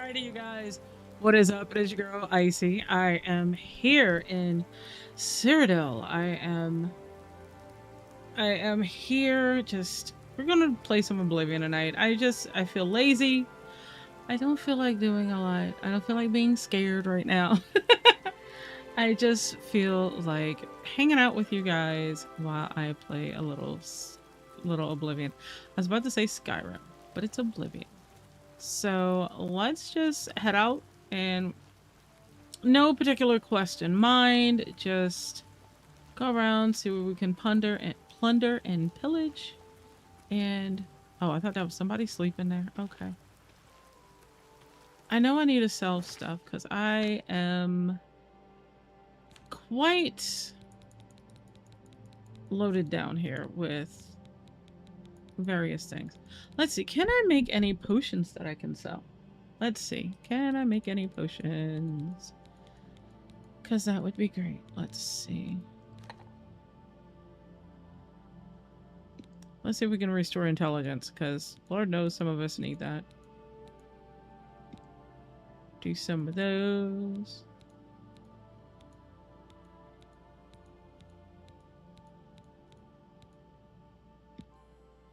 Alrighty, you guys. What is up? It is your girl, Icy. I am here in Cyrodiil. I am here we're gonna play some Oblivion tonight. I feel lazy. I don't feel like doing a lot. I don't feel like being scared right now. I just feel like hanging out with you guys while I play a little Oblivion. I was about to say Skyrim, but it's Oblivion. So let's just head out, and no particular quest in mind, just go around, see where we can plunder and pillage. And oh, I thought that was somebody sleeping there. Okay. I know I need to sell stuff because I am quite loaded down here with various things. Let's see, can I make any potions that I can sell? Let's see, can I make any potions? Because that would be great. Let's see. Let's see if we can restore intelligence, because Lord knows some of us need that. Do some of those.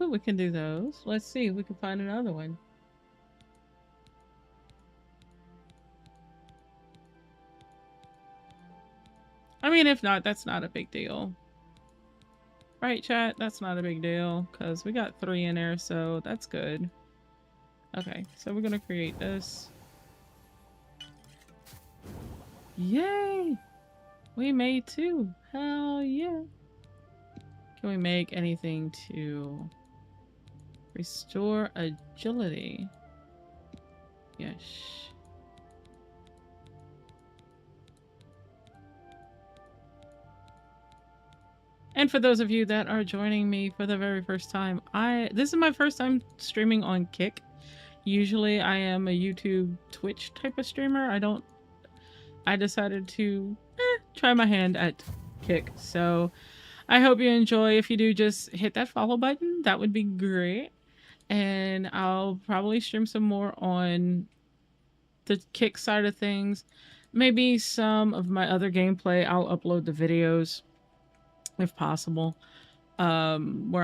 Oh, we can do those. Let's see if we can find another one. I mean, if not, that's not a big deal. Right, chat? That's not a big deal, because we got 3 in there, so that's good. Okay, so we're going to create this. Yay! We made 2. Hell yeah. Can we make anything to restore agility? Yes. And for those of you that are joining me for the very first time, this is my first time streaming on Kick. Usually I am a YouTube, Twitch type of streamer. I decided to try my hand at Kick. So I hope you enjoy. If you do, just hit that follow button. That would be great. And I'll probably stream some more on the Kick side of things. Maybe some of my other gameplay, I'll upload the videos if possible. Where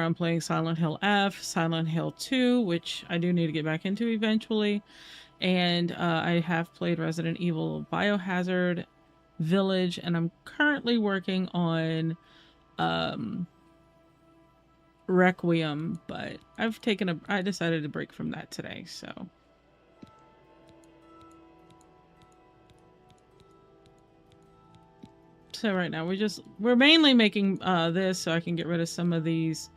I'm playing Silent Hill F, Silent Hill 2, which I do need to get back into eventually. And I have played Resident Evil Biohazard Village, and I'm currently working on Requiem, but I decided to break from that today, so. So right now we're mainly making this so I can get rid of some of these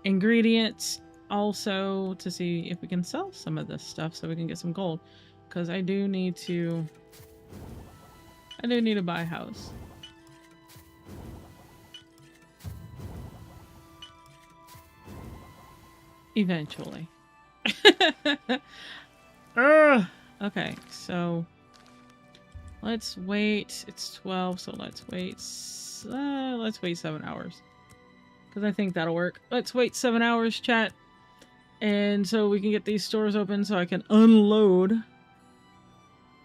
ingredients, also to see if we can sell some of this stuff so we can get some gold, because I do need to buy a house. Eventually. Okay, so let's wait. It's 12, so let's wait 7 hours, because I think that'll work. Let's wait 7 hours, chat, and so we can get these stores open so I can unload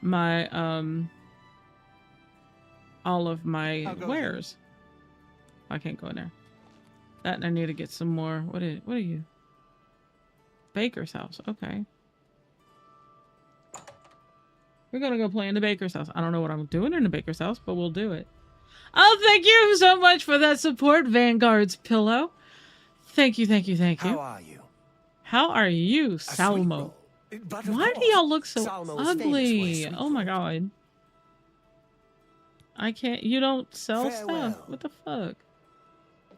my all of my wares. I can't go in there. That, and I need to get some more. What are you? Baker's house. Okay. We're gonna go play in the baker's house. I don't know what I'm doing in the baker's house, but we'll do it. Oh, thank you so much for that support, Vanguard's pillow. Thank you, thank you, thank you. How are you? How are you, Salmo? Why do y'all look so ugly? Oh my god. I can't. You don't sell stuff. What the fuck?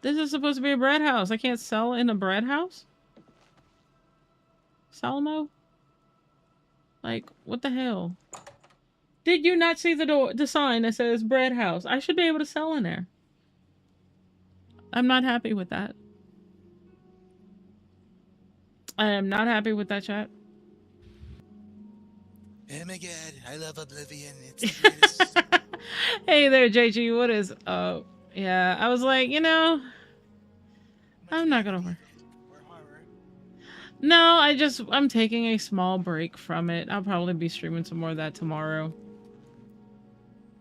This is supposed to be a bread house. I can't sell in a bread house? Salmo? Like, what the hell? Did you not see the sign that says bread house? I should be able to sell in there. I'm not happy with that. I am not happy with that, chat. Oh my god, I love Oblivion. It's the greatest. Hey there, JG. What is up? Yeah, I was like, you know, I'm not gonna work. No, I'm taking a small break from it. I'll probably be streaming some more of that tomorrow.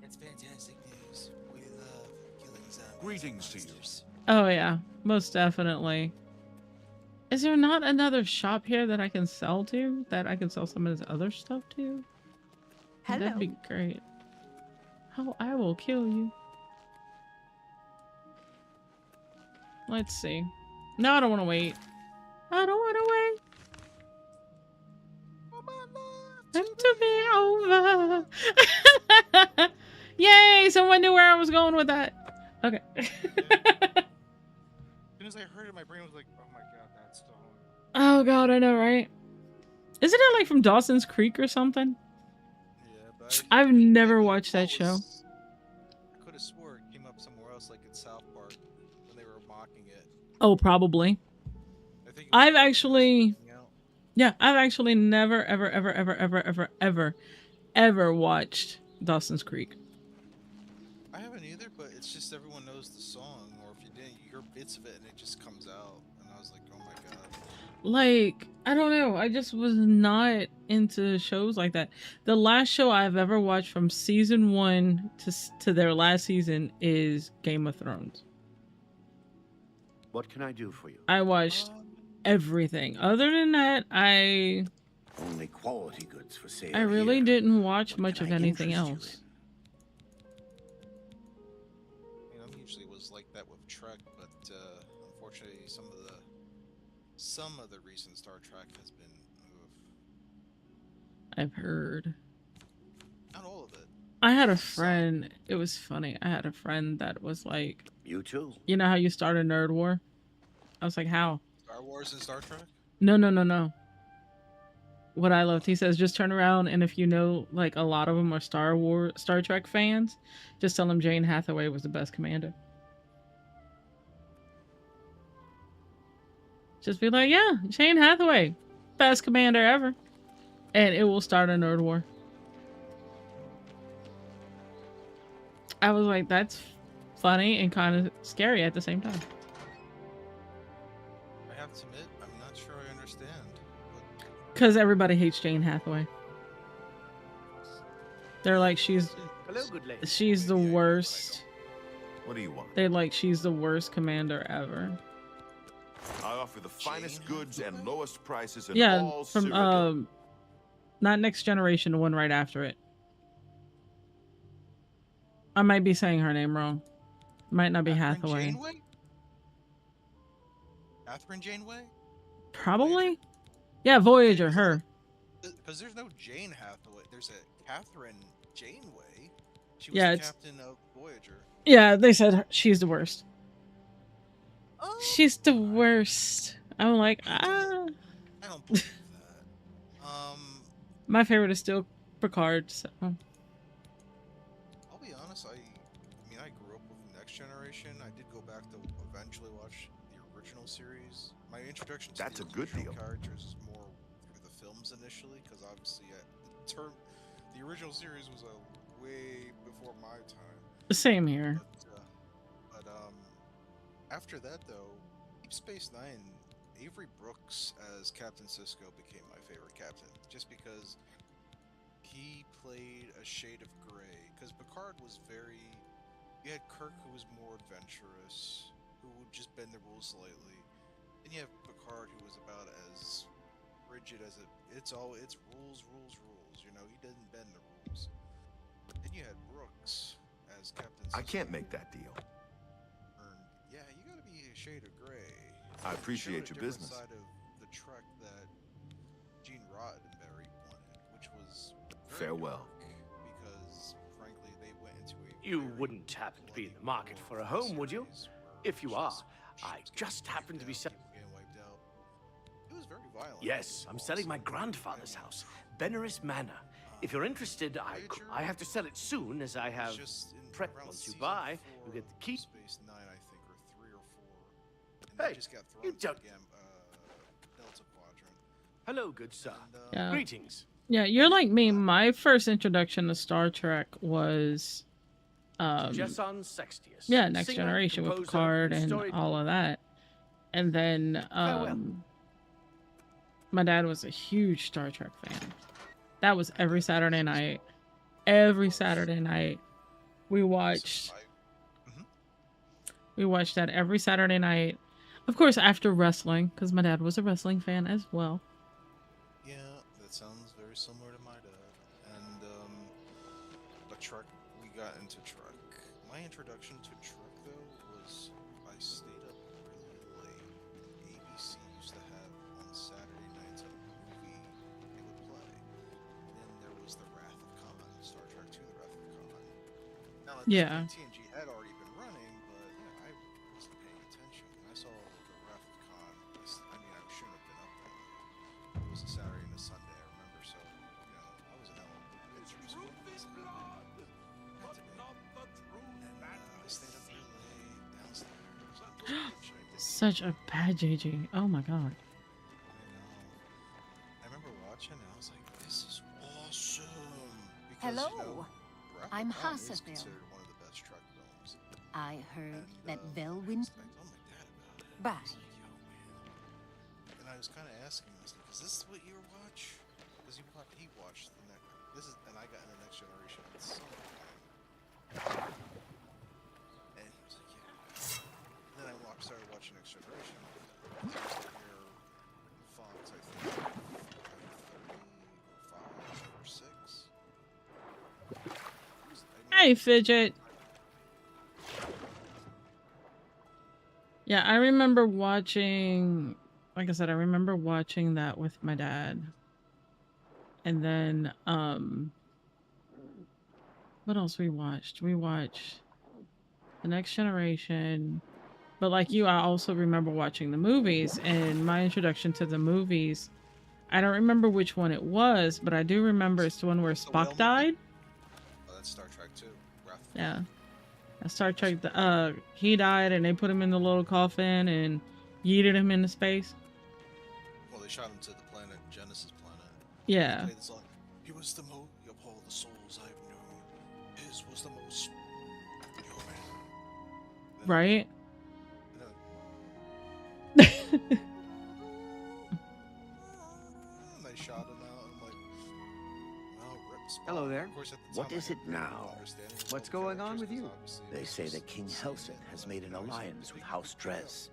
It's fantastic news. We love killing zombies. Greetings to you. Monsters. Oh yeah, most definitely. Is there not another shop here that I can sell to? That I can sell some of this other stuff to? Hello. That'd be great. Oh, I will kill you. Let's see. No, I don't want to wait. I don't want to wait. To be over. Yay! Someone knew where I was going with that. Okay. As soon as I heard it, my brain was like, "Oh my god, that's the home." Oh god, I know, right? Isn't it like from Dawson's Creek or something? Yeah, but I've never watched that show. I could have swore it came up somewhere else, like in South Park, when they were mocking it. Oh, probably. I think I've actually, yeah, I've actually never, ever watched Dawson's Creek. I haven't either, but it's just everyone knows the song, or if you didn't, you hear bits of it and it just comes out. And I was like, oh my god. Like, I don't know. I just was not into shows like that. The last show I've ever watched from season 1 to their last season is Game of Thrones. What can I do for you? I watched everything. Other than that, I Only quality goods for sale. I really here. didn't watch What much can of I anything interest you else. You know, usually was like that with Trek, but unfortunately, some of the recent Star Trek has been, I've heard. not all of it. I had a friend. It was funny. I had a friend that was like, You too. you know how you start a nerd war? I was like, how? Star Wars and Star Trek. No. What I loved, he says, just turn around and if you know, like a lot of them are Star Trek fans, just tell them Jane Hathaway was the best commander. Just be like, yeah, Jane Hathaway, best commander ever, and it will start a nerd war. I was like, that's funny and kind of scary at the same time. I have to admit, I'm not sure I understand. Because everybody hates Jane Hathaway. They're like, she's Hello, good lady. the worst. What do you want? They're like, she's the worst commander ever. I offer the finest goods and lowest prices in Yeah, all from Cyrodiil. not Next Generation, the one right after it. I might be saying her name wrong. Might not be Hathaway. Janeway? Catherine Janeway? Probably. Yeah, Voyager, her. Because there's no Jane Hathaway. There's a Catherine Janeway. She was Yeah, the it's- captain of Voyager. Yeah, they said she's the worst. Oh, She's the worst. I'm like, ah. I don't believe that. My favorite is still Picard. So. I'll be honest. I mean, I grew up with Next Generation. I did go back to eventually watch the original series. My introduction to That's the a good original deal. characters is more through the films initially, because obviously the original series was way before my time. Same here. But after that though, Deep Space Nine, Avery Brooks as Captain Sisko became my favorite captain, just because he played a shade of gray. Because Picard was very, you had Kirk who was more adventurous, who would just bend the rules slightly, and you have Picard who was about as rigid as it's rules. You know, he didn't bend the rules. Then you had Brooks as Captain Sisko. I can't make that deal. Yeah, you gotta be a shade of gray. I It appreciate showed a your different business. Side of the Trek that Gene Roddenberry wanted, which was very Farewell. dark, because frankly they went into a You very wouldn't happen to be in the bloody market for a war home, would you? series where If you are, ships I getting just happen to be wiped out, people getting wiped out. It was very violent. Yes, I'm selling my grandfather's house, Benaris Manor. If you're interested, I have to sell it soon, as I have prep. Once you buy, you get the key. Space Nine, I think, or 3 or 4. And Hey, they just got thrown you to don't- Delta Quadrant. Hello, good sir. And, Yeah. Greetings. Yeah, you're like me. My first introduction to Star Trek was, Jason Sextius. yeah, Next singer, Generation with composer, Picard and story- all of that. And then, Farewell. My dad was a huge Star Trek fan. That was every Saturday night. Every Saturday night, we watched. We watched that every Saturday night. Of course, after wrestling, because my dad was a wrestling fan as well. Yeah, that sounds very similar to my dad. And a truck. We got into truck. My introduction to truck though was I stayed up really late. ABC used to have on Saturday nights a movie they would play. And then there was the Wrath of Khan, Star Trek 2: The Wrath of Khan. Now Yeah. TNG had already been running, but I wasn't paying attention. When I saw the Wrath of Khan, I mean I shouldn't have been up then. It was a Saturday and a Sunday, I remember. So I was an elementary school. I stayed up really late downstairs. Such a bad JG. Oh my god. I remember watching and I was like, this is awesome. Because, Hello, Wrath of I'm Khan is Hassaville. considered one of the best truck films. I heard And, that I Velwyn. was like, oh my dad about it. Bye. I was like, yo, man. And I was kind of asking him, I was like, is this what you watch? Because he watched the next. This is, and I got in the Next Generation at some time. And he was like, yeah. And then I started watching Next Generation. I was here Fox, I think, 5 or 6. Hey, Fidget. Yeah, I remember watching, like I said, I remember watching that with my dad. And then, what else we watched? We watched The Next Generation. But like you, I also remember watching the movies. And my introduction to the movies, I don't remember which one it was, but I do remember it's the one where Spock died. Oh, that's Star Trek 2. Wrath of Yeah. Star Trek, he died and they put him in the little coffin and yeeted him into space. Well, they shot him to the planet, Genesis planet. Yeah. They played the song, he was the most, of all the souls I've known, his was the most human. Then- Right? and they shot him out and like, well, rip Spock. Hello there. Of course, at the What time, is I it had no now? understanding of What's all the going on characters, with you? because obviously it They was say that just King insane, Helson has but made an I was alliance with speaking House for myself. Dres.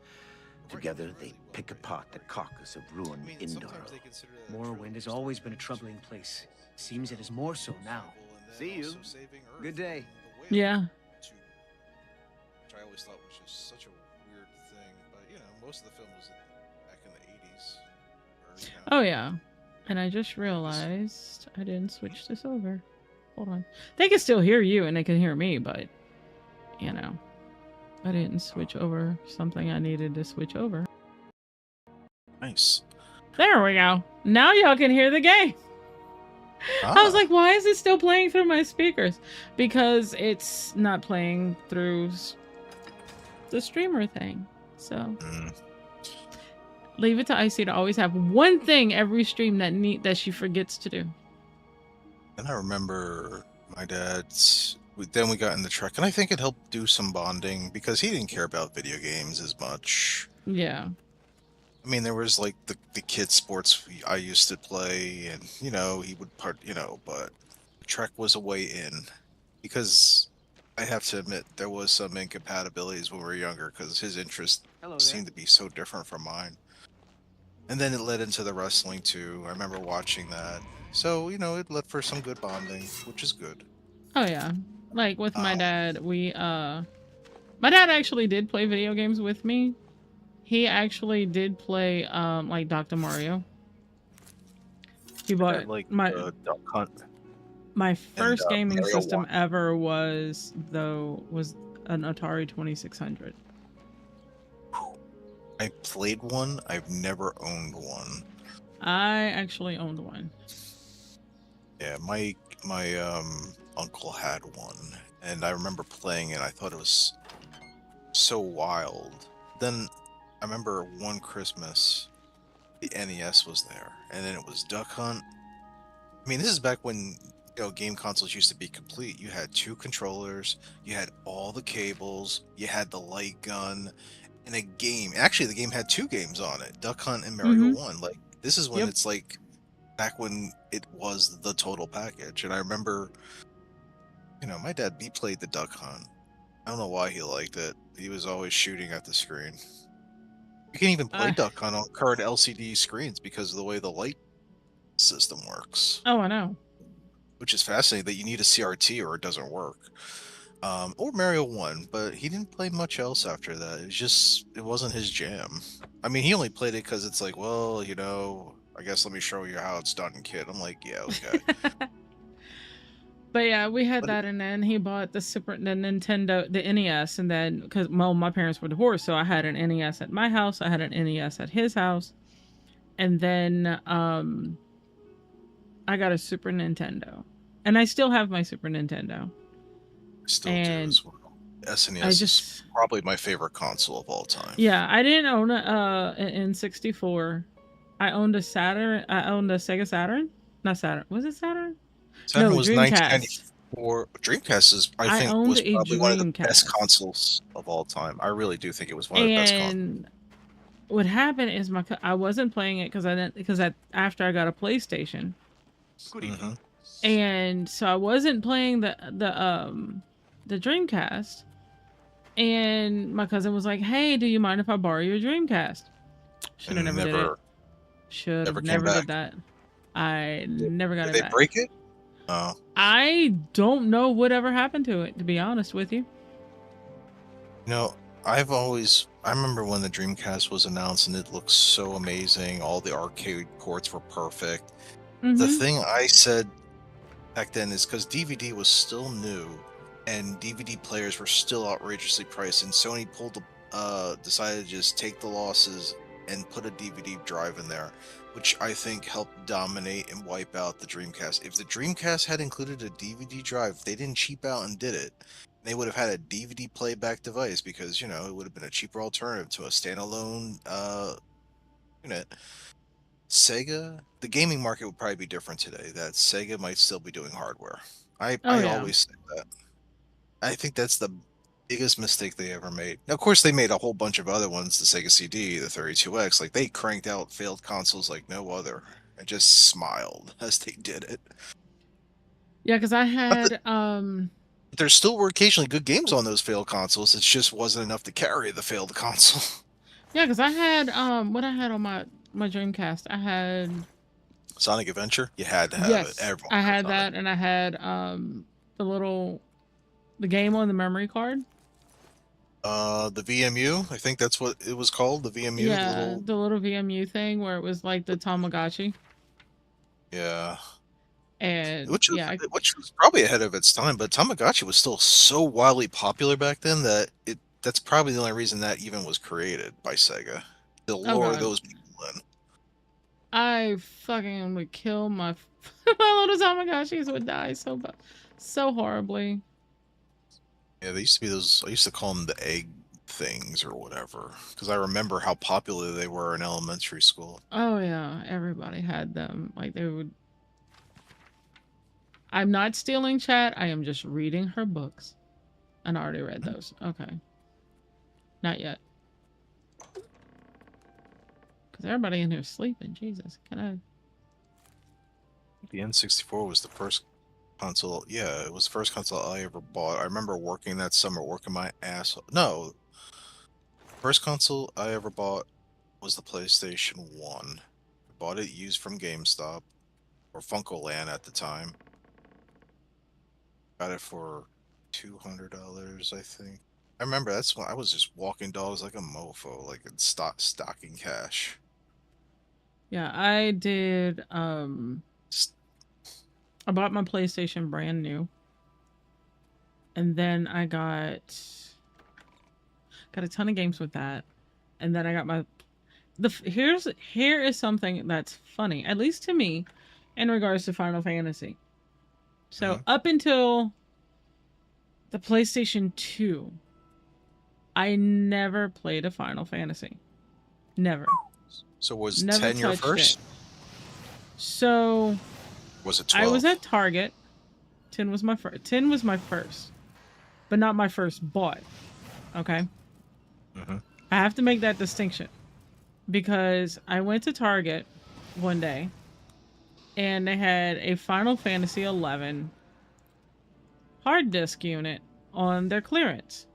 Written Together, really they well, pick but apart the carcass of ruined I mean, Indor. sometimes they consider that a Morrowind trope, has just always like been a James troubling Bond. place. Seems it is more so now. And then See you. also saving Earth Good day. from the whale Yeah. too, which I always thought was just such a weird thing. But most of the film was back in the 80s. Or, Oh, yeah. And I just realized I didn't switch this over. Hold on. They can still hear you and they can hear me, but, I didn't switch over something I needed to switch over. Nice. There we go. Now y'all can hear the game. I was like, why is it still playing through my speakers? Because it's not playing through the streamer thing. So leave it to Icy to always have one thing every stream that she forgets to do. And I remember my dad's. Then we got in the truck, and I think it helped do some bonding because he didn't care about video games as much. Yeah. I mean, there was like the kid sports I used to play, and he would but Trek was a way in because I have to admit there was some incompatibilities when we were younger because his interests seemed to be so different from mine. And then it led into the wrestling too. I remember watching that, so it led for some good bonding, which is good. Oh yeah. Like with my dad, my dad actually did play video games with me. He actually did play like Dr. Mario. He bought like Duck Hunt. My first gaming Mario system 1. ever was an Atari 2600. I played one. I've never owned one. I actually owned one. Yeah, my uncle had one, and I remember playing it. I thought it was so wild. Then I remember one Christmas, the NES was there, and then it was Duck Hunt. I mean, this is back when game consoles used to be complete. You had 2 controllers, you had all the cables, you had the light gun, and a game. Actually, the game had 2 games on it: Duck Hunt and Mario 1. Like This is when Yep. it's like back when it was the total package. And I remember, my dad, he played the Duck Hunt. I don't know why he liked it. He was always shooting at the screen. You can even play I Duck Hunt on current LCD screens because of the way the light system works, Oh, I know. which is fascinating that you need a CRT or it doesn't work. Or Mario 1, but he didn't play much else after that. It wasn't his jam. I mean, he only played it because it's like, well, I guess let me show you how it's done, kid. I'm like, yeah, okay. But yeah, we had But that, and then he bought the Nintendo, the NES, and then because my parents were divorced, so I had an NES at my house, I had an NES at his house, and then I got a Super Nintendo, and I still have my Super Nintendo. Still do And as well. SNES I is just probably my favorite console of all time. Yeah, I didn't own an N64. I owned a Saturn. I owned a Sega Saturn. Not Saturn. Was it Saturn? Saturn No, was Dreamcast. 1994. Dreamcast I think, owned was a probably one of the best Dreamcast. consoles of all time. I really do think it was one of the best consoles. And what happened is I wasn't playing it because after I got a PlayStation, Good evening. and so I wasn't playing the Dreamcast. And my cousin was like, "Hey, do you mind if I borrow your Dreamcast?" Should have And never did it. Should never have came never back. did that. I never got Did it they back. break it? Oh. I don't know whatever happened to it, to be honest with you. I remember when the Dreamcast was announced and it looked so amazing. All the arcade ports were perfect. The Mhm. thing I said back then is because DVD was still new and DVD players were still outrageously priced, and Sony decided to just take the losses and put a DVD drive in there, which I think helped dominate and wipe out the Dreamcast. If the Dreamcast had included a DVD drive, they didn't cheap out and did it. They would have had a DVD playback device because, it would have been a cheaper alternative to a standalone unit. Sega, the gaming market would probably be different today. That Sega might still be doing hardware. Oh I yeah. always say that. I think that's the biggest mistake they ever made. Now, of course, they made a whole bunch of other ones, the Sega CD, the 32X. Like, they cranked out failed consoles like no other and just smiled as they did it. Yeah, because I But had there still were occasionally good games on those failed consoles. It just wasn't enough to carry the failed console. yeah, because I had what I had on my Dreamcast. I had Sonic Adventure, you had to have yes, it. Everyone I had had Sonic. that, and I had the game on the memory card. The VMU, I think that's what it was called. The VMU. Yeah, the little VMU thing where it was like the Tamagotchi. Yeah. And Which yeah, was probably ahead of its time, but Tamagotchi was still so wildly popular back then that that's probably the only reason that even was created by Sega. To lure God. those people in. I fucking would kill my my little Tamagotchis would die so horribly. Yeah, they used to be those. I used to call them the egg things or whatever, because I remember how popular they were in elementary school. Oh yeah, everybody had them. Like they would. I'm not stealing chat. I am just reading her books. And I already read those. Okay. Not yet. Because everybody in here is sleeping. Jesus. Can I? The N64 was the first console. Yeah, it was the first console I ever bought. I remember working that summer, working my ass off. No, first console I ever bought was the PlayStation 1. I bought it used from GameStop or Funkoland at the time. Got it for $200, I think. I remember that's when I was just walking dogs like a mofo, like in stocking cash. Yeah, I did. I bought my PlayStation brand new. And then I got a ton of games with that. And then I got my here is something that's funny, at least to me, in regards to Final Fantasy. So up until the PlayStation 2, I never played a Final Fantasy. Never. So was Never 10 your touched first? it. So Was it 12? I was at Target. 10 was my first. 10 was my first, but not my first bought. Okay. I have to make that distinction because I went to Target one day, and they had a Final Fantasy 11 hard disk unit on their clearance.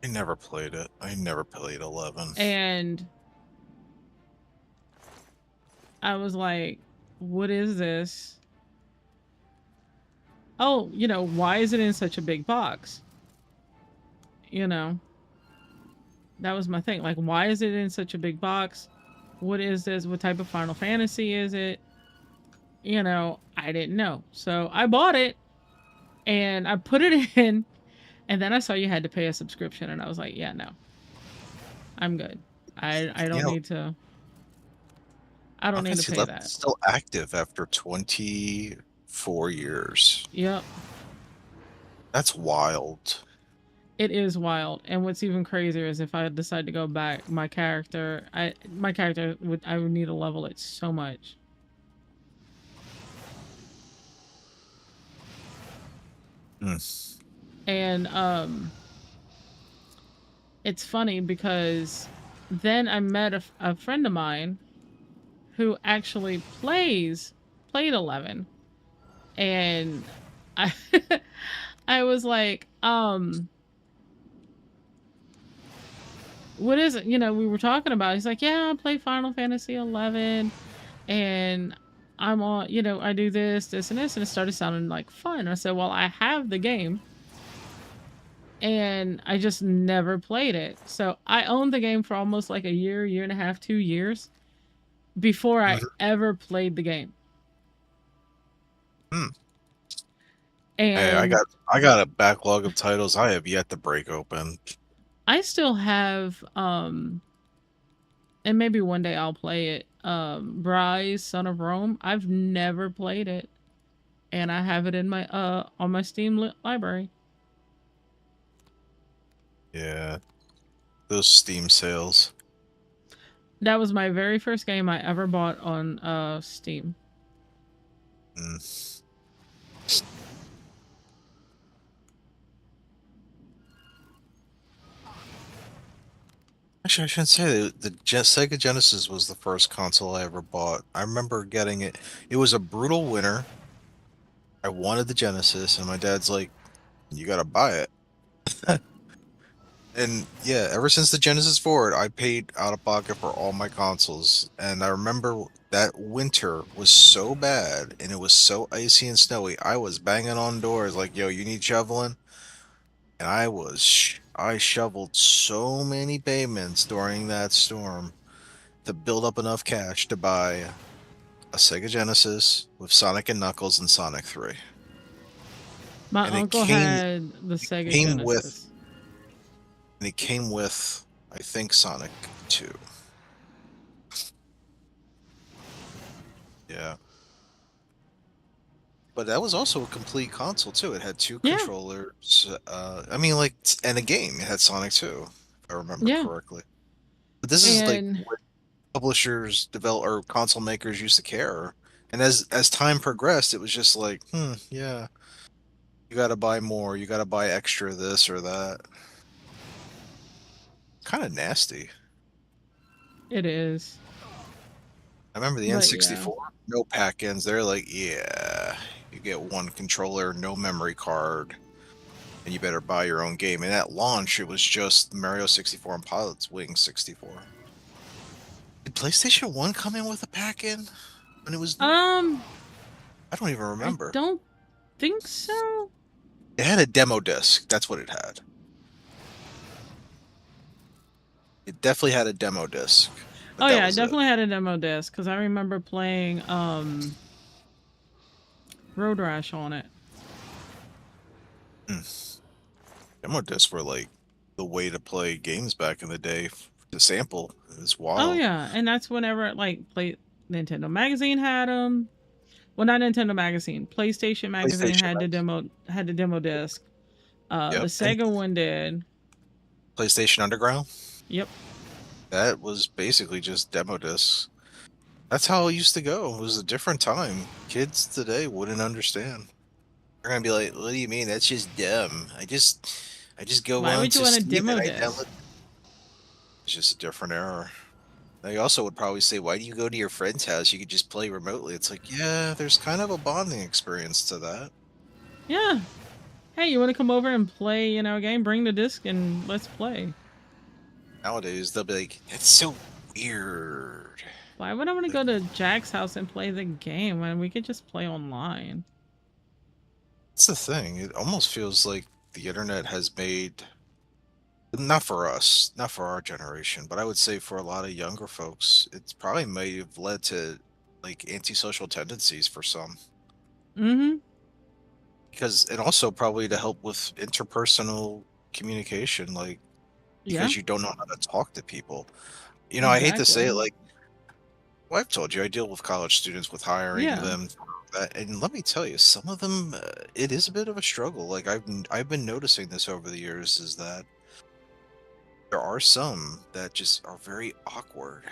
I never played it. I never played 11. And I was like, what is this? Oh, why is it in such a big box? That was my thing. Like, why is it in such a big box? What is this? What type of Final Fantasy is it? I didn't know. So I bought it and I put it in, and then I saw you had to pay a subscription, and I was like, yeah, no. I'm good. I don't need to. I don't need to pay that. Still active after 24 years. Yep. That's wild. It is wild. And what's even crazier is if I decide to go back, my character I would need to level it so much. And it's funny because then I met a friend of mine who actually played 11, and I I was like, what is it? We were talking about. He's like, yeah, I play Final Fantasy 11, and I'm on. I do this, and this, and it started sounding like fun. I said, well, I have the game, and I just never played it. So I owned the game for almost like a year and a half, 2 years before I ever played the game. And hey, I got a backlog of titles I have yet to break open. I still have and maybe one day I'll play it. Bryce, Son of Rome. I've never played it, and I have it in my on my Steam library. Yeah, those Steam sales. That was my very first game I ever bought on Steam. Actually, I shouldn't say the Sega Genesis was the first console I ever bought. I remember getting it. It was a brutal winter. I wanted the Genesis, and my dad's like, "You gotta buy it." And yeah, ever since the Genesis forward, I paid out of pocket for all my consoles. And I remember that winter was so bad, and it was so icy and snowy. I was banging on doors like, "Yo, you need shoveling?" And I shoveled so many payments during that storm to build up enough cash to buy a Sega Genesis with Sonic and Knuckles and Sonic 3. My uncle had the Sega Genesis. And it came with, I think, Sonic 2. Yeah. But that was also a complete console, too. It had two controllers. I mean, like, and a game. It had Sonic 2, if I remember correctly. But this is, like, what publishers, or console makers used to care. And as time progressed, it was just like, yeah. You gotta buy more. You gotta buy extra this or that. Kind of nasty. It is. I remember the N64, no pack-ins. They're like, yeah, you get one controller, no memory card, and you better buy your own game. And at launch, it was just Mario 64 and Pilot's Wings 64. Did PlayStation 1 come in with a pack-in when it was? I don't even remember. I don't think so. It had a demo disc. That's what it had. It definitely had a demo disc. Oh yeah, I definitely had a demo disc because I remember playing Road Rash on it. Demo discs were like the way to play games back in the day. To sample, it's wild. Oh yeah, and that's whenever Nintendo Magazine had them. Well, not Nintendo Magazine. PlayStation Magazine had the demo disc. The Sega one did. PlayStation Underground. Yep. That was basically just demo discs. That's how it used to go. It was a different time. Kids today wouldn't understand. They're gonna be like, "What do you mean? That's just dumb. I just go on." Why would you want a demo disc? It's just a different era. They also would probably say, "Why do you go to your friend's house? You could just play remotely." It's like, yeah, there's kind of a bonding experience to that. Yeah. Hey, you want to come over and play, you know, a game? Bring the disc and let's play. Nowadays, they'll be like, "That's so weird." Why would I want to go to Jack's house and play the game when we could just play online? That's the thing. It almost feels like the internet has made, not for us, not for our generation, but I would say for a lot of younger folks, it's probably may have led to like antisocial tendencies for some. Mm-hmm. Because, and also probably to help with interpersonal communication, like Yeah, because you don't know how to talk to people. I hate to say it, exactly. like, well, I've told you, I deal with college students with hiring Yeah. them, and let me tell you, some of them, it is a bit of a struggle. Like I've been noticing this over the years, is that there are some that just are very awkward.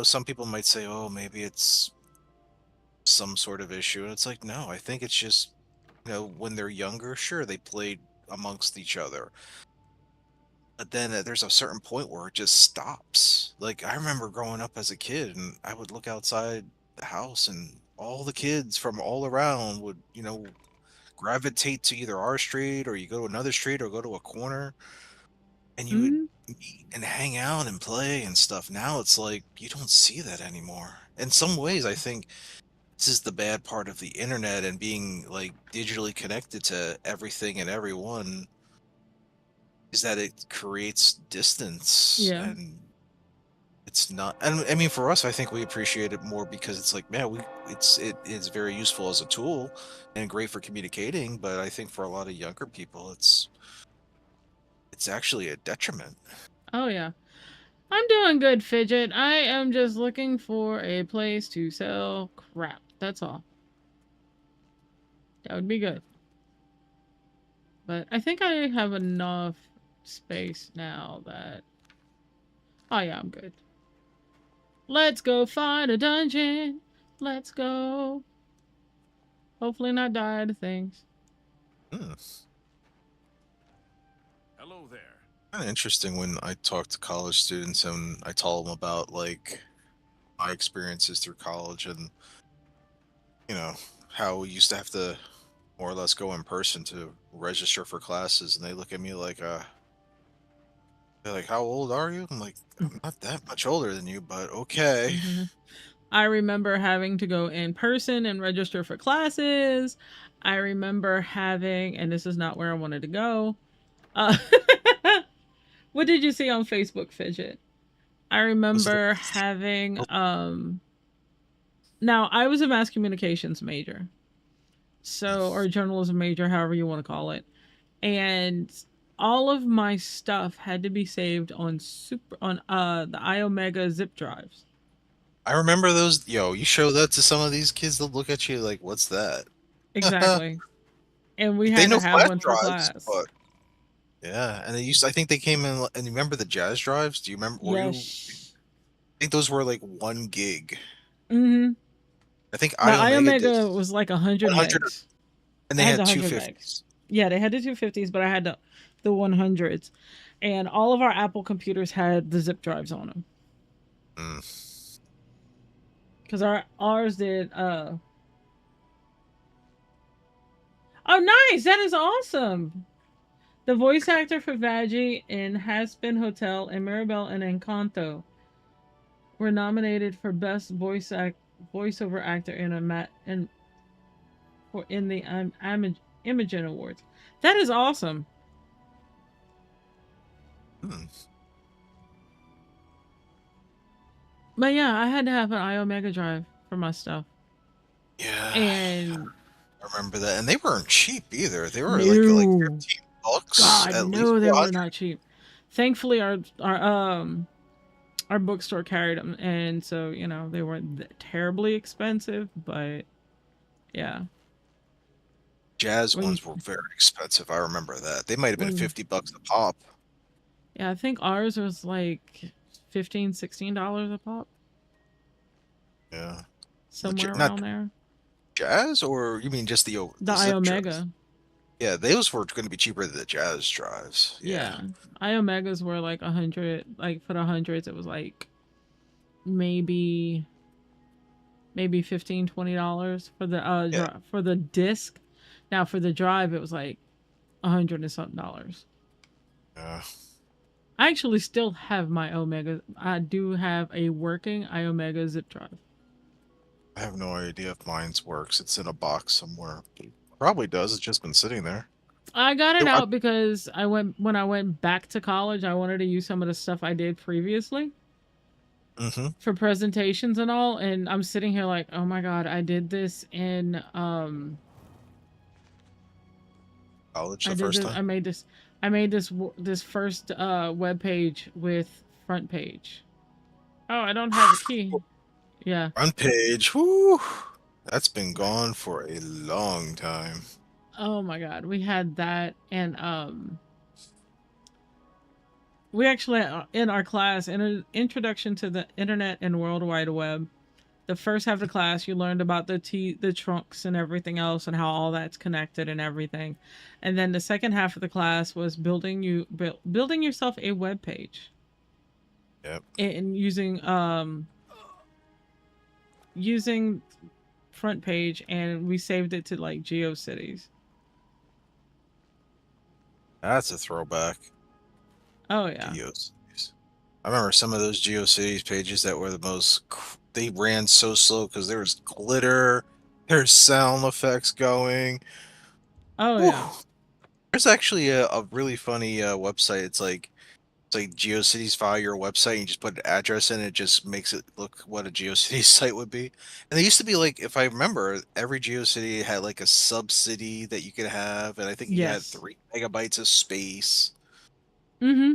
Some people might say, "Oh, maybe it's some sort of issue," and it's like, no, I think it's just, when they're younger, sure, they played amongst each other, but then there's a certain point where it just stops. Like, I remember growing up as a kid, and I would look outside the house, and all the kids from all around would, gravitate to either our street, or you go to another street, or go to a corner, and you would Mm-hmm. meet and hang out and play and stuff. Now it's like you don't see that anymore. In some ways, I think this is the bad part of the internet and being like digitally connected to everything and everyone, is that it creates distance, Yeah. and it's not. And I mean, for us, I think we appreciate it more because it's like, man, it is very useful as a tool and great for communicating. But I think for a lot of younger people, it's actually a detriment. Oh, yeah. I'm doing good, Fidget. I am just looking for a place to sell crap. That's all. That would be good. But I think I have enough space now that... Oh, yeah, I'm good. Let's go find a dungeon. Let's go. Hopefully not die to things. Hmm. Hello there. Kind of interesting when I talk to college students and I tell them about like my experiences through college, and you know how we used to have to more or less go in person to register for classes, and they look at me like they're like, "How old are you?" I'm like, "I'm not that much older than you, but okay." I remember having to go in person and register for classes. I remember having, and this is not where I wanted to go. Uh, what did you see on Facebook, Fidget? I Was it remember having, now I was a mass communications major. So, or journalism major, however you want to call it. And all of my stuff had to be saved on the iOmega zip drives. I remember those. Yo, you show that to some of these kids, they'll look at you like, "What's that?" Exactly. And we They had to know have flash one for drives, class. but yeah, and they used. I think they came in. And you remember the jazz drives? Do you remember? Were you? Yes. I think those were like 1 gig. Mm-hmm. I think My iOmega did iOmega was like 100 100, megs. and I they had the had 100 megs. 250s. Yeah, they had the 250s, but I had the 100s. And all of our Apple computers had the zip drives on them. Mm. Because ours did, oh, nice! That is awesome! The voice actor for Vaggie in Haspin Hotel and Mirabelle and Encanto were nominated for Best Voiceover Actor in the Imogen Awards. That is awesome. Hmm. But yeah, I had to have an iOmega drive for my stuff. Yeah, And I remember that, and they weren't cheap either. They were like no, $15 God, at least. no, they were 100. not cheap. Thankfully, our bookstore carried them, and so they weren't terribly expensive. But yeah, Jazz when ones were very expensive. I remember that. They might have been when $50 a pop. yeah, I think ours was like $15-$16 a pop, Yeah, somewhere not around there. jazz, or you mean just The the zip drives? iOmega. Yeah, those were going to be cheaper than the Jazz drives. Yeah. iOmegas were like 100, like for the hundreds it was like maybe $15-20 for the Yeah. for the disc. Now for the drive it was like 100 and something dollars. Yeah. I actually still have my Omega. I do have a working iOmega zip drive. I have no idea if mine's works. It's in a box somewhere. Probably does. It's just been sitting there. I got it It- I- out because when I went back to college, I wanted to use some of the stuff I did previously Mhm. for presentations and all, and I'm sitting here like, "Oh my god, I did this in College I the did first this, time. I made this first web page with front page. Oh, I don't have a key. Yeah. Front page. Whoo! That's been gone for a long time. Oh my god, we had that, and we actually in our class in an introduction to the internet and world wide web, the first half of the class you learned about the trunks and everything else and how all that's connected and everything, and then the second half of the class was building yourself a web page. Yep. And using front page, and we saved it to like GeoCities. That's a throwback. Oh yeah. GeoCities. I remember some of those GeoCities pages that were the most. They ran so slow because there was glitter, there's sound effects going. Oh Whew. yeah. There's actually a really funny website. It's like GeoCities file your website and you just put an address in, it just makes it look what a GeoCities site would be. And they used to be like, if I remember, every GeoCity had like a sub-city that you could have, and I think you had Yes. 3 megabytes of space. Mm-hmm.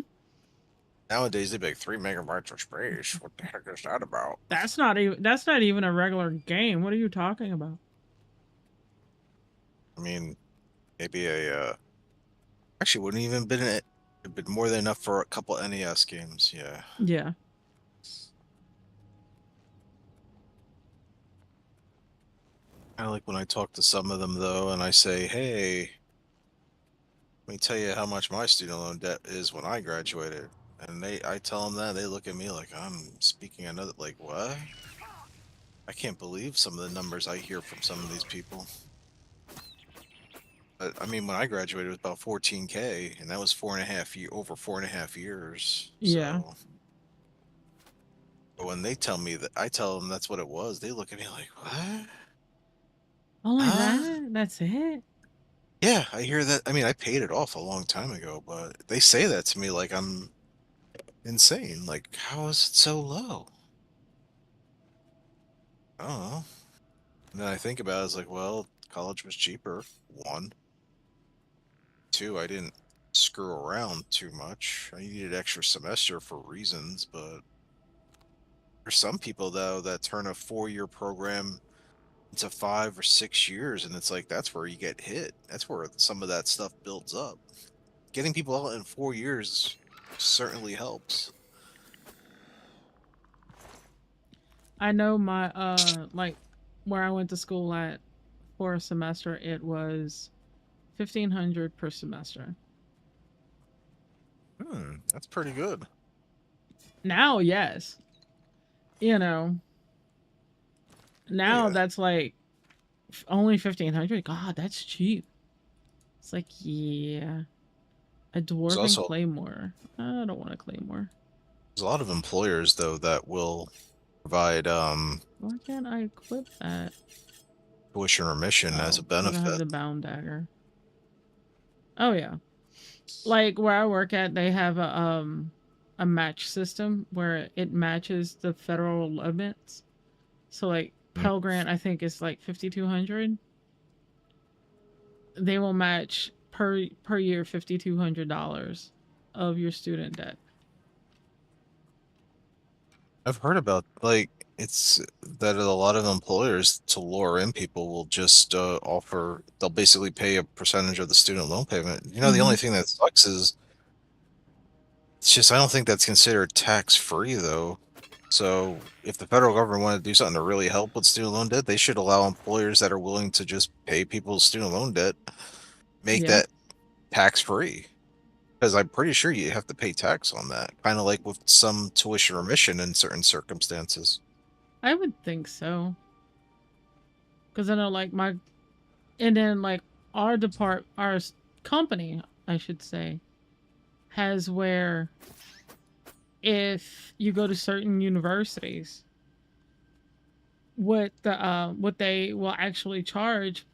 Nowadays they'd be like 3 megabytes of space. What the heck is that about? That's not even a regular game. What are you talking about? I mean, maybe actually wouldn't even been it. It'd been more than enough for a couple NES games. Yeah. Yeah. I like when I talk to some of them though, and I say, "Hey, let me tell you how much my student loan debt is when I graduated." And I tell them that, they look at me like I'm speaking another. Like, what? I can't believe some of the numbers I hear from some of these people. But I mean, when I graduated, it was about 14K, and that was over 4.5 years. Yeah. So, but when they tell me that, I tell them that's what it was. They look at me like, what? Only Huh? that? That's it? Yeah, I hear that. I mean, I paid it off a long time ago, but they say that to me like I'm insane. Like, how is it so low? I don't know. And then I think about it, it's like, well, college was cheaper. 1. 2, I didn't screw around too much. I needed extra semester for reasons, but there's some people though that turn a 4-year program into 5 or 6 years, and it's like that's where you get hit. That's where some of that stuff builds up. Getting people out in 4 years certainly helps. I know my like where I went to school at for a semester, it was $1,500 per semester. That's pretty good. Now, yes. You know. Now Yeah. that's like only $1,500. God, that's cheap. It's like, yeah. A dwarven also- claymore. I don't want a claymore. There's a lot of employers though that will provide Why can't I equip that? tuition remission as a I don't have benefit. the bound dagger. Oh yeah. Like where I work at, they have a match system where it matches the federal limits. So like Pell Grant, I think is like 5,200. They will match per year $5,200 of your student debt. I've heard about like it's that a lot of employers to lure in people will just offer. They'll basically pay a percentage of the student loan payment. You know, the only thing that sucks is it's just I don't think that's considered tax free though. So if the federal government wanted to do something to really help with student loan debt, they should allow employers that are willing to just pay people's student loan debt. make Yeah. that tax free. Because I'm pretty sure you have to pay tax on that. Kind of like with some tuition remission in certain circumstances. I would think so. Because I know, like, and then, like, our company, I should say, has where if you go to certain universities, what they will actually charge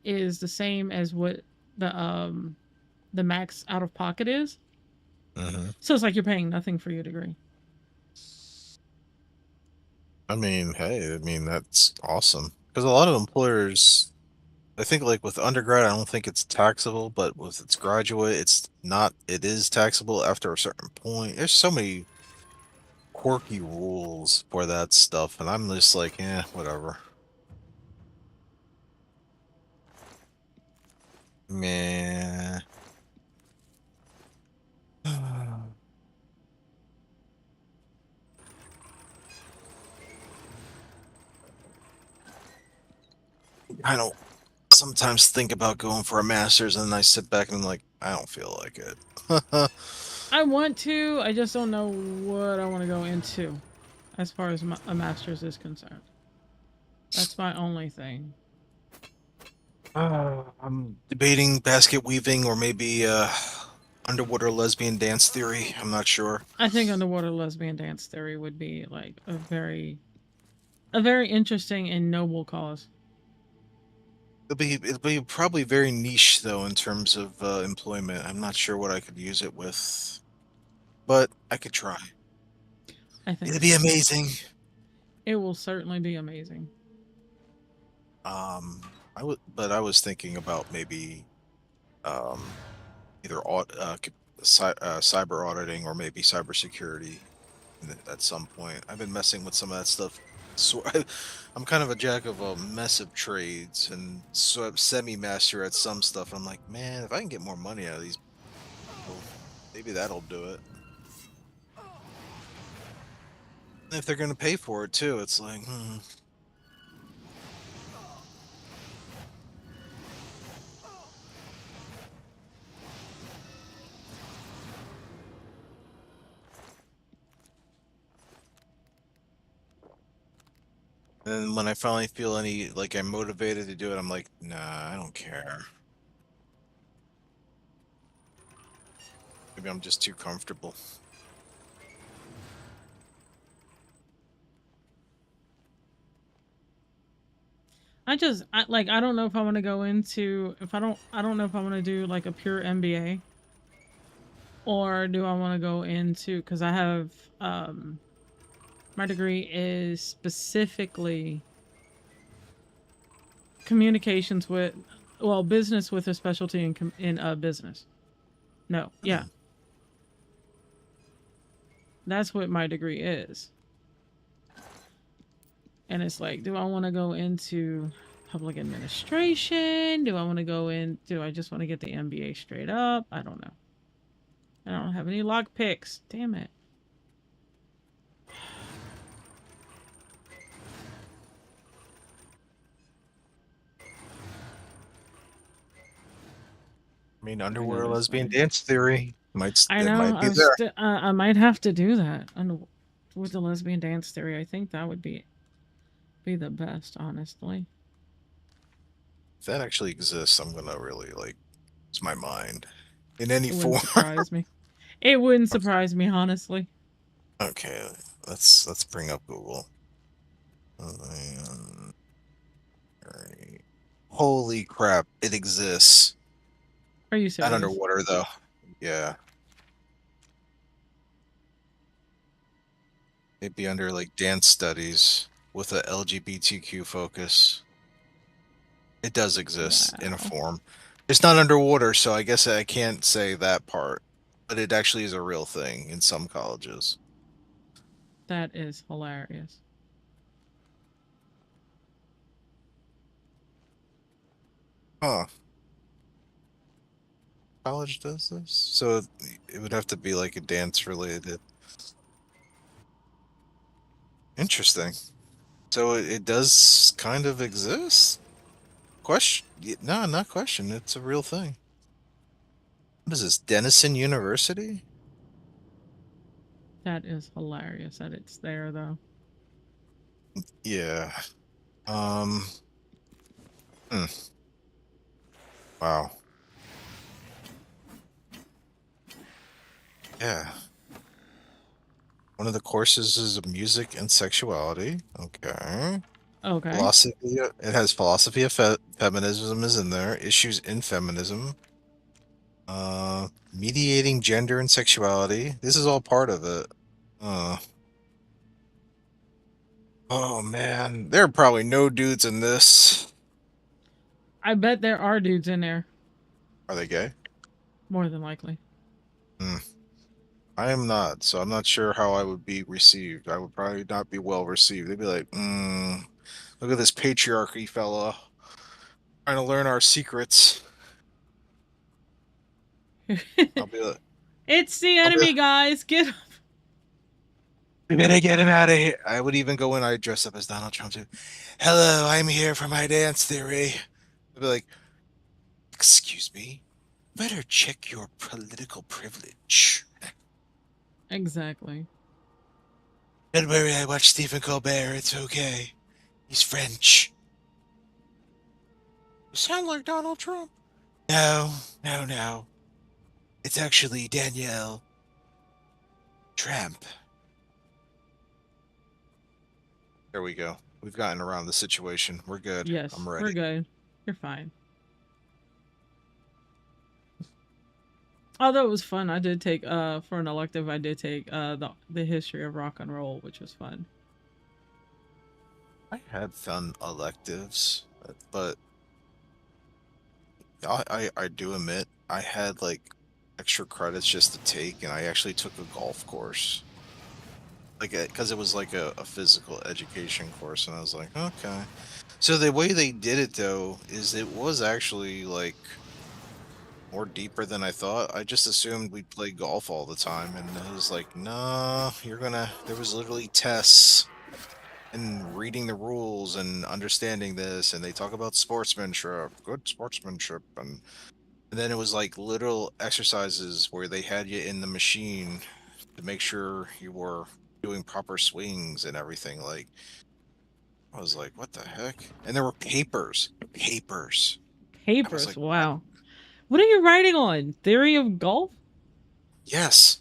is the same as what the max out of pocket is. Mm-hmm. So it's like you're paying nothing for your degree. I mean, hey, I mean, that's awesome. Because a lot of employers, I think, like with undergrad, I don't think it's taxable, but with its graduate, it's not, it is taxable after a certain point. There's so many quirky rules for that stuff, and I'm just like, whatever. Man. I don't sometimes think about going for a master's, and then I sit back and I'm like, I don't feel like it. I want to. I just don't know what I want to go into, as far as a master's is concerned. That's my only thing. I'm debating basket weaving or maybe underwater lesbian dance theory. I'm not sure. I think underwater lesbian dance theory would be like a very interesting and noble cause. It'll be probably very niche though in terms of employment. I'm not sure what I could use it with, but I could try. I think It'd be amazing. it will certainly be amazing. I was thinking about maybe either cyber auditing or maybe cybersecurity at some point. I've been messing with some of that stuff. So I'm kind of a jack of a mess of trades and semi-master at some stuff. I'm like, man, if I can get more money out of these people, maybe that'll do it. And if they're going to pay for it too, it's like, And when I finally feel like I'm motivated to do it, I'm like, nah, I don't care. Maybe I'm just too comfortable. I don't know if I want to go into I don't know if I want to do like a pure MBA, or do I want to go into, because I have my degree is specifically communications with, well, business with a specialty in business. No, yeah. That's what my degree is. And it's like, do I want to go into public administration? Do I just want to get the MBA straight up? I don't know. I don't have any lock picks. Damn it. I mean, underwater lesbian dance theory I know. might be there. I might have to do that with the lesbian dance theory. I think that would be the best, honestly. If that actually exists, I'm gonna really like lose my mind in any It form. wouldn't surprise me. It wouldn't surprise me, honestly. Okay, let's bring up Google. Holy crap, it exists. Are you serious? Not underwater though. Yeah. It'd be under like dance studies with a LGBTQ focus. It does exist in a form. It's not underwater, so I guess I can't say that part. But it actually is a real thing in some colleges. That is hilarious. Huh. College does this? So it would have to be like a dance related. Interesting. So it does kind of exist? question. No, not question. It's a real thing. What is this? Denison University? That is hilarious that it's there though. Yeah. Hmm. Wow. Yeah. One of the courses is music and sexuality. Okay. Okay. Philosophy. It has philosophy of feminism is in there. Issues in feminism. Mediating gender and sexuality. This is all part of it. Oh man, there are probably no dudes in this. I bet there are dudes in there. Are they gay? More than likely. I am not, so I'm not sure how I would be received. I would probably not be well received. They'd be like, look at this patriarchy fella trying to learn our secrets. I'll be like, It's the enemy, guys. Get up. we gotta get him out of here. I would even go in, I'd dress up as Donald Trump too. Hello, I'm here for my dance theory. I'd be like, excuse me, better check your political privilege. Exactly. Don't worry, I watched Stephen Colbert. It's okay. He's French. You sound like Donald Trump. No. It's actually Danielle Trump. There we go. We've gotten around the situation. We're good. Yes, I'm ready. we're good. You're fine. Although it was fun, I did take for an elective. I did take the history of rock and roll, which was fun. I had fun electives, but I do admit I had like extra credits just to take, and I actually took a golf course, like because it was like a physical education course, and I was like, okay. So the way they did it though is it was actually like more deeper than I thought. I just assumed we'd play golf all the time, and it was like, no, there was literally tests and reading the rules and understanding this, and they talk about sportsmanship, good sportsmanship, and then it was like little exercises where they had you in the machine to make sure you were doing proper swings and everything. Like, I was like, what the heck? And there were papers. Papers. Like, Wow. What are you writing on? Theory of golf? yes.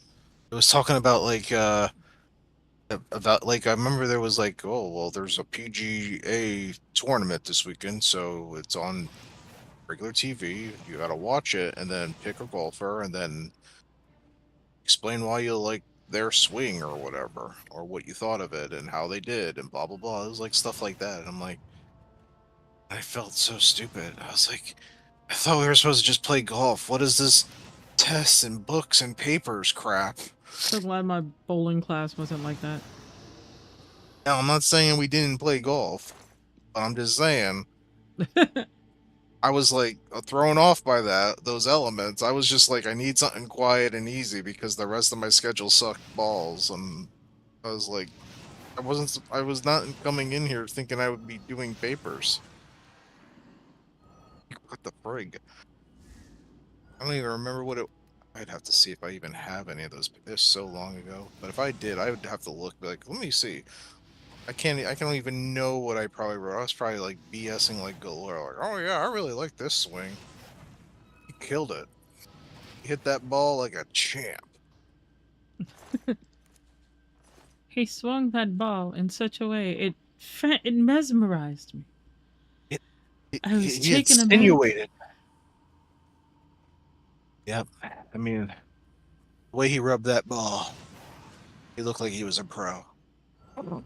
It was talking about like I remember there was like, oh well, there's a PGA tournament this weekend, so it's on regular TV. You gotta watch it and then pick a golfer and then explain why you like their swing or whatever, or what you thought of it and how they did and blah blah blah. It was like stuff like that. And I'm like, I felt so stupid. I was like, I thought we were supposed to just play golf. What is this tests and books and papers crap? So glad my bowling class wasn't like that. Now, I'm not saying we didn't play golf, but I'm just saying I was like thrown off by those elements. I was just like, I need something quiet and easy because the rest of my schedule sucked balls, and I was like, I was not coming in here thinking I would be doing papers. What the frig? I don't even remember what it. I'd have to see if I even have any of those. They're so long ago. But if I did, I would have to look. Be like, let me see. I don't even know what I probably wrote. I was probably like BSing like galore. Like, oh yeah, I really like this swing. He killed it. He hit that ball like a champ. He swung that ball in such a way it mesmerized me. I was taken aback. Insinuated. Yep. I mean, the way he rubbed that ball, he looked like he was a pro. Oh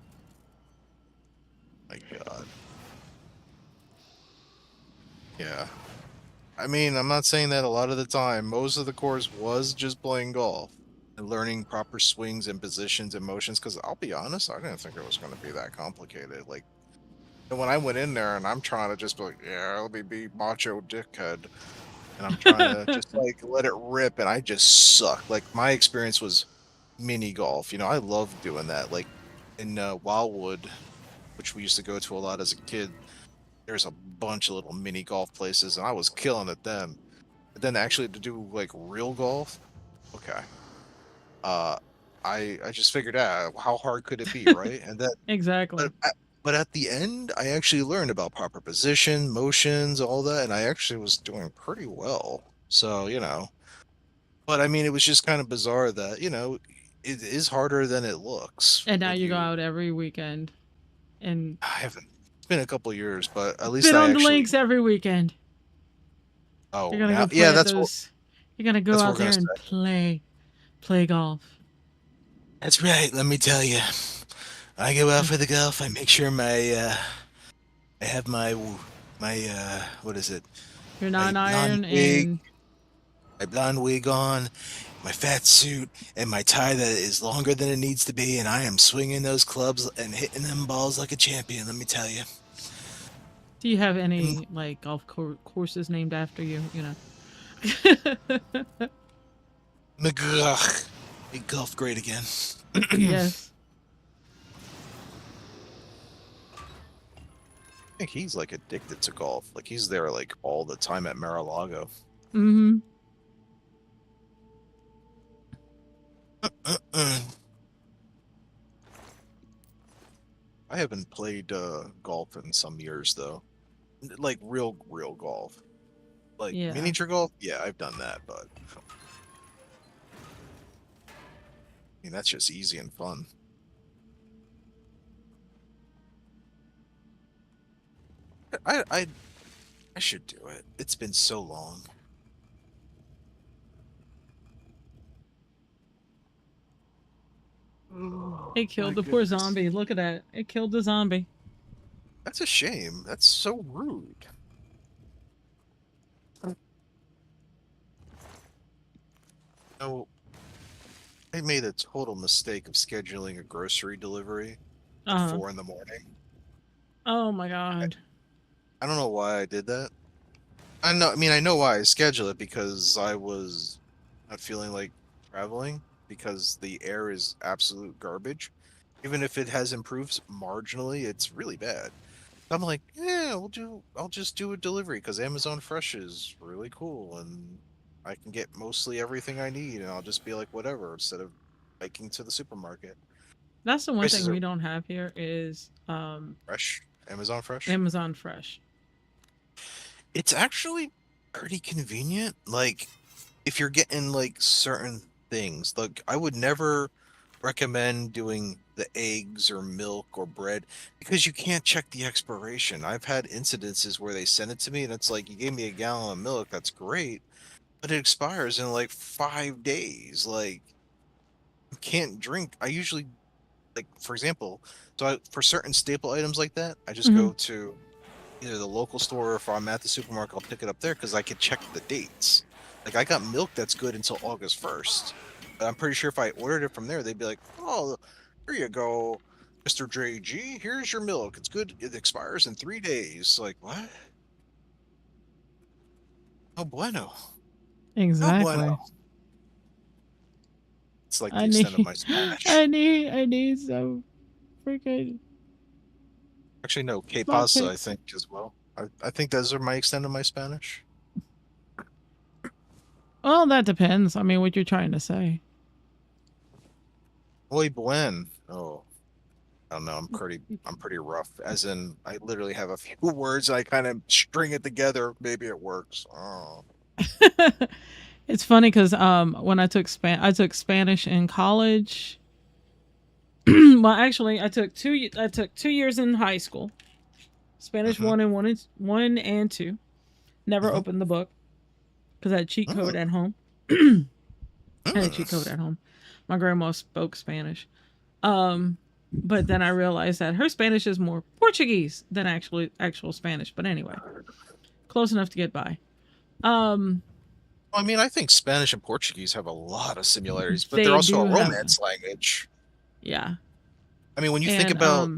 my God. Yeah. I mean, I'm not saying that a lot of the time. Most of the course was just playing golf and learning proper swings and positions and motions. Because I'll be honest, I didn't think it was going to be that complicated. Like, when I went in there and I'm trying to just be like, yeah, let me be macho dickhead. And I'm trying to just like let it rip, and I just suck. Like, my experience was mini golf. You know, I love doing that. Like in Wildwood, which we used to go to a lot as a kid, there's a bunch of little mini golf places, and I was killing at them. But then actually to do like real golf, okay. I just figured out how hard could it be, right? And then, Exactly. but at the end, I actually learned about proper position, motions, all that, and I actually was doing pretty well. So, but I mean, it was just kind of bizarre that, it is harder than it looks And now when you go you. out every weekend and I haven't. It's been a couple years, but at least spit I on the actually. links every weekend. You're Oh, gonna now, go play yeah, at those. You're gonna go that's what out we're gonna there and say. play golf. That's right. Let me tell you, I go out Uh, for the golf. I make sure I have what is it? Your My blonde non-iron wig, and on, my fat suit, and my tie that is longer than it needs to be, and I am swinging those clubs and hitting them balls like a champion. Let me tell you. do you have And any like golf courses named after you? You know. McGugh, make golf great again. Yes. I think he's like addicted to golf. Like he's there like all the time at Mar-a-Lago. Mm-hmm. I haven't played golf in some years though. Like real golf. Like Yeah. miniature golf? Yeah, I've done that, but I mean that's just easy and fun. I should do it. It's been so long. It killed the poor zombie. Look at that. It killed the zombie. That's a shame. That's so rude. No, I made a total mistake of scheduling a grocery delivery at Uh-huh. 4 in the morning. Oh my god. I don't know why I did that. I know why I scheduled it because I was not feeling like traveling because the air is absolute garbage. Even if it has improved marginally, it's really bad. I'm like, yeah, I'll just do a delivery because Amazon Fresh is really cool and I can get mostly everything I need and I'll just be like whatever instead of hiking to the supermarket. That's the one Prices thing are we don't have here is fresh, Amazon Fresh. Amazon Fresh. It's actually pretty convenient. Like if you're getting like certain things, like I would never recommend doing the eggs or milk or bread because you can't check the expiration. I've had incidences where they send it to me and it's like you gave me a gallon of milk, that's great, but it expires in like 5 days. Like you can't drink. I usually like for example, for certain staple items like that, I just Mm-hmm. go to either the local store or if I'm at the supermarket, I'll pick it up there because I could check the dates. Like I got milk that's good until August 1st. But I'm pretty sure if I ordered it from there, they'd be like, "Oh, here you go, Mr. JG. Here's your milk. It's good. It expires in 3 days." Like what? Oh bueno. Oh Exactly. bueno. It's like the I extent of need my Spanish. I need some freaking Actually, no, que small pasa, I cakes. think as well. I think those are my extent of my Spanish. Well, that depends. I mean, what you're trying to say. Muy buen. Oh, I don't know. I'm pretty rough. As in, I literally have a few words. I kind of string it together. Maybe it works. Oh. It's funny because when I took Spanish in college. Well, actually, I took 2 years in high school. Spanish Mhm. 1 and 2. Never Mhm. opened the book because I had cheat code Mm. at home. I had a cheat Mm. code at home. My grandma spoke Spanish. But then I realized that her Spanish is more Portuguese than actual Spanish. But anyway, close enough to get by. I mean, I think Spanish and Portuguese have a lot of similarities, but they're They also do a have, Romance language. yeah. I mean, when you think And about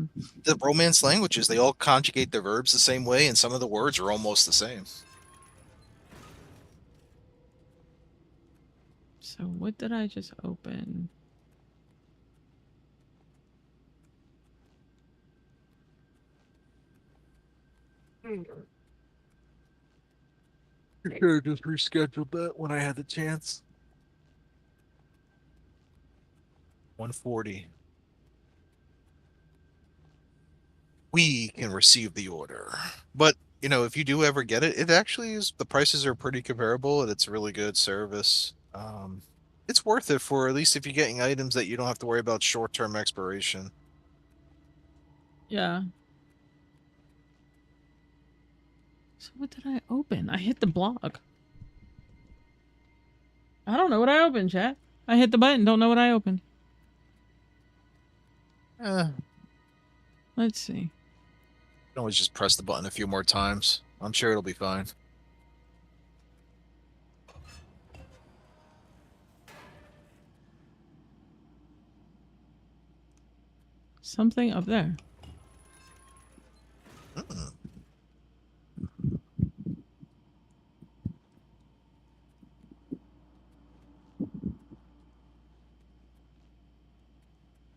the Romance languages, they all conjugate their verbs the same way, and some of the words are almost the same. so what did I just open? Should have just rescheduled that when I had the chance. 140. We can receive the order. But, if you do ever get it, it actually is, the prices are pretty comparable and it's really good service. It's worth it for at least if you're getting items that you don't have to worry about short-term expiration. Yeah. So what did I open? I hit the block. I don't know what I opened, chat. I hit the button, don't know what I opened. Let's see. You can always just press the button a few more times. I'm sure it'll be fine. Something up there.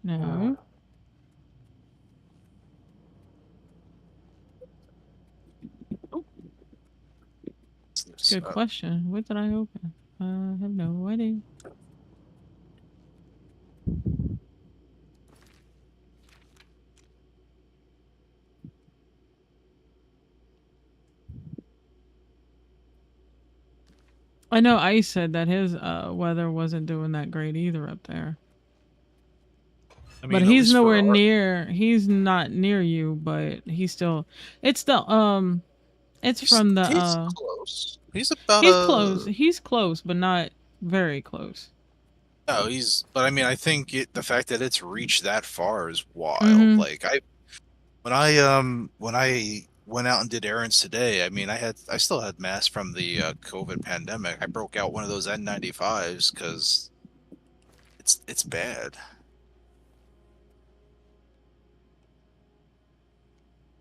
No. Good question. What did I open? I have no idea. I know Ice said that his weather wasn't doing that great either up there. I mean, But at he's least for nowhere our- near. He's not near you, but he's still. It's the It's He's- from the he's close. He's about He's close. He's close, but not very close. No, but I mean, I think the fact that it's reached that far is wild. Mhm. Like when I went out and did errands today, I mean, I still had masks from the COVID pandemic. I broke out one of those N95s because it's bad.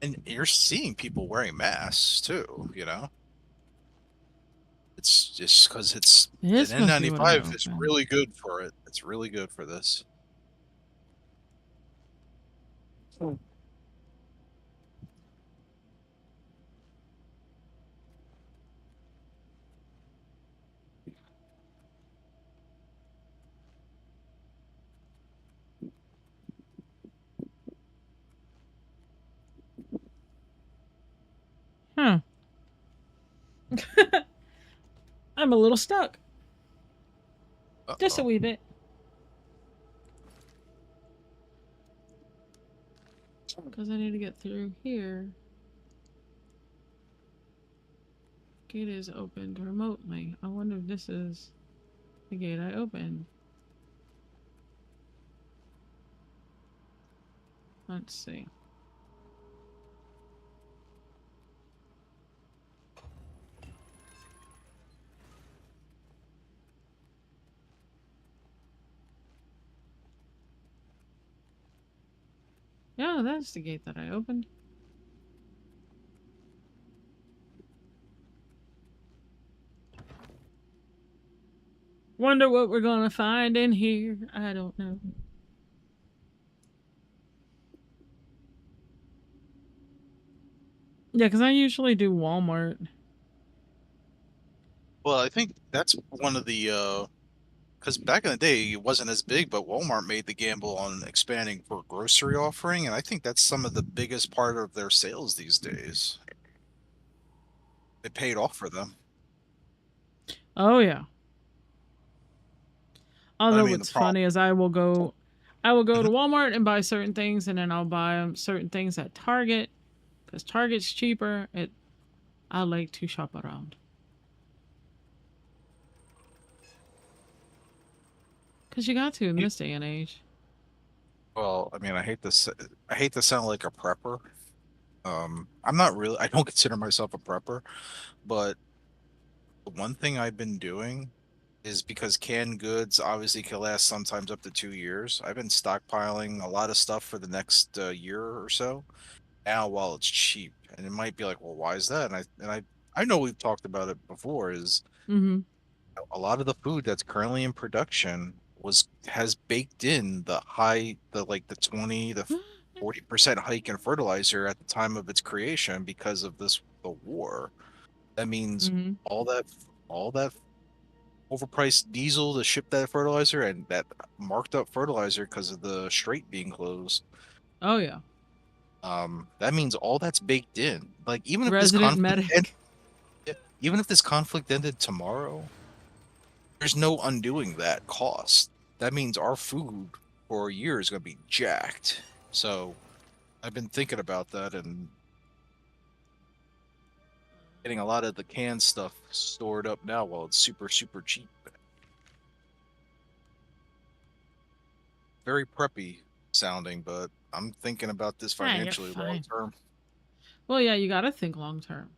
And you're seeing people wearing masks too, It's just because It is an supposed to be what I N95 is opened. really good for it. It's really good for this. Huh. I'm a little stuck. Just a Uh-oh. wee bit. Because I need to get through here. Gate is opened remotely. I wonder if this is the gate I opened. Let's see. Yeah, that's the gate that I opened. Wonder what we're gonna find in here. I don't know. Yeah, because I usually do Walmart. Well, I think that's one of the because back in the day it wasn't as big, but Walmart made the gamble on expanding for grocery offering, and I think that's some of the biggest part of their sales these days. It paid off for them. Oh yeah. Although mean, the what's funny is I will go to Walmart and buy certain things, and then I'll buy certain things at Target because Target's cheaper. I like to shop around because you got to in this day and age. Well, I mean, I hate to sound like a prepper. I'm not really. I don't consider myself a prepper, but the one thing I've been doing is because canned goods obviously can last sometimes up to 2 years. I've been stockpiling a lot of stuff for the next year or so. Now, while it's cheap, and it might be like, well, why is that? I know we've talked about it before. Is Mm-hmm. a lot of the food that's currently in production has baked in the 20 the 40% hike in fertilizer at the time of its creation because of the war. That means Mm-hmm. all that overpriced diesel to ship that fertilizer and that marked up fertilizer because of the strait being closed. Oh yeah. That means all that's baked in. Like even if this Resident conflict medic. even if this conflict ended tomorrow, there's no undoing that cost. That means our food for a year is going to be jacked. So I've been thinking about that and getting a lot of the canned stuff stored up now while it's super, super cheap. Very preppy sounding, but I'm thinking about this Yeah, you're financially long fine. term. Well, yeah, you gotta think long term.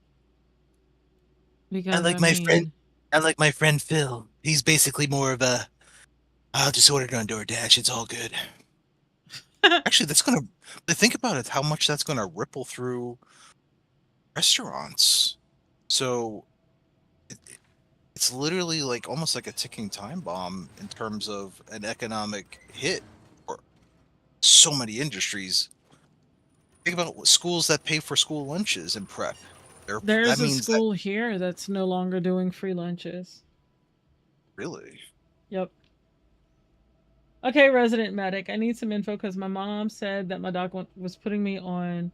Because Unlike my friend Phil, he's basically more of a I'll just order it on DoorDash, it's all good. Actually, think about it, how much that's gonna ripple through restaurants. So it's literally like almost like a ticking time bomb in terms of an economic hit for so many industries. Think about schools that pay for school lunches and prep. There's That a means that school here that's no longer doing free lunches. really. Yep. Okay, resident medic, I need some info because my mom said that my doc was putting me on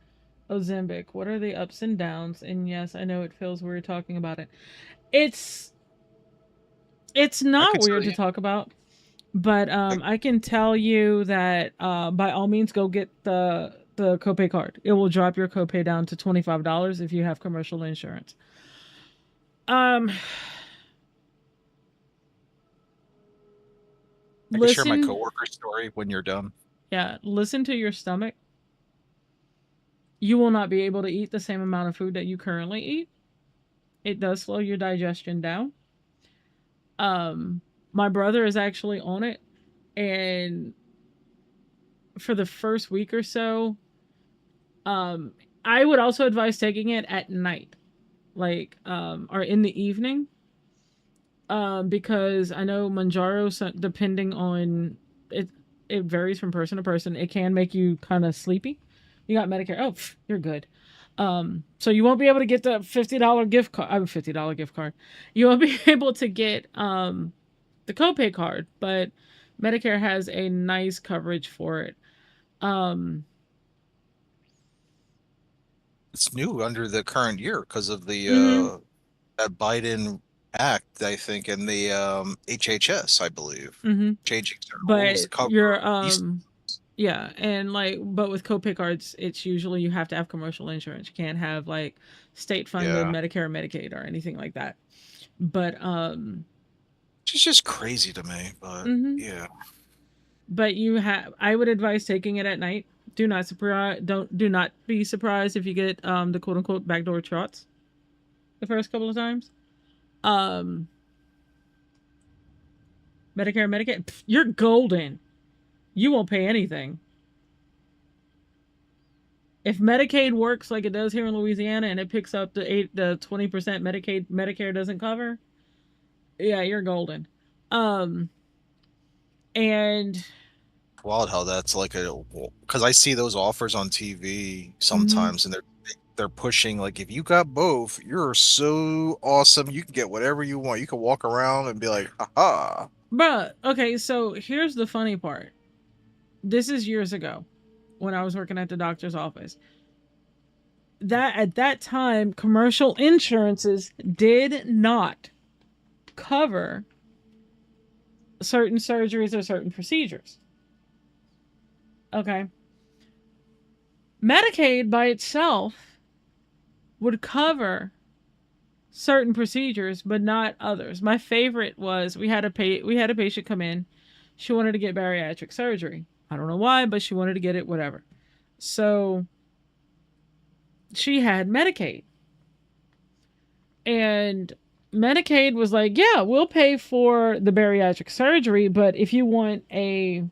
Ozempic. What are the ups and downs? And yes, I know it feels weird talking about it. It's not weird to talk about, but I can tell you that by all means go get the copay card. It will drop your copay down to $25 if you have commercial insurance. I can share my coworker's story when you're done. Yeah, listen to your stomach. You will not be able to eat the same amount of food that you currently eat. It does slow your digestion down. My brother is actually on it, and for the first week or so, I would also advise taking it at night, like or in the evening. Because I know Manjaro, depending on it, it varies from person to person. It can make you kind of sleepy. You got Medicare. Oh, you're good. So you won't be able to get the $50 gift card. $50 gift card. You won't be able to get the copay card, but Medicare has a nice coverage for it. It's new under the current year because of the that Biden act, I think, and the HHS, I believe, changing their rules. But you're yeah, and like, but with copay cards, it's usually you have to have commercial insurance. You can't have like state funded Medicare or Medicaid or anything like that. But it's just crazy to me. But yeah. But I would advise taking it at night. Do not be surprised if you get the quote unquote backdoor trots the first couple of times. Medicare, Medicaid, you're golden. You won't pay anything. If Medicaid works like it does here in Louisiana and it picks up the 20% Medicare doesn't cover, yeah, you're golden. And wild how that's like because I see those offers on TV sometimes, and they're pushing like if you got both, you're so awesome. You can get whatever you want. You can walk around and be like, haha. Bruh, okay, so here's the funny part. This is years ago when I was working at the doctor's office. That at that time, commercial insurances did not cover certain surgeries or certain procedures. Okay. Medicaid by itself would cover certain procedures, but not others. My favorite was we had a patient come in. She wanted to get bariatric surgery. I don't know why, but she wanted to get it, whatever. So she had Medicaid. And Medicaid was like, yeah, we'll pay for the bariatric surgery, but if you want to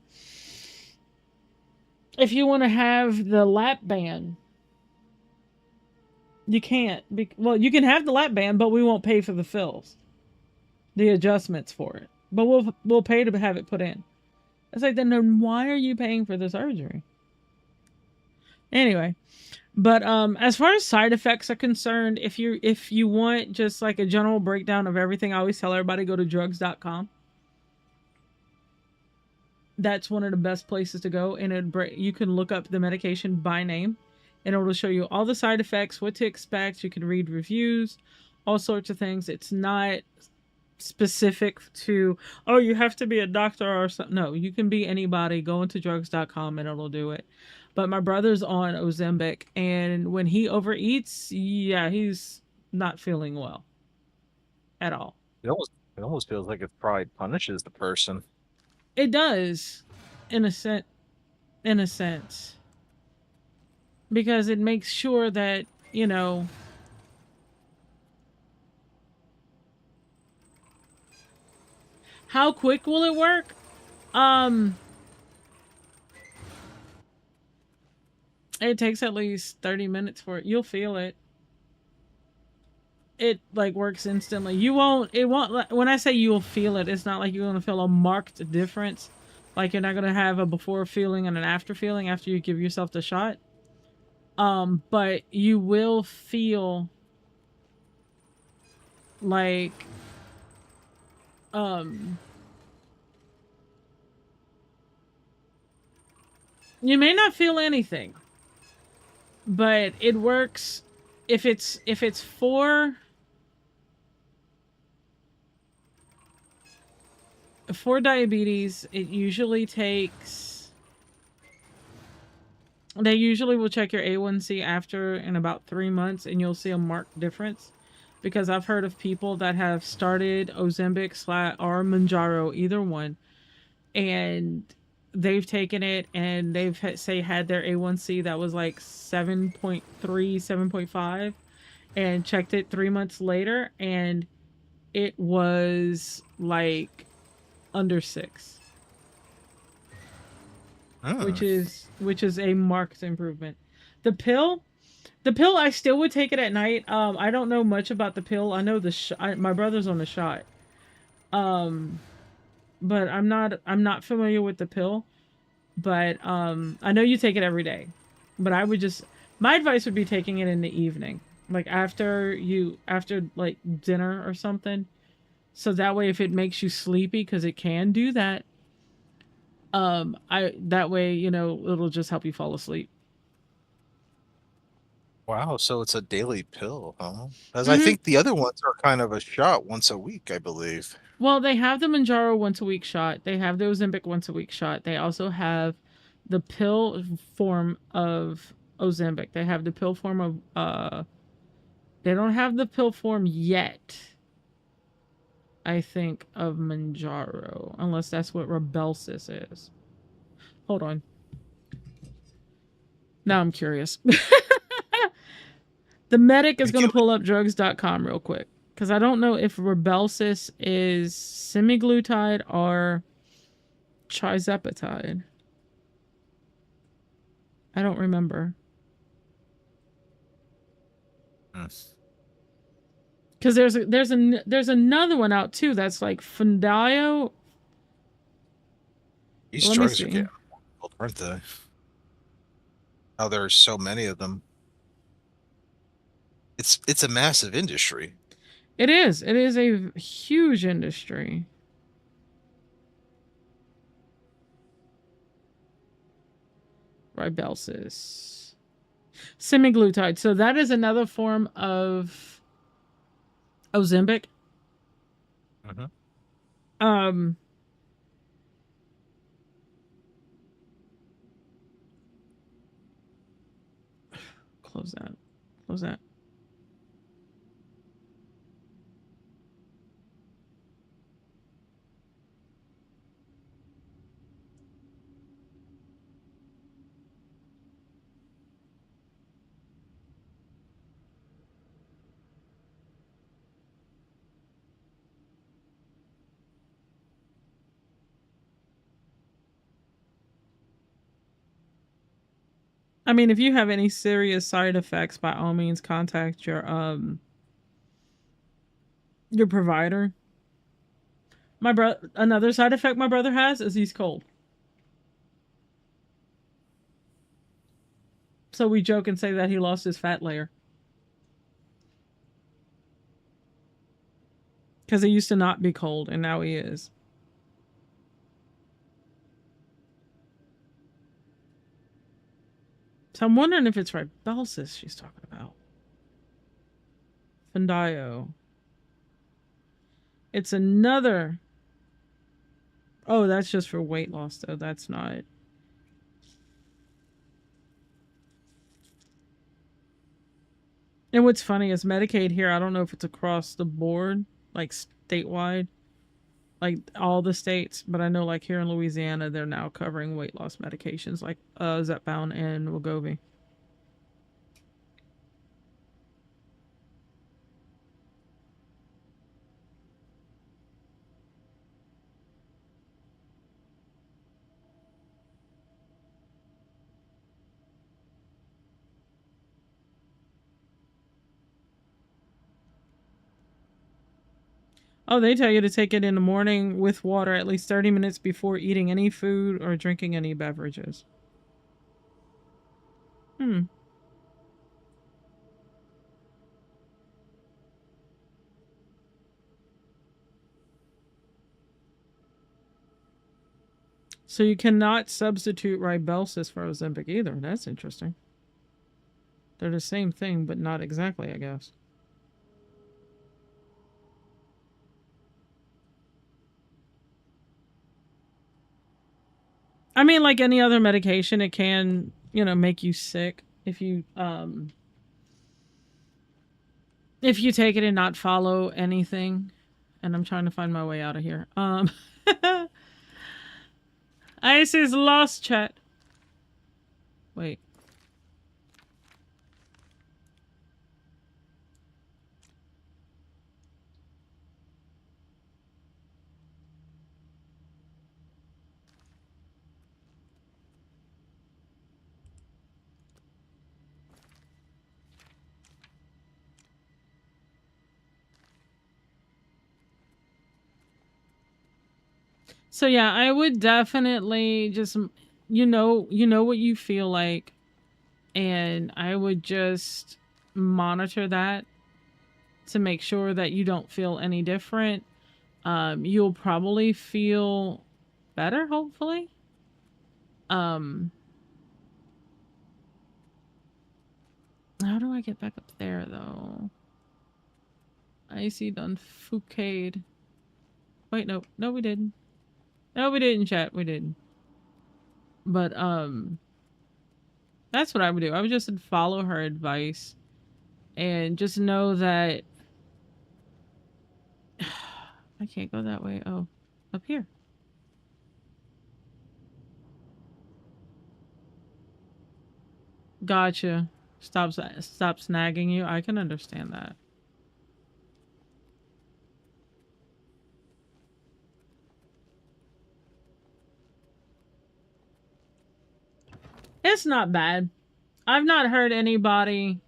have the lap band, you can't. You can have the lap band, but we won't pay for the fills, the adjustments for it. But we'll pay to have it put in. It's like, then why are you paying for the surgery? Anyway, but as far as side effects are concerned, if you want just like a general breakdown of everything, I always tell everybody go to drugs.com. That's one of the best places to go, and you can look up the medication by name, and it'll show you all the side effects, what to expect. You can read reviews, all sorts of things. It's not specific to, oh, you have to be a doctor or something. No, you can be anybody. Go into drugs.com and it'll do it. But my brother's on Ozempic, and when he overeats, yeah, he's not feeling well at all. It almost feels like it probably punishes the person. It does, in a sense, because it makes sure that, you know, how quick will it work? It takes at least 30 minutes for it. You'll feel it. It like works instantly. When I say you'll feel it, it's not like you're gonna feel a marked difference. Like you're not gonna have a before feeling and an after feeling after you give yourself the shot. But you will feel like you may not feel anything, but it works if it's for diabetes. It usually takes, they usually will check your A1C after in about 3 months, and you'll see a marked difference, because I've heard of people that have started Ozempic or Mounjaro, either one, and they've taken it and they've had their A1C that was like 7.3, 7.5, and checked it 3 months later and it was like under 6. Which is a marked improvement. The pill I still would take it at night. I don't know much about the pill. I know my brother's on the shot. But I'm not familiar with the pill. But I know you take it every day. But my advice would be taking it in the evening, like after like dinner or something. So that way, if it makes you sleepy, because it can do that, that way, you know, it'll just help you fall asleep. Wow, so it's a daily pill, huh? Because I think the other ones are kind of a shot once a week, I believe. Well, they have the Mounjaro once a week shot. They have the Ozempic once a week shot. They also have the pill form of Ozempic. They have the pill form of they don't have the pill form yet, I think, of Mounjaro, unless that's what Rebelsis is. Hold on. Now I'm curious. The medic is going to pull up drugs.com real quick, because I don't know if Rebelsis is semaglutide or trizepatide. I don't remember. Because there's another one out too that's like Fundayo. These drugs are getting old, aren't they? Oh, there's so many of them. It's a massive industry. It is. It is a huge industry. Ribelsis. Semaglutide. So that is another form of Ozempic. Close that. Close that. I mean, if you have any serious side effects, by all means contact your provider. Another side effect my brother has is he's cold. So we joke and say that he lost his fat layer. Because he used to not be cold, and now he is. So I'm wondering if it's Ribelsis she's talking about. Fundio. It's another... Oh, that's just for weight loss, though. That's not... And what's funny is Medicaid here, I don't know if it's across the board, like statewide, like all the states, but I know like here in Louisiana, they're now covering weight loss medications like Zepbound and Wegovy. Oh, they tell you to take it in the morning with water at least 30 minutes before eating any food or drinking any beverages. Hmm. So you cannot substitute Ribelsis for Ozempic either. That's interesting. They're the same thing, but not exactly, I guess. I mean, like any other medication, it can, you know, make you sick if you take it and not follow anything. And I'm trying to find my way out of here. Ice is lost, chat. Wait. So yeah, I would definitely just, you know what you feel like, and I would just monitor that to make sure that you don't feel any different. You'll probably feel better, hopefully. How do I get back up there though? Icy done Foucade. Wait, no, we didn't. No, we didn't, chat. We didn't. But, that's what I would do. I would just follow her advice and just know that I can't go that way. Oh, up here. Gotcha. Stop snagging you. I can understand that. It's not bad. I've not heard anybody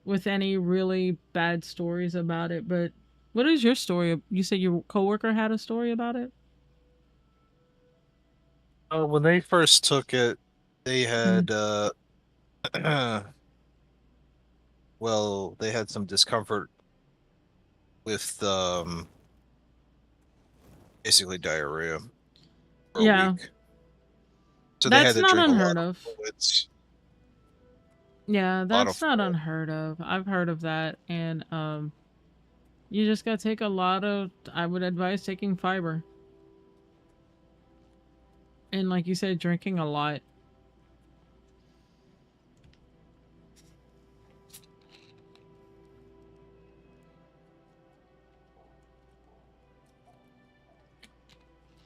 with any really bad stories about it, but what is your story? You said your coworker had a story about it? When they first took it, they had well, they had some discomfort with basically diarrhea for a week. So they had That's to not drink unheard a lot of. fluids. Yeah, that's not unheard of. I've heard of that, and you just gotta take a lot of, I would advise taking fiber. And like you said, drinking a lot.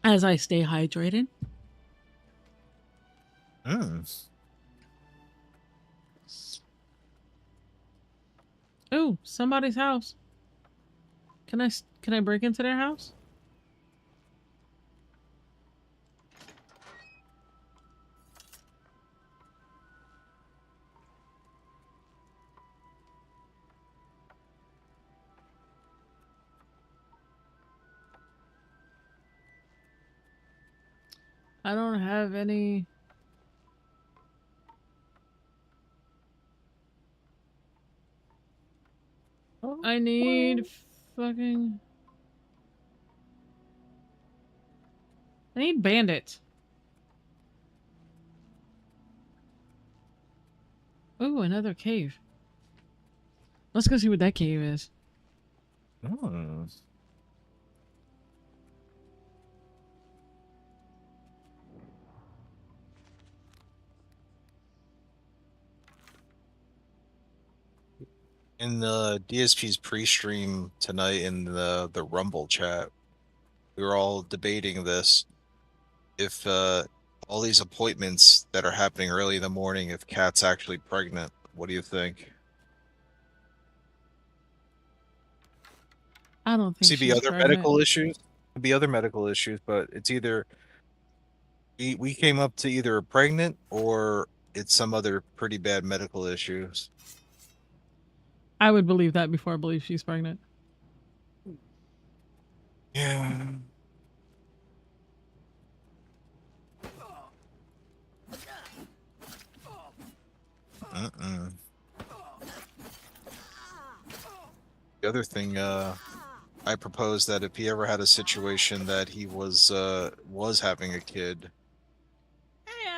As I stay hydrated. Oh, somebody's house. Can I break into their house? I don't have any. I need fucking... I need bandits. Ooh, another cave. Let's go see what that cave is. Oh. In the DSP's pre-stream tonight in the Rumble chat, we were all debating this. If all these appointments that are happening early in the morning, if Kat's actually pregnant, what do you think? I don't think See, be she's other pregnant. medical issues. Could be other medical issues, but it's either we came up to either pregnant or it's some other pretty bad medical issues. I would believe that before I believe she's pregnant. Yeah. The other thing, I proposed that if he ever had a situation that he was having a kid,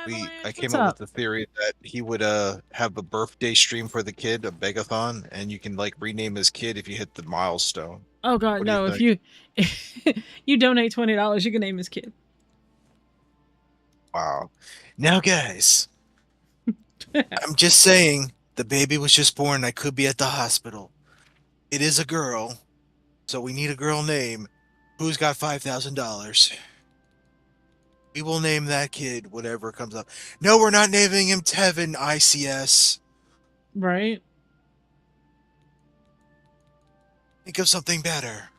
I came What's up with up? the theory that he would have a birthday stream for the kid, a begathon, and you can like rename his kid if you hit the milestone. Oh god, What do you no! If think? you donate $20, you can name his kid. Wow. Now, guys, I'm just saying the baby was just born. I could be at the hospital. It is a girl, so we need a girl name. Who's got $5,000? We will name that kid whatever comes up. No, we're not naming him Tevin ICS. Right? Think of something better.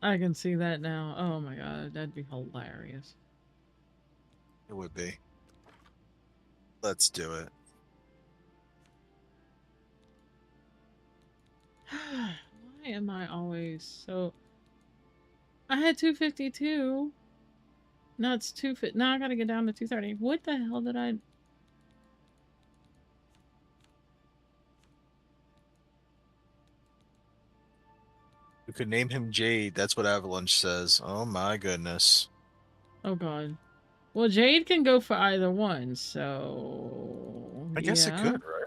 I can see that now. Oh my god, that'd be hilarious. It would be. Let's do it. Why am I always so... I had 252. Now it's 250. Now I gotta get down to 230. What the hell did I... You could name him Jade. That's what Avalanche says. Oh my goodness. Oh god. Well, Jade can go for either one, so... I guess it could, right?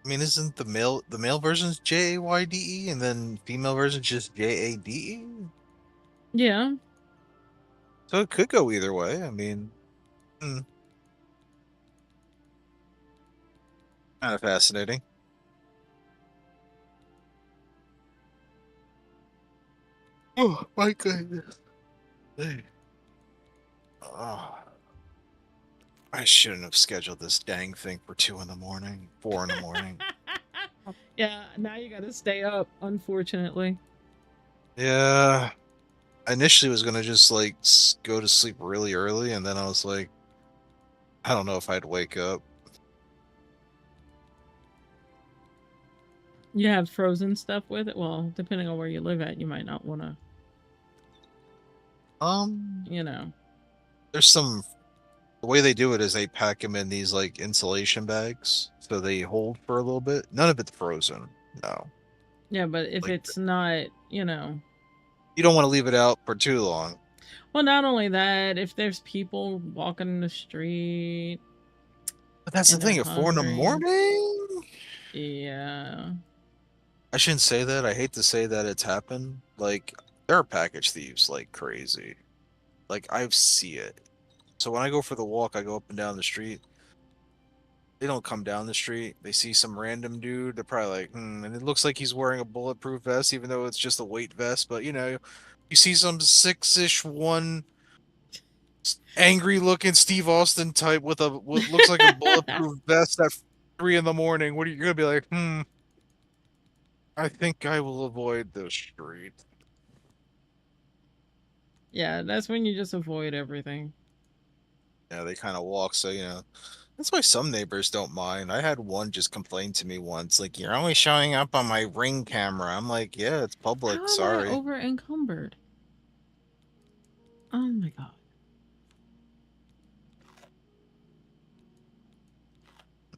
I mean, isn't the male version's JAYDE and then female version's just JADE? Yeah. So it could go either way. I mean, kind of fascinating. Oh my goodness. Hey. Oh. I shouldn't have scheduled this dang thing for 2 in the morning, 4 in the morning. Yeah, now you gotta stay up, unfortunately. Yeah. I initially was gonna just like go to sleep really early, and then I was like, I don't know if I'd wake up. You have frozen stuff with it? Well, depending on where you live at, you might not want to, you know. There's some... The way they do it is they pack them in these like insulation bags, so they hold for a little bit. None of it's frozen. No. Yeah, but if Like, it's not, you know. you don't want to leave it out for too long. Well, not only that, if there's people walking in the street. But that's the thing, at 4 in the morning? Yeah. I shouldn't say that. I hate to say that it's happened. Like, there are package thieves like crazy. Like, I see it. So when I go for the walk, I go up and down the street. They don't come down the street. They see some random dude. They're probably like, and it looks like he's wearing a bulletproof vest, even though it's just a weight vest. But, you know, you see some 6-ish one angry looking Steve Austin type with what looks like a bulletproof vest at 3 in the morning. What are you going to be like? I think I will avoid the street. Yeah, that's when you just avoid everything. Yeah, they kind of walk, so, you know. That's why some neighbors don't mind. I had one just complain to me once, like, you're always showing up on my Ring camera. I'm like, yeah, it's public, How sorry. am I over encumbered? Oh my god.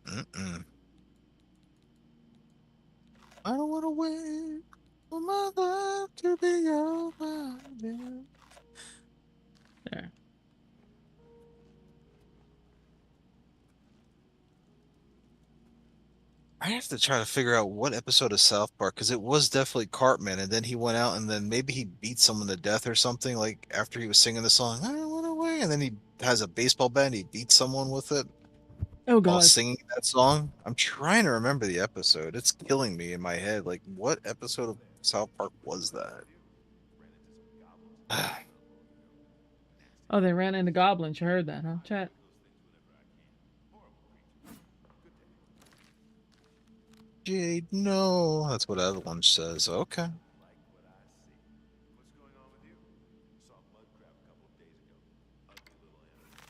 I don't want to wait for my life to be over. There. I have to try to figure out what episode of South Park, because it was definitely Cartman, and then he went out and then maybe he beat someone to death or something, like after he was singing the song, I don't want to wait, and then he has a baseball bat and he beats someone with it Oh while god. singing that song. I'm trying to remember the episode. It's killing me in my head. Like, what episode of South Park was that? Oh, they ran into goblins. You heard that, huh, chat? Jade, no. That's what other one says. Okay.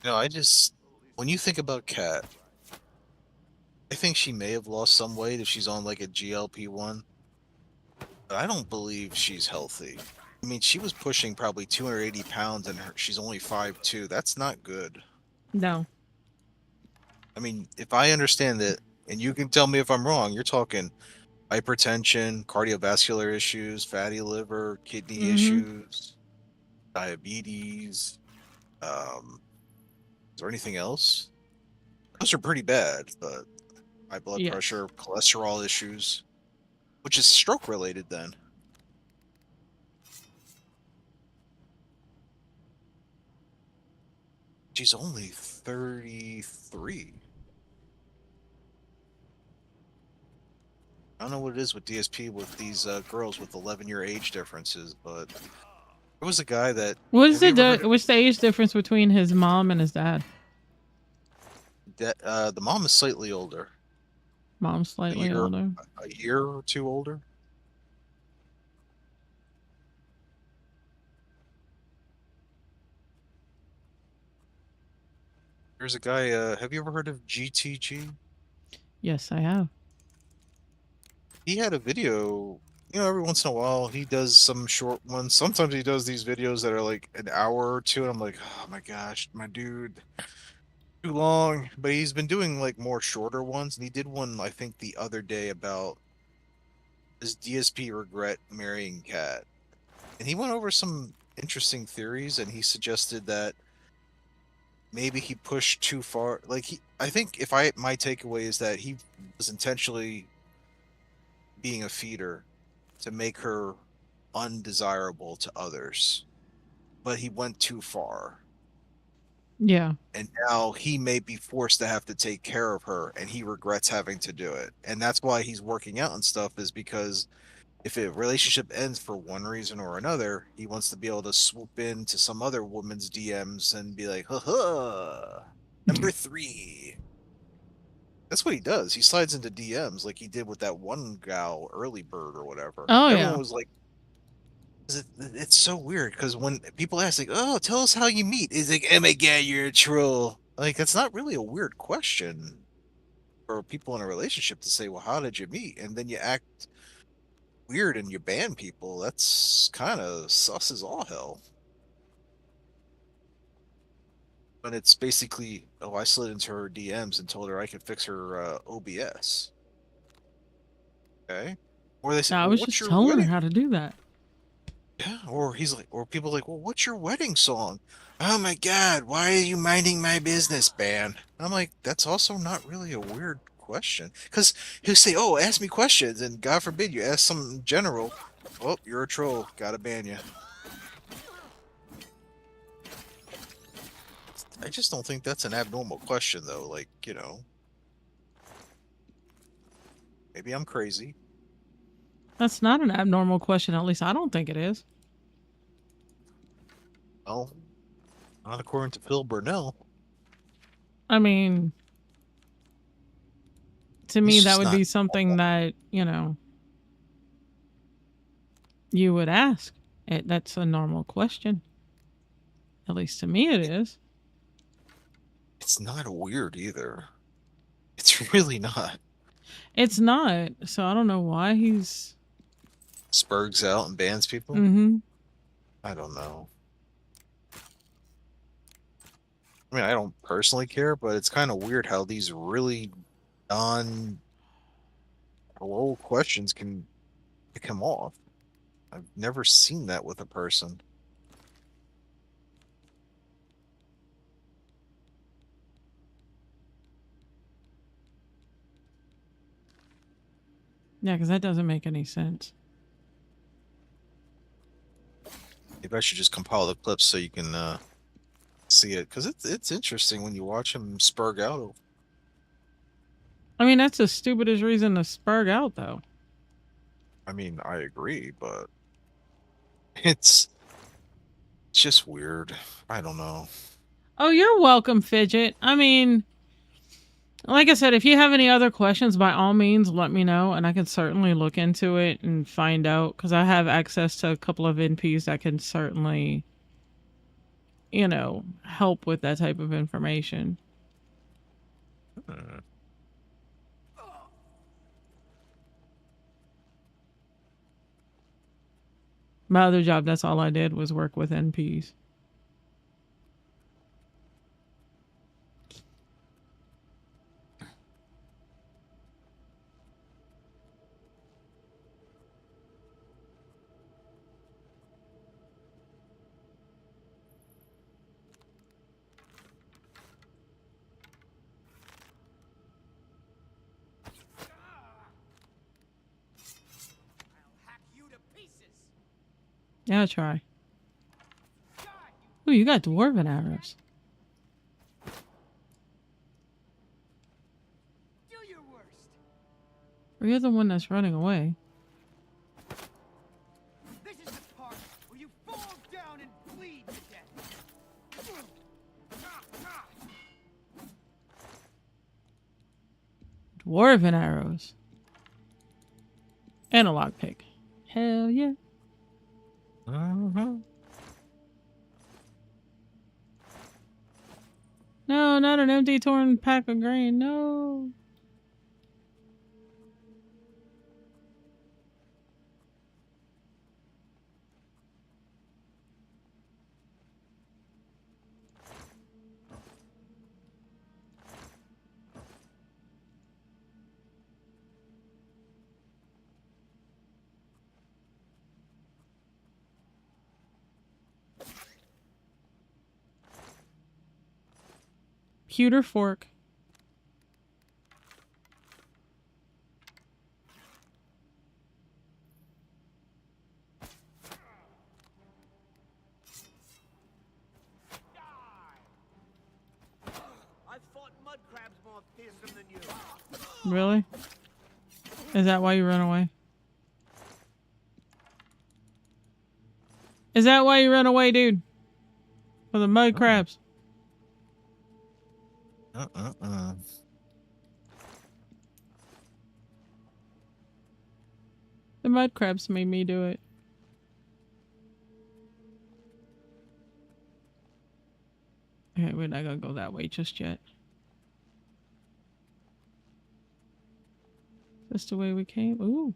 No, when you think about Kat, I think she may have lost some weight if she's on like a GLP-1. But I don't believe she's healthy. I mean, she was pushing probably 280 pounds and she's only 5'2". That's not good. No. I mean, if I understand it, and you can tell me if I'm wrong, you're talking hypertension, cardiovascular issues, fatty liver, kidney issues, diabetes. Is there anything else? Those are pretty bad, but high blood Yes. pressure, cholesterol issues, which is stroke related then. She's only 33. I don't know what it is with DSP with these girls with 11-year age differences, but there was a guy that. What's the age difference between his mom and his dad? The mom is slightly older. Mom's slightly older. A year or two older. There's a guy. Have you ever heard of GTG? Yes, I have. He had a video. You know, every once in a while he does some short ones. Sometimes he does these videos that are like an hour or two, and I'm like, oh my gosh, my dude, too long. But he's been doing like more shorter ones, and he did one I think the other day about does DSP regret marrying Kat, and he went over some interesting theories, and he suggested that maybe he pushed too far. Like I think my takeaway is that he was intentionally being a feeder to make her undesirable to others, but he went too far. Yeah. And now he may be forced to have to take care of her, and he regrets having to do it. And that's why he's working out and stuff, is because if a relationship ends for one reason or another, he wants to be able to swoop into some other woman's DMs and be like, ha, number 3. That's what he does. He slides into DMs like he did with that one gal, Early Bird or whatever. Oh, Everyone yeah. was like, it's so weird because when people ask, like, oh, tell us how you meet, it's like, oh my god, you're a troll. Like, that's not really a weird question for people in a relationship to say, well, how did you meet? And then you act weird and you ban people. That's kind of sus as all hell. But it's basically, oh, I slid into her DMs and told her I could fix her OBS. Okay. Or they say, I well, was what's just your telling her wedding? how to do that. Yeah, or he's like, or people are like, well, what's your wedding song? Oh my god, why are you minding my business, man? I'm like, that's also not really a weird question. Because he'll say, oh, ask me questions, and God forbid you ask something general. Oh, you're a troll. Gotta ban you. I just don't think that's an abnormal question, though. Like, you know, maybe I'm crazy. That's not an abnormal question. At least I don't think it is. Well, not according to Phil Burnell. I mean, to me, He's that just would not be something that, you know, you would ask. That's a normal question. At least to me, it is. It's not weird either. It's really not. It's not. So I don't know why he's. Spurgs out and bans people? Mm-hmm. I don't know. I mean, I don't personally care, but it's kind of weird how these really on oral questions can pick him off. I've never seen that with a person. Yeah, because that doesn't make any sense. Maybe I should just compile the clips so you can see it, because it's interesting when you watch him spurg out. I mean, that's the stupidest reason to spurg out, though. I mean, I agree, but it's just weird. I don't know. Oh, you're welcome, Fidget. I mean, like I said, if you have any other questions, by all means, let me know, and I can certainly look into it and find out, because I have access to a couple of NPs that can certainly, you know, help with that type of information. Hmm. My other job, that's all I did was work with NPs. Yeah, I'll try. Ooh, you got dwarven arrows. Or you're the one that's running away. This is the part where you fall down and bleed to death. Dwarven arrows. And a lockpick. Hell yeah. No, not an empty torn pack of grain. No. Pewter fork. I've fought mud crabs more fearsome than you. Really? Is that why you run away? Is that why you run away, dude? For the mud crabs? The mud crabs made me do it. Okay, we're not gonna go that way just yet. That's the way we came. Ooh.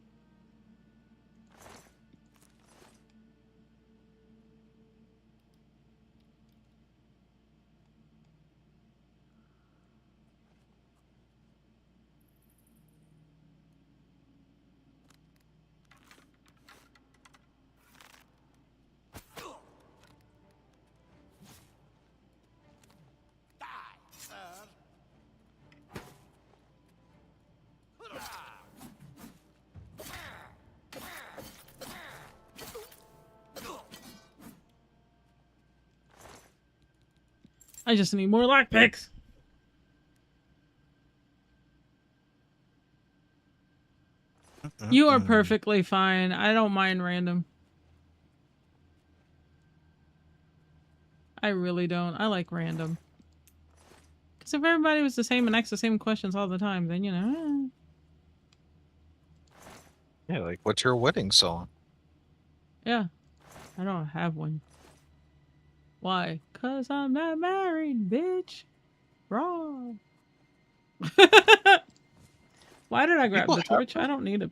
I just need more lockpicks. You are perfectly fine. I don't mind random. I really don't. I like random. Because if everybody was the same and asked the same questions all the time, then, you know. Yeah, like, what's your wedding song? Yeah. I don't have one. Why? Because I'm not married, bitch. Wrong. Why did I grab People the have torch? them? I don't need a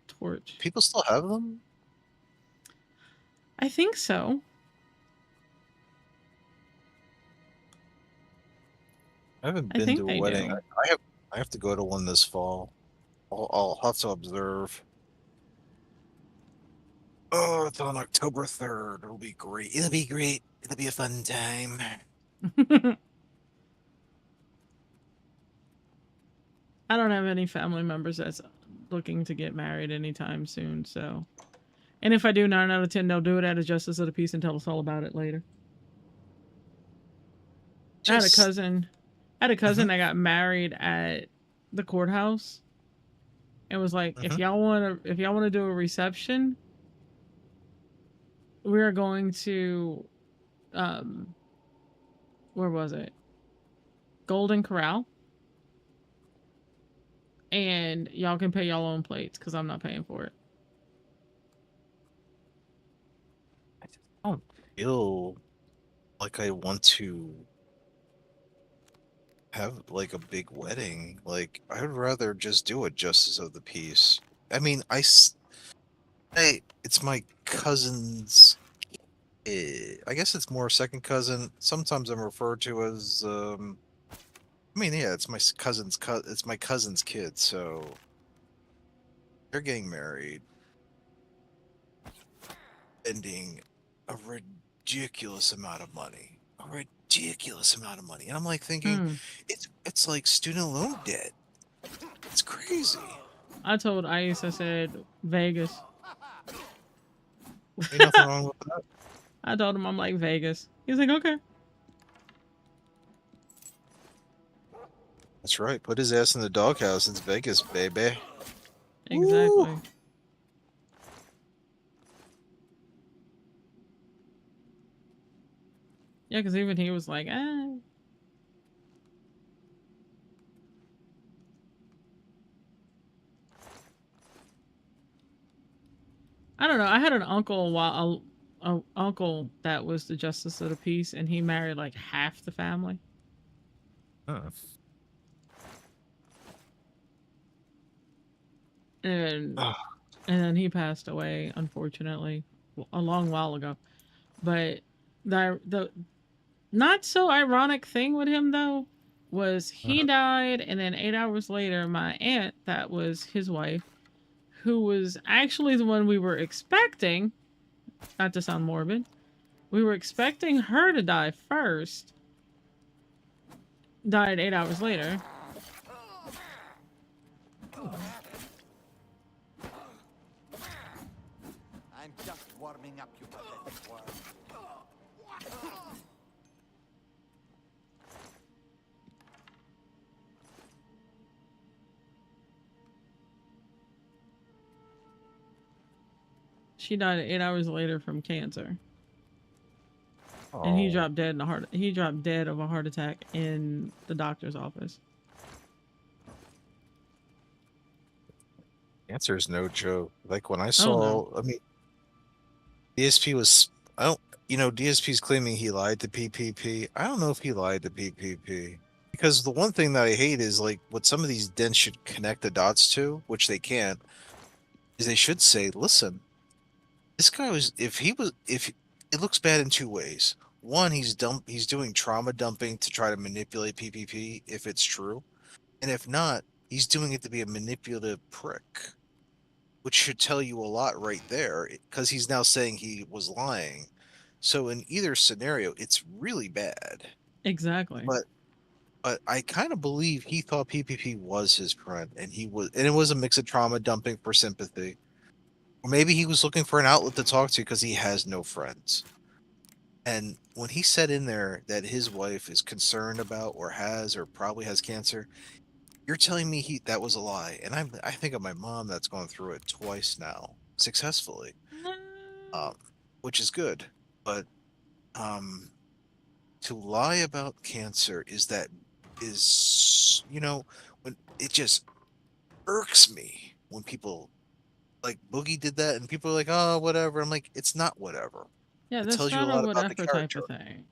torch. People still have them? I think so. I haven't I been think to a they wedding. do. I have I have to go to one this fall. I'll have to observe. Oh, it's on October 3rd. It'll be great. It'll be great. It'll be a fun time. I don't have any family members that's looking to get married anytime soon, so. And if I do, 9 out of 10, they'll do it at a justice of the peace and tell us all about it later. I had a cousin that got married at the courthouse. It was like, if y'all wanna do a reception, we're going to where was it? Golden Corral. And y'all can pay y'all own plates because I'm not paying for it. I just don't feel like I want to have like a big wedding. Like I would rather just do a justice of the peace. I mean, it's my cousin's. I guess it's more second cousin. Sometimes I'm referred to as. I mean, yeah, it's my It's my cousin's kid. So they're getting married, spending a ridiculous amount of money. And I'm like thinking, it's like student loan debt. It's crazy. I told Ice, I said, Vegas. Ain't nothing wrong with that. I told him I'm like Vegas. He's like, okay. That's right. Put his ass in the doghouse. It's Vegas, baby. Exactly. Woo! Yeah, because even he was like, I don't know. I had an uncle a uncle that was the justice of the peace, and he married like half the family. Huh. And then he passed away, unfortunately, a long while ago. But the not so ironic thing with him though was he died, and then 8 hours later, my aunt, that was his wife, who was actually the one we were expecting, not to sound morbid, we were expecting her to die first, died 8 hours later. I'm just warming up, you pathetic worm. She died 8 hours later from cancer. And he dropped dead of a heart attack in the doctor's office. Cancer is no joke. Like when I saw, I mean, DSP was, DSP's claiming he lied to PPP. I don't know if he lied to PPP. Because the one thing that I hate is like what some of these dents should connect the dots to, which they can't, is they should say, listen, this guy was, if it looks bad in two ways. One, he's doing trauma dumping to try to manipulate PPP if it's true. And if not, he's doing it to be a manipulative prick. Which should tell you a lot right there, because he's now saying he was lying. So in either scenario, it's really bad. Exactly. But I kind of believe he thought PPP was his friend, and it was a mix of trauma dumping for sympathy. Or maybe he was looking for an outlet to talk to because he has no friends. And when he said in there that his wife is concerned about or probably has cancer, you're telling me that was a lie. And I think of my mom that's gone through it twice now successfully, which is good. But to lie about cancer when it just irks me when people like Boogie did that and people are like, oh, whatever. I'm like, it's not whatever. Yeah, It that's tells you a not a lot about the whatever type character. of thing.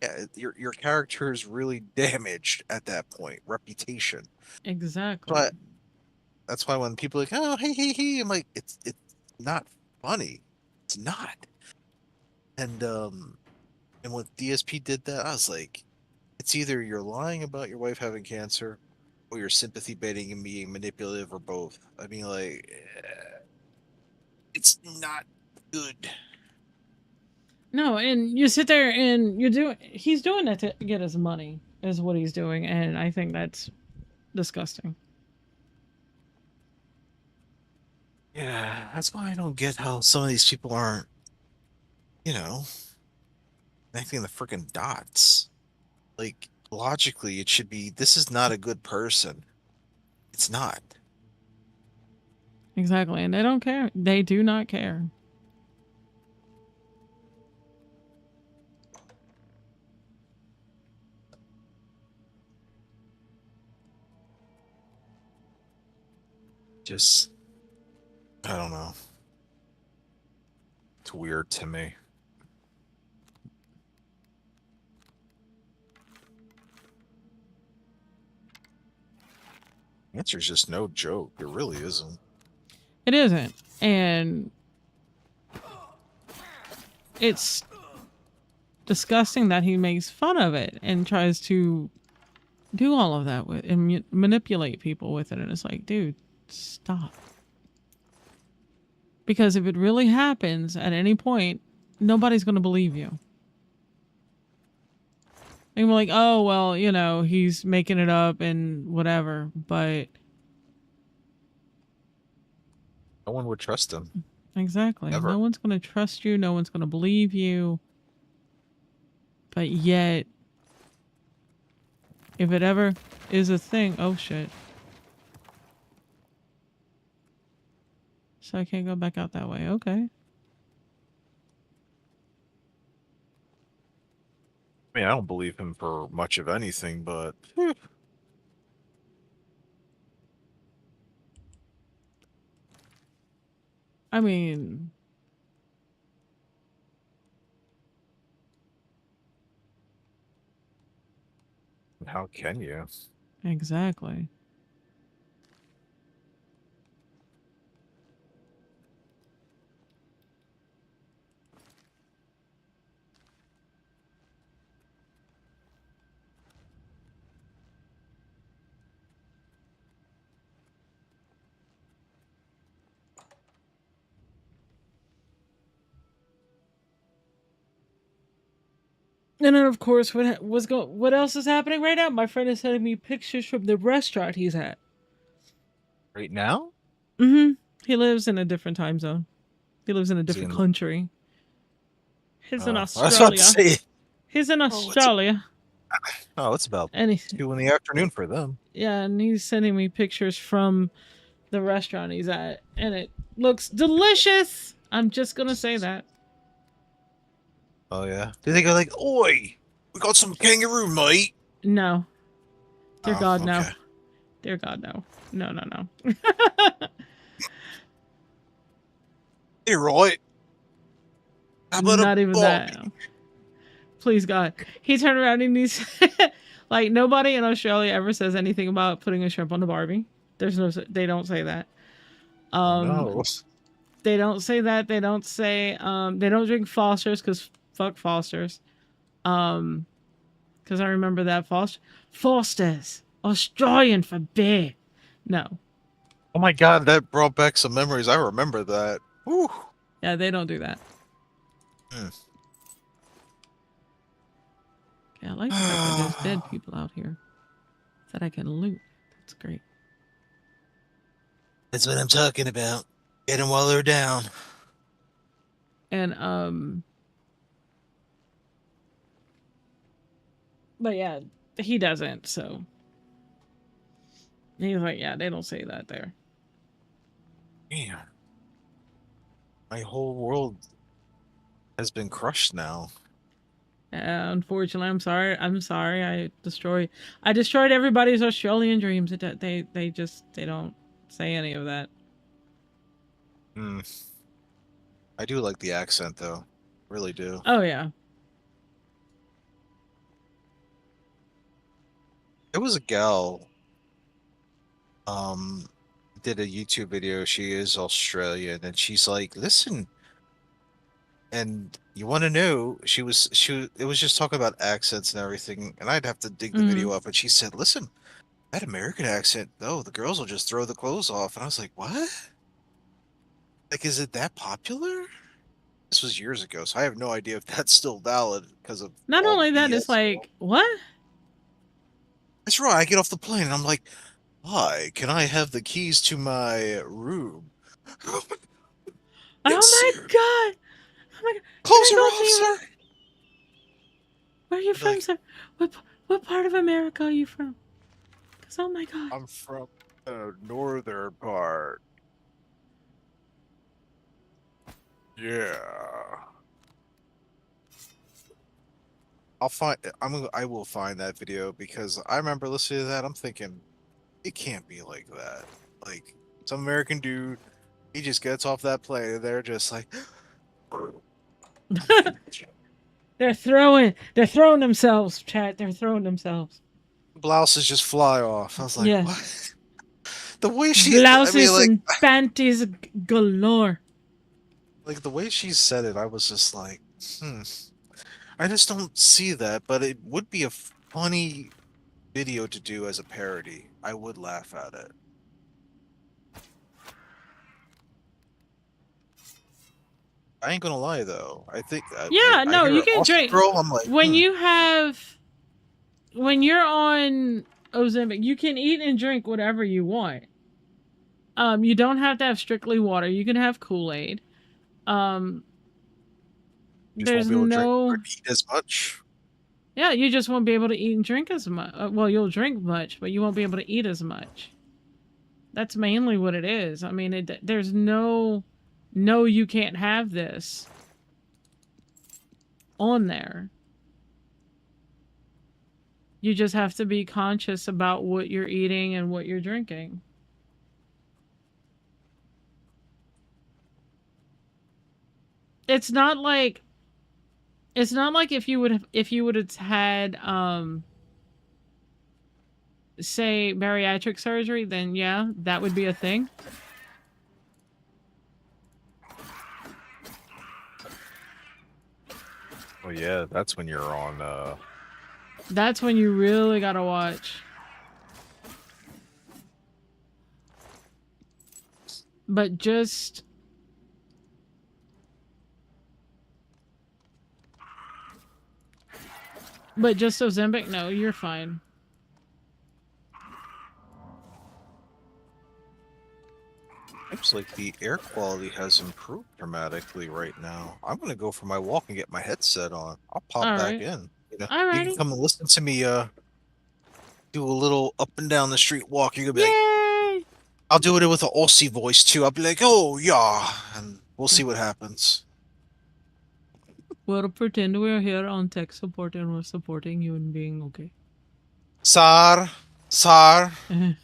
Yeah, your character is really damaged at that point, reputation. Exactly. But that's why when people are like, oh, hey, I'm like, it's not funny. It's not. And when DSP did that, I was like, it's either you're lying about your wife having cancer, or you're sympathy baiting and being manipulative, or both. I mean, like, it's not good. No, and you sit there and he's doing that to get his money, is what he's doing, and I think that's disgusting. Yeah, that's why I don't get how some of these people aren't, you know, connecting the freaking dots. Like, logically, it should be this is not a good person. It's not. Exactly, and they don't care. They do not care. Just, I don't know. It's weird to me. The answer's just no joke. It really isn't. It isn't, and it's disgusting that he makes fun of it and tries to do all of that with and manipulate people with it, and it's like, dude, stop. Because if it really happens at any point, nobody's going to believe you. And we're like, oh, well, you know, he's making it up and whatever, but No one would trust him. exactly. Ever. No one's going to trust you. No one's going to believe you. But yet, if it ever is a thing, oh shit. So I can't go back out that way. Okay. I mean, I don't believe him for much of anything, but I mean, how can you? exactly. And then, of course, what else is happening right now? My friend is sending me pictures from the restaurant he's at. Right now? Mm-hmm. He lives in a different time zone. He lives in a different in- country. He's in I was about Australia. to say, He's in Australia. it's about And 2 in the afternoon for them. yeah, and he's sending me pictures from the restaurant he's at, and it looks delicious. I'm just gonna say that. Oh yeah. Do they go like, "Oi, we got some kangaroo, mate"? No. Dear Oh, God, no. okay. Dear God, no. No, no, no. You're right. How about Not a even barbie? that. Please, God. He turned around and he's like, nobody in Australia ever says anything about putting a shrimp on the Barbie. There's no, they don't say that. No. They don't say that. They don't say, they don't drink Fosters because fuck Fosters. Because I remember that Fosters, Australian for beer. No. Oh my God, that brought back some memories. I remember that. Whew. Yeah, they don't do that. Yeah, I like the fact that there's dead people out here that I can loot. That's great. That's what I'm talking about. Get them while they're down. And but yeah, he doesn't, so he's like, yeah, they don't say that there. Yeah. My whole world has been crushed now. Unfortunately, I'm sorry. I destroyed everybody's Australian dreams. They don't say any of that. I do like the accent though. Really do. Oh yeah. There was a gal did a YouTube video. She is Australian and she's like, listen, and you want to know, it was just talking about accents and everything, and I'd have to dig the video up, and she said, listen, That American accent, though, the girls will just throw the clothes off, and I was like, what? Like, is it that popular? This was years ago, so I have no idea if that's still valid because of Not all the only that, it's BS. like, what? That's right. I get off the plane and I'm like, hi, can I have the keys to my room? Oh Yes, my sir. god! Oh my god! Can Clothes I are go off, to your... sir. Where are you from, Like, sir? What part of America are you from? Cause oh my god. I'm from the northern part. Yeah. I will find that video because I remember listening to that. I'm thinking, it can't be like that. Like, some American dude, he just gets off that plane and they're just like, They're throwing themselves, chat. They're throwing themselves. blouses just fly off. I was like, Yeah. what? The way Blouses and panties galore. like the way she said it, I was just like, I just don't see that, but it would be a funny video to do as a parody. I would laugh at it. I ain't gonna lie though. I think Yeah, no, hear you an can Aussie drink girl, I'm like, when you're on Ozempic, you can eat and drink whatever you want. You don't have to have strictly water. You can have Kool-Aid. you just won't There's be able to drink no... or eat as much. Yeah, you just won't be able to eat and drink as much. Well, you'll drink much, but you won't be able to eat as much. That's mainly what it is. I mean, there's no, you can't have this on there. You just have to be conscious about what you're eating and what you're drinking. It's not like if you would have had say bariatric surgery, then yeah, that would be a thing. Oh yeah, that's when you're on That's when you really gotta watch. But just Ozempic, no, you're fine. Seems like the air quality has improved dramatically right now. I'm gonna go for my walk and get my headset on. I'll pop All back right. in. You know, you Alrighty. can come and listen to me do a little up and down the street walk. You're gonna be like, Yay! I'll do it with an Aussie voice too. I'll be like, oh yeah, and we'll see what happens. We'll pretend we're here on tech support and we're supporting you and being okay. Sir. Sir. Okay,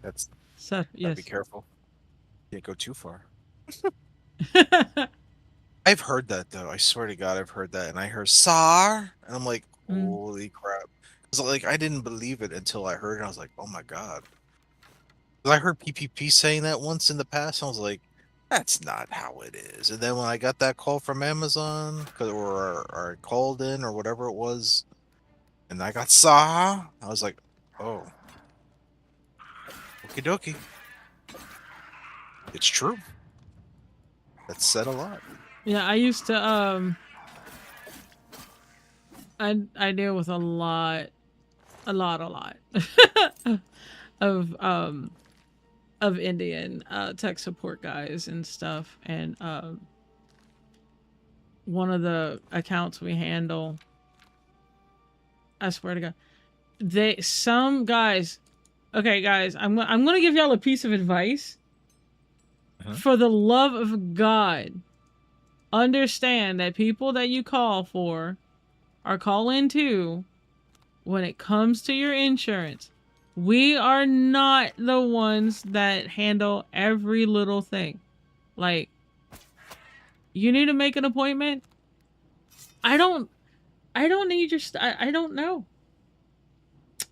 that's Sir, yes. be careful. Can't go too far. I've heard that though. I swear to God, I've heard that, and I heard "sar," and I'm like, "Holy crap!" Because like I didn't believe it until I heard it. I was like, "Oh my God!" 'Cause I heard PPP saying that once in the past. And I was like, "That's not how it is." And then when I got that call from Amazon, or I called in or whatever it was, and I got "sa," I was like, "Oh, okie dokie." It's true. That's said a lot. Yeah, I used to I deal with a lot of Indian tech support guys and stuff, and one of the accounts we handle, I swear to God, some guys, okay guys, I'm gonna give y'all a piece of advice. For the love of God, understand that people that you call for or call into, when it comes to your insurance, we are not the ones that handle every little thing. Like, you need to make an appointment. I don't need your I don't know.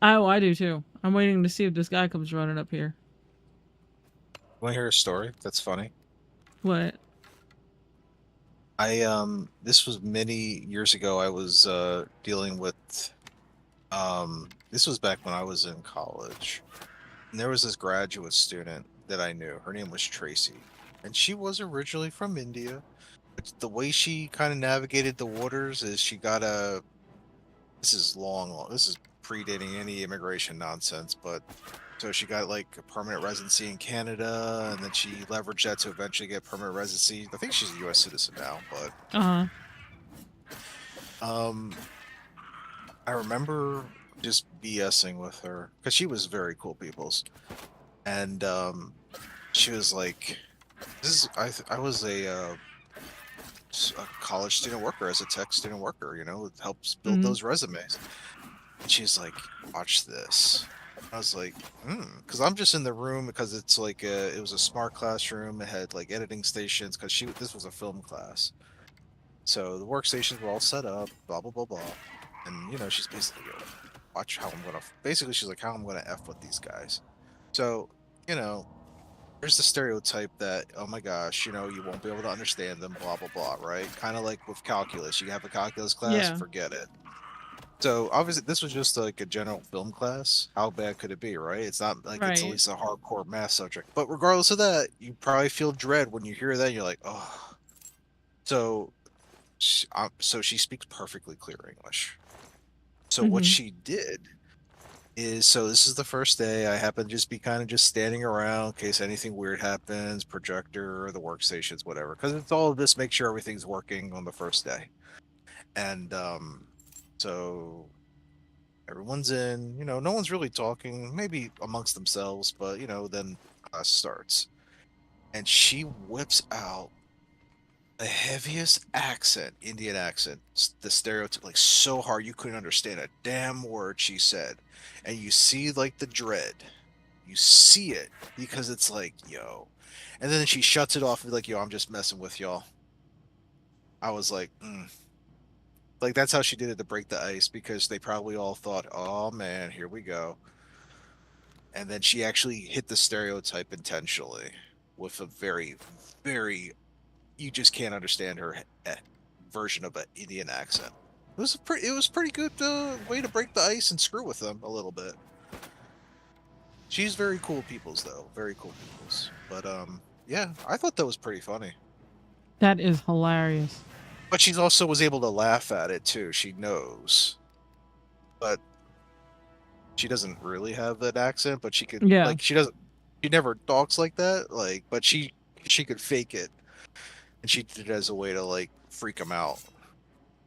Oh, I do too. I'm waiting to see if this guy comes running up here. Want to hear a story? That's funny. What? This was many years ago. I was dealing with this was back when I was in college. And there was this graduate student that I knew. Her name was Tracy. And she was originally from India. But the way she kind of navigated the waters is she got a. This is long. This is predating any immigration nonsense, but so she got like a permanent residency in Canada, and then she leveraged that to eventually get permanent residency. I think she's a U.S. citizen now, but Uh-huh. um, I remember just BSing with her because she was very cool people's, and she was like, "This is I was a college student worker as a tech student worker, it helps build Mhm. those resumes." And she's like, "Watch this." I was like, because I'm just in the room because it's like it was a smart classroom. It had like editing stations because this was a film class. So the workstations were all set up, blah blah blah blah. And she's basically going, watch how I'm gonna. Basically, she's like, how I'm gonna f with these guys. So you know, there's the stereotype that, oh my gosh, you won't be able to understand them, blah blah blah, right? Kind of like with calculus. You have a calculus class, Yeah. forget it. So obviously, this was just like a general film class. How bad could it be, right? It's not like it's at Right. least a hardcore math subject. But regardless of that, you probably feel dread when you hear that. You're like, oh. So, so she speaks perfectly clear English. So what Mhm. she did is, so this is the first day. I happen to just be kind of just standing around in case anything weird happens, projector, the workstations, whatever. Because it's all of this, make sure everything's working on the first day. And so everyone's in, no one's really talking, maybe amongst themselves, but then class starts. And she whips out the heaviest accent, Indian accent, the stereotype, like so hard you couldn't understand a damn word she said. And you see like the dread. You see it because it's like, yo. And then she shuts it off like, yo, I'm just messing with y'all. I was like, like that's how she did it to break the ice because they probably all thought, oh man, here we go. And then she actually hit the stereotype intentionally with a very, very, you just can't understand her version of an Indian accent. It was pretty good way to break the ice and screw with them a little bit. She's very cool people's though, very cool people's. But yeah, I thought that was pretty funny. That is hilarious. But she's also was able to laugh at it too. She knows, but she doesn't really have that accent. But she could Yeah. like she doesn't. She never talks like that. Like, but she could fake it, and she did it as a way to like freak him out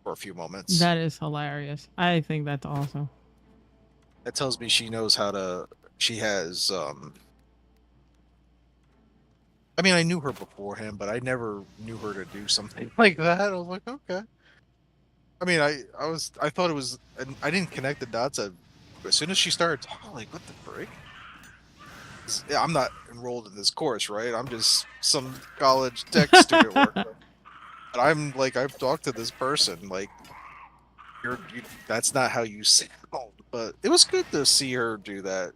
for a few moments. That is hilarious. I think that's awesome. That tells me she knows how to. She has. I mean, I knew her beforehand, but I never knew her to do something like that. I was like, okay. I mean, I thought it was. I didn't connect the dots. As soon as she started talking, like, what the frick? Yeah, I'm not enrolled in this course, right? I'm just some college tech student worker. But I'm like, I've talked to this person. Like, that's not how you sound. But it was good to see her do that.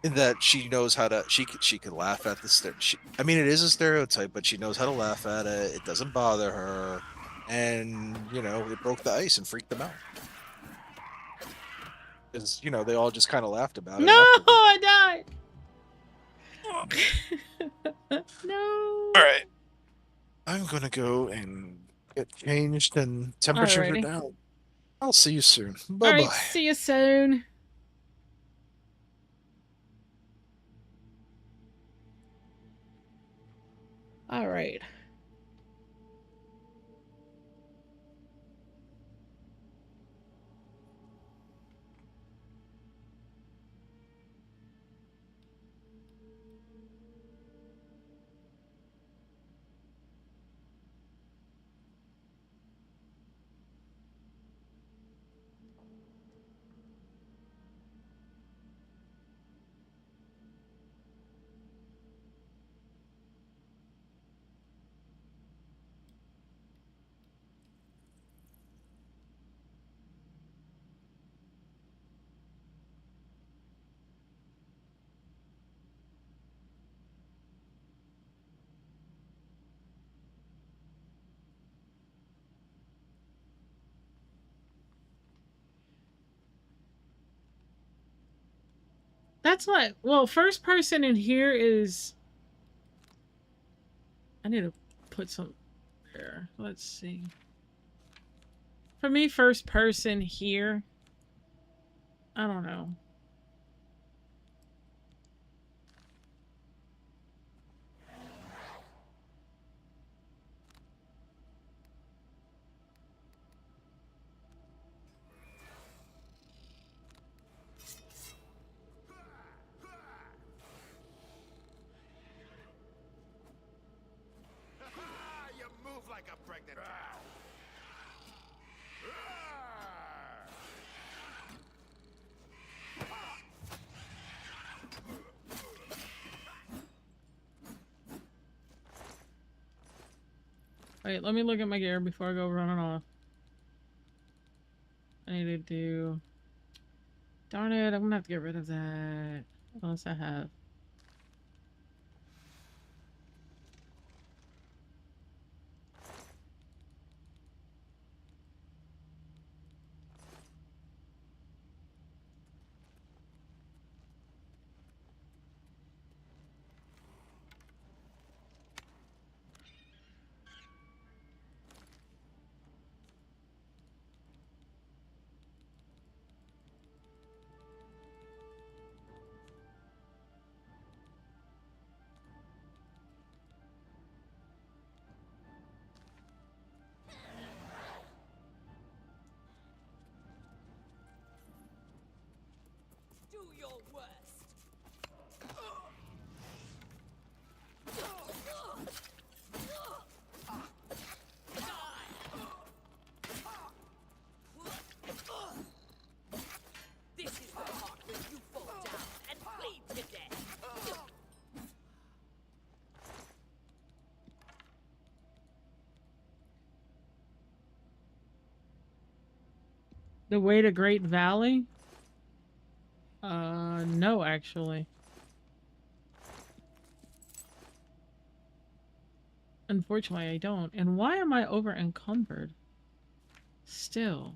In that she knows how to, she can laugh at the I mean, it is a stereotype, but she knows how to laugh at it. It doesn't bother her, and it broke the ice and freaked them out. Because they all just kind of laughed about it No, afterward. I died. No. All right, I'm gonna go and get changed, and temperatures are Alrighty. down. I'll see you soon. Bye All bye. right. See you soon. All right. That's like, well, first person in here is. I need to put some there. Let's see. For me, first person here. I don't know. You move like a pregnant cow. Wait, let me look at my gear before I go running off. I need to do... Darn it, I'm gonna have to get rid of that. What else I have? Do your worst. This is the part where you fall down and bleed to death. The way to Great Valley? No, actually. Unfortunately, I don't. And why am I over encumbered? Still.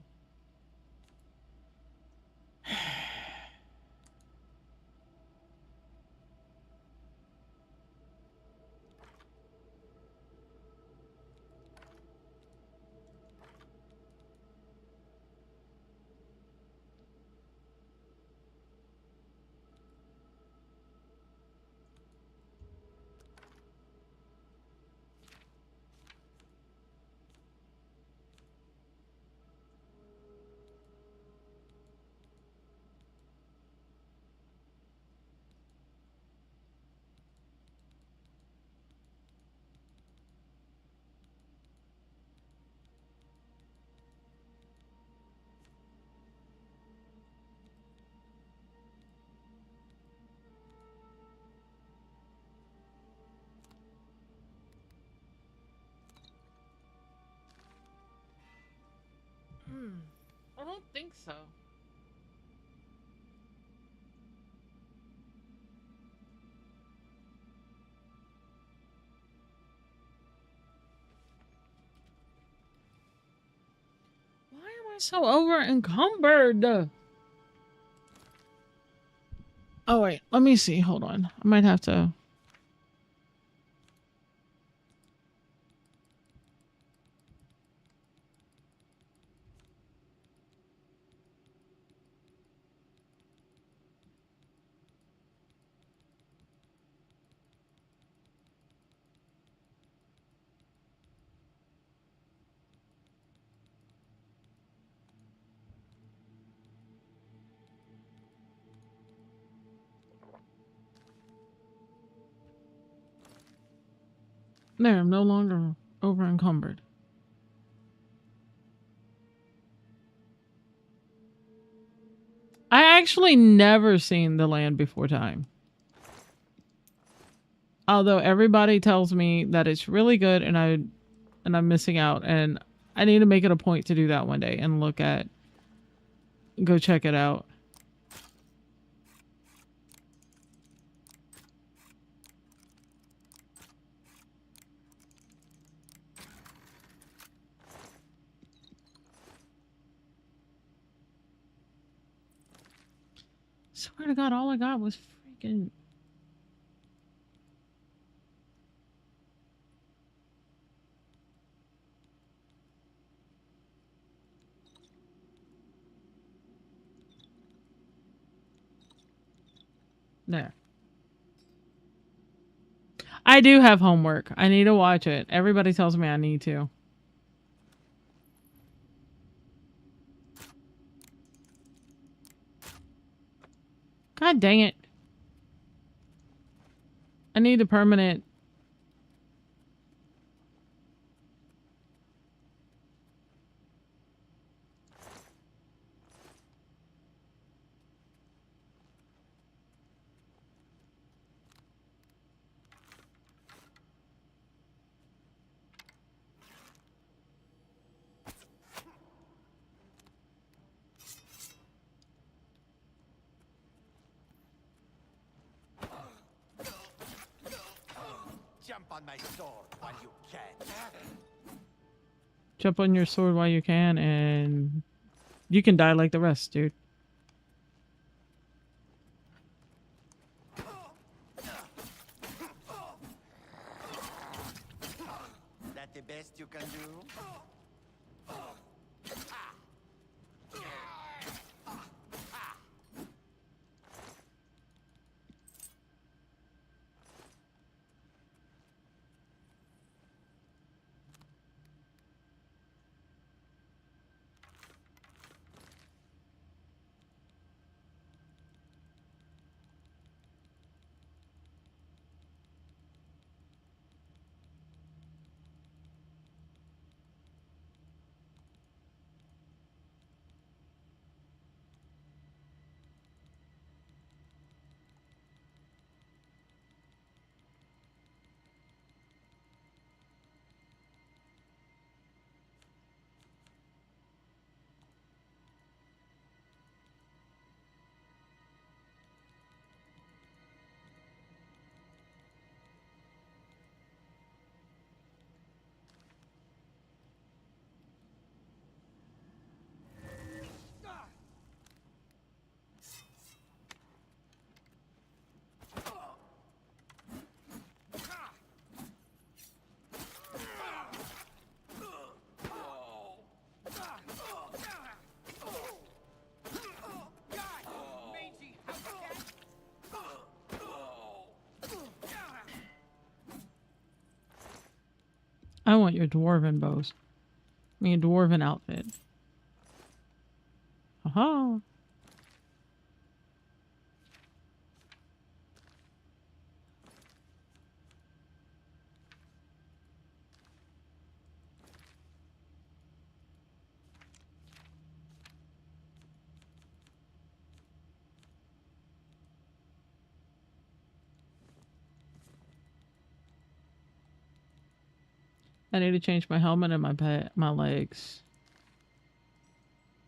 I don't think so. Why am I so over encumbered? Oh wait, let me see. Hold on. I might have to. There, I'm no longer over encumbered. I actually never seen The Land Before Time. Although everybody tells me that it's really good and I'm missing out, and I need to make it a point to do that one day and go check it out. swear to God, all I got was freaking. There. I do have homework. I need to watch it. Everybody tells me I need to. God dang it. I need the permanent. Jump on my sword while you can. Jump on your sword while you can, and you can die like the rest, dude. That the best you can do? I want your dwarven bows. I mean, dwarven outfit. Aha. I need to change my helmet and my legs.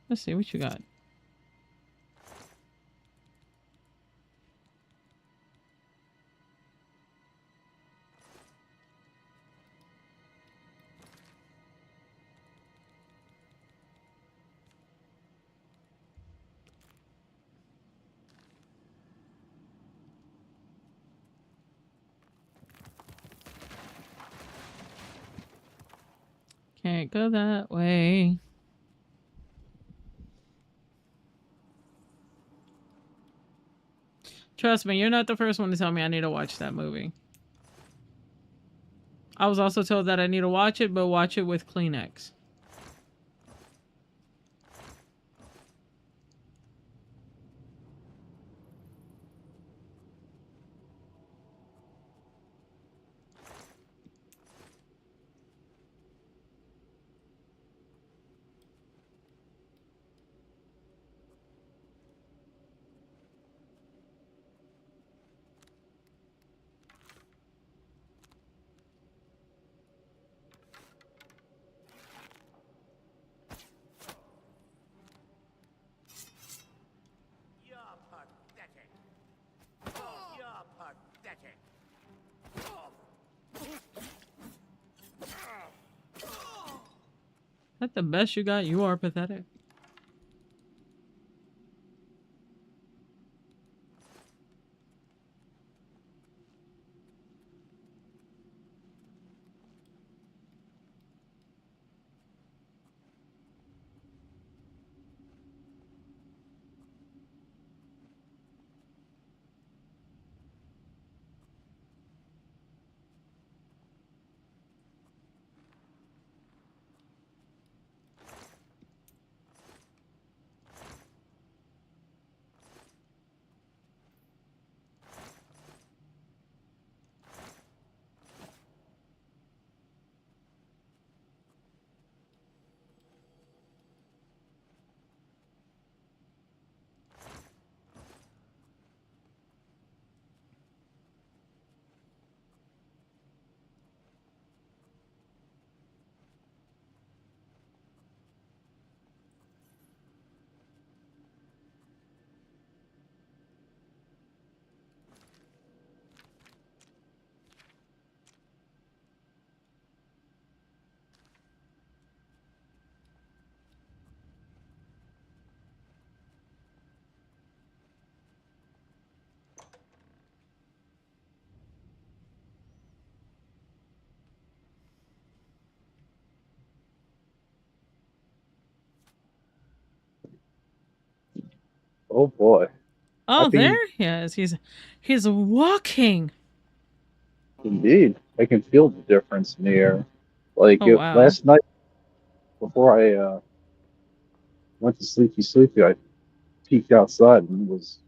Let's see what you got. Can't go that way. Trust me, you're not the first one to tell me I need to watch that movie. I was also told that I need to watch it, but watch it with Kleenex. That's the best you got? You are pathetic. Oh boy. Oh, Happy- there he is. He's walking. Indeed. I can feel the difference in the air. Like Oh, wow. last night before I went to sleepy, I peeked outside and it was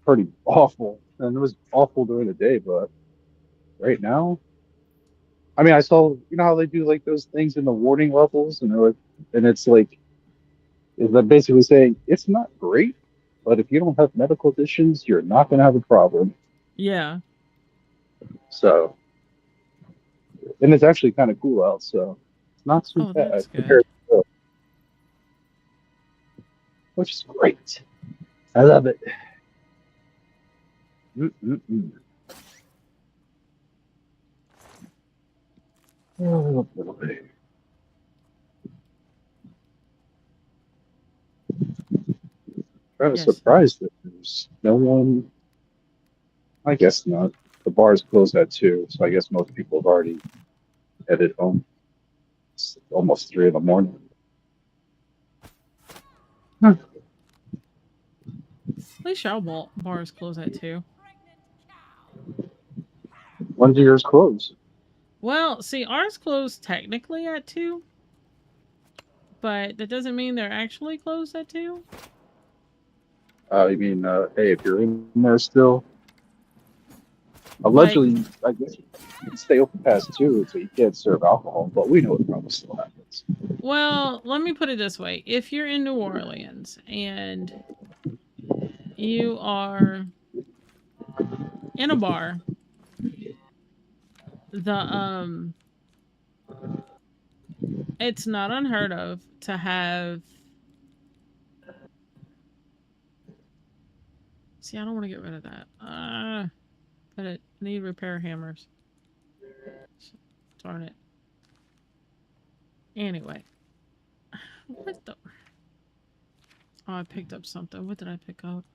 pretty awful. And it was awful during the day, but right now, I mean, I saw, you know how they do like those things in the warning levels, and it's like, is that basically saying it's not great, but if you don't have medical conditions, you're not going to have a problem. Yeah. So, and it's actually kind of cool out, so it's not too Oh, bad that's compared good. to, which is great. I love it. Mm-mm-mm. Oh, boy. Kind of Yes. surprised that there's no one. I guess not. The bars close at 2, so I guess most people have already headed home. It's almost 3 in the morning. Huh. At least y'all bars close at 2. When do yours close? Well, see, ours closed technically at 2, but that doesn't mean they're actually closed at 2. You mean, hey, if you're in there still, allegedly, I guess you can stay open past 2, so you can't serve alcohol, but we know it probably still happens. Well, let me put it this way. If you're in New Orleans and you are in a bar, it's not unheard of to have. See, I don't want to get rid of that. But it need repair hammers. Darn it. Anyway. What the? Oh, I picked up something. What did I pick up?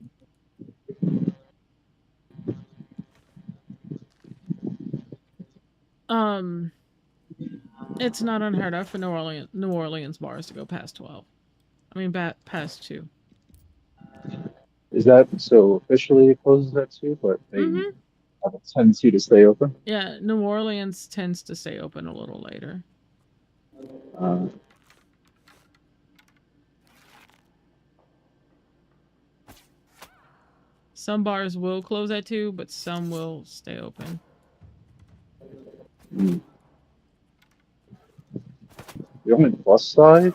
It's not unheard of for New Orleans bars to go past 12. I mean, past 2. Is that so officially it closes at 2, but they have a tendency to stay open? Yeah, New Orleans tends to stay open a little later. Some bars will close at 2, but some will stay open. The only plus side,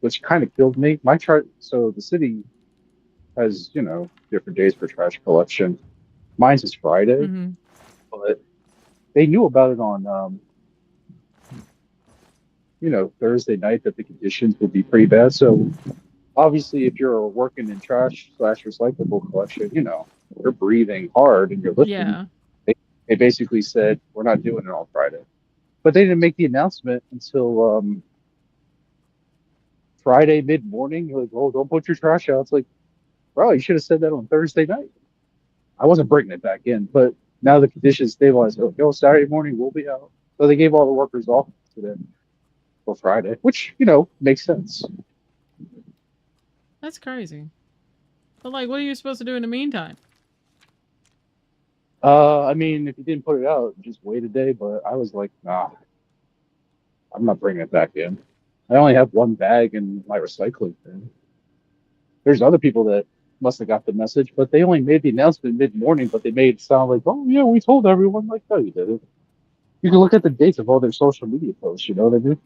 which kind of killed me, my chart. So the city has, different days for trash collection. Mine's is Friday, but they knew about it on, Thursday night that the conditions would be pretty bad. So obviously, if you're working in trash/recyclable collection, you're breathing hard and you're lifting. Yeah. They basically said, we're not doing it on Friday. But they didn't make the announcement until Friday mid-morning. You're like, oh, don't put your trash out. It's like, bro, you should have said that on Thursday night. I wasn't bringing it back in, but now the conditions stabilized. Yo, Saturday morning, we'll be out. So they gave all the workers off today for Friday, which, makes sense. That's crazy. But, like, what are you supposed to do in the meantime? I mean, if you didn't put it out, just wait a day. But I was like, nah, I'm not bringing it back in. I only have one bag in my recycling bin. There's other people that must have got the message, but they only made the announcement mid-morning, but they made it sound like, oh, yeah, we told everyone. Like, no, you didn't. You can look at the dates of all their social media posts, you know what I mean?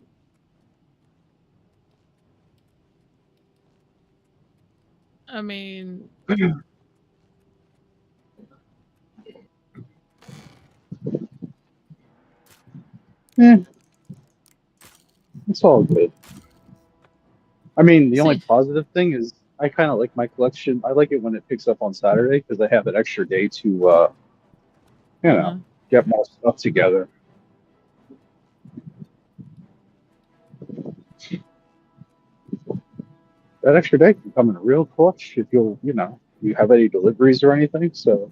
I mean... It's all good. I mean, the only positive thing is I kind of like my collection. I like it when it picks up on Saturday because I have an extra day to, get more stuff together. That extra day can come in real clutch if you have any deliveries or anything. So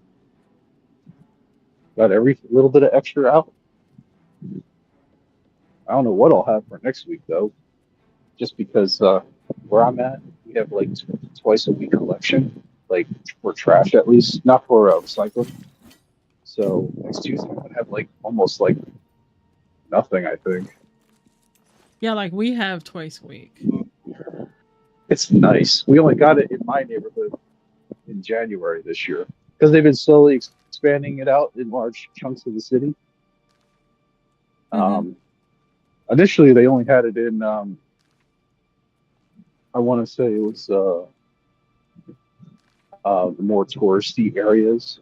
got every little bit of extra out. I don't know what I'll have for next week though, just because where I'm at, we have like twice a week collection, like for trash at least, not for recycling. So next Tuesday I'm gonna have like almost like nothing, I think. Yeah, like we have twice a week. It's nice. We only got it in my neighborhood in January this year because they've been slowly expanding it out in large chunks of the city. Initially, they only had it in, I want to say it was the more touristy areas.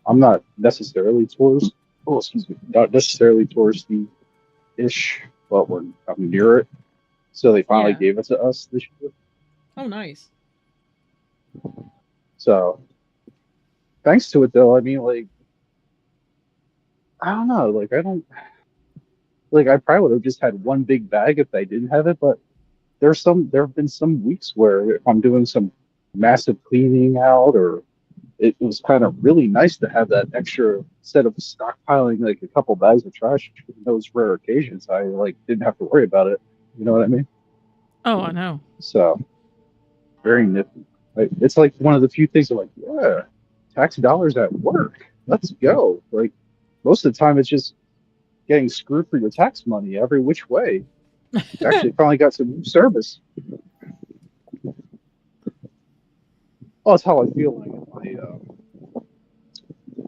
I'm not necessarily tourist. Oh, excuse me, not necessarily touristy-ish, but I'm near it. So they finally Yeah. gave it to us this year. Oh, nice. So thanks to it, though, I mean, like, I don't know, like, I don't, like, I probably would have just had one big bag if they didn't have it, but there have been some weeks where if I'm doing some massive cleaning out, or it was kind of really nice to have that extra set of stockpiling, like a couple bags of trash. In those rare occasions, I like didn't have to worry about it. You know what I mean? Oh, I know. So very nifty. Like, it's like one of the few things I'm like, yeah, tax dollars at work. Let's go. Like most of the time, it's just getting screwed for your tax money every which way. Actually, finally got some new service. Well, that's how I feel like in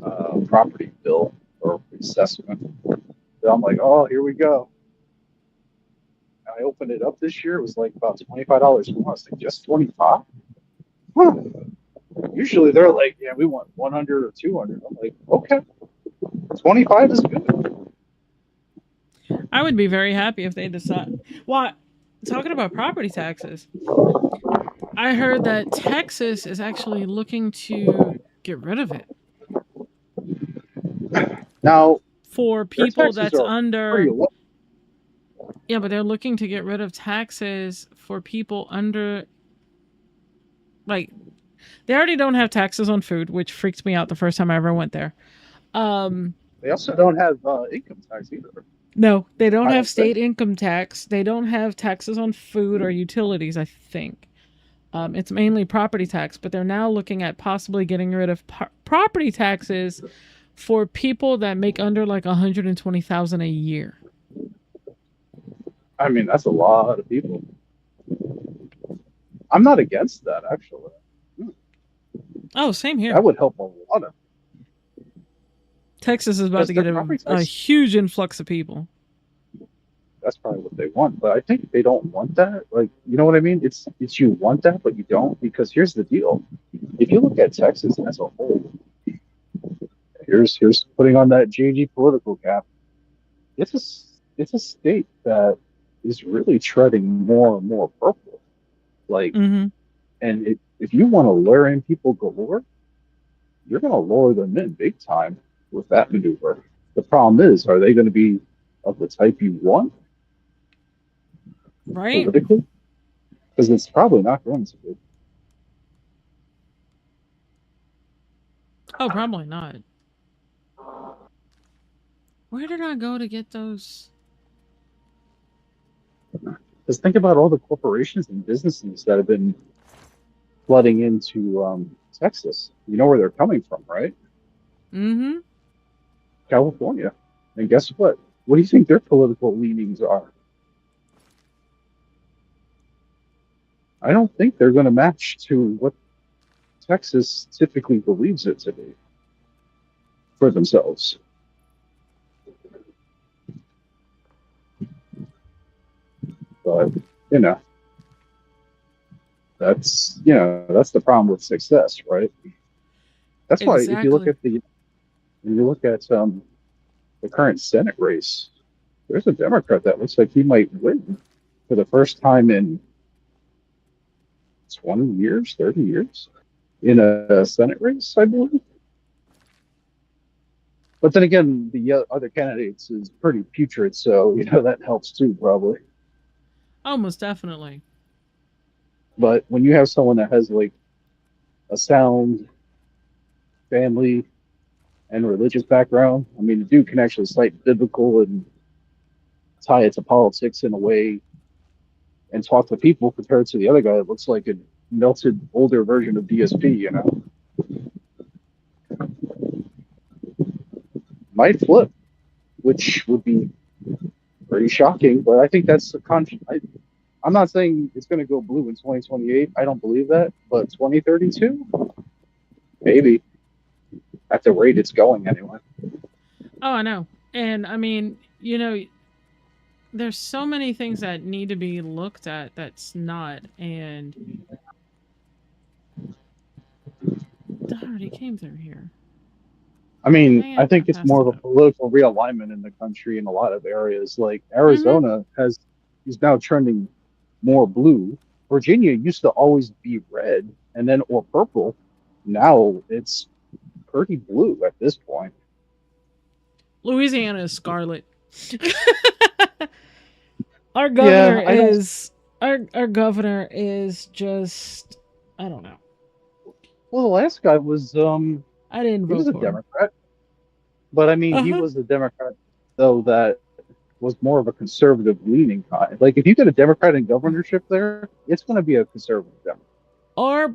my property bill or assessment. I'm like, oh, here we go. I opened it up this year. It was like about $25 more. I was like, just 25? Huh. Usually they're like, yeah, we want 100 or 200. I'm like, okay, 25 is good. I would be very happy if they decide. Well, talking about property taxes, I heard that Texas is actually looking to get rid of it. Now, for people taxes that's are under. pretty low. Yeah, but they're looking to get rid of taxes for people under. Like, they already don't have taxes on food, which freaked me out the first time I ever went there. They also don't have income tax either. No, they don't I have don't state think. income tax. They don't have taxes on food or utilities, I think. It's mainly property tax, but they're now looking at possibly getting rid of property taxes for people that make under like $120,000 a year. I mean, that's a lot of people. I'm not against that, actually. Oh, same here. That would help a lot of. Texas is about to get a huge influx of people. That's probably what they want, but I think they don't want that. Like, you know what I mean? It's you want that, but you don't, because here's the deal. If you look at Texas as a whole, here's putting on that JG political cap. It's a state that is really treading more and more purple. Like, and if you want to lure in people galore, you're going to lure them in big time with that maneuver. The problem is, are they going to be of the type you want? Right. Politically? Because it's probably not going to be. Oh, probably not. Where did I go to get those? Because think about all the corporations and businesses that have been flooding into Texas. You know where they're coming from, right? Mm-hmm. California. And guess what? What do you think their political leanings are? I don't think they're going to match to what Texas typically believes it to be for themselves. But, you know, that's the problem with success, right? That's why if you look at the current Senate race, there's a Democrat that looks like he might win for the first time in 20 years, 30 years in a Senate race, I believe. But then again, the other candidates is pretty putrid, so that helps too, probably. Oh, most definitely. But when you have someone that has like a sound family and religious background, I mean, the dude can actually cite biblical and tie it to politics in a way and talk to people compared to the other guy that looks like a melted older version of DSP, you know. Might flip, which would be pretty shocking, but I think that's the I'm not saying it's going to go blue in 2028. I don't believe that, but 2032, maybe at the rate it's going anyway. Oh, I know. And I mean, you know, there's so many things that need to be looked at that's not. And that already came through here. I mean, Dang I it, think it's passed more it of a up. political realignment in the country in a lot of areas. Like Arizona is now trending more blue. Virginia used to always be red and then or purple. Now it's pretty blue at this point. Louisiana is scarlet. Our Yeah, governor I don't. is our governor is just, I don't know. Well, the last guy was I didn't he was vote a for him. Democrat, but I mean he Uh-huh. was a Democrat though that was more of a conservative leaning kind. Like if you get a Democrat in governorship there, it's going to be a conservative Democrat. Or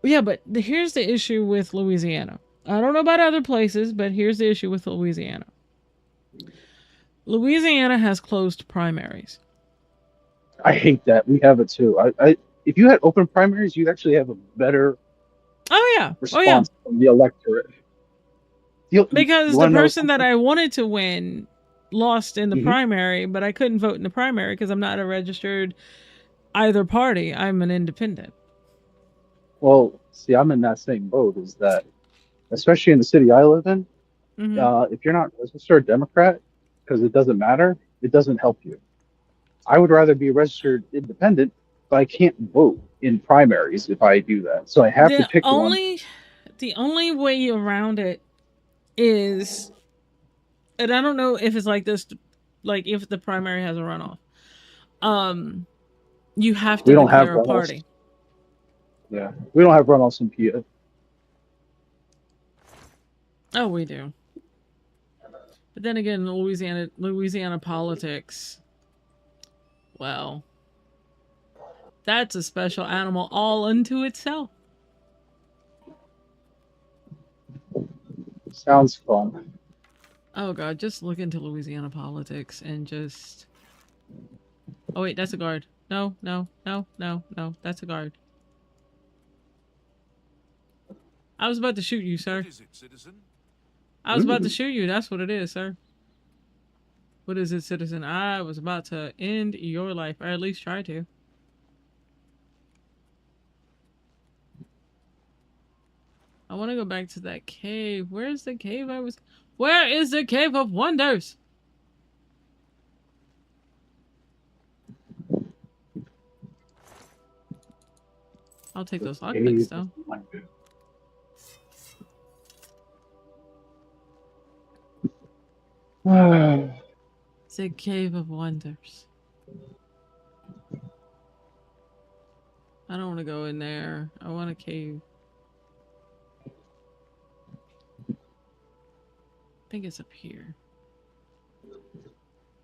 yeah, but here's the issue with Louisiana. I don't know about other places, but here's the issue with Louisiana. Louisiana has closed primaries. I hate that. We have it too. I if you had open primaries, you'd actually have a better Oh yeah. Oh yeah. response from the electorate. Because You the want to know person that something? I wanted to win lost in the Mhm. primary, but I couldn't vote in the primary because I'm not a registered either party. I'm an independent. Well, see, I'm in that same boat. Is that especially in the city I live in, if you're not registered Democrat, because it doesn't matter, it doesn't help you. I would rather be registered independent, but I can't vote in primaries if I do that. So I have to The pick one. only way around it is, and I don't know if it's like this, like if the primary has a runoff. You have We to don't have declare a runoffs. party. Yeah, we don't have runoffs in PA. Oh, we do. But then again, Louisiana politics, well, that's a special animal all unto itself. Sounds fun. Oh god, just look into Louisiana politics and just. Oh wait, that's a guard. No, that's a guard. I was about to shoot you, sir. What is it, citizen? I was about to shoot you. That's what it is, sir. What is it, citizen? I was about to end your life, or at least try to. I want to go back to that cave. Where's the cave I was... Where is the Cave of Wonders? I'll take those lockpicks, though. It's a Cave of Wonders. I don't want to go in there. I want a cave. I think it's up here.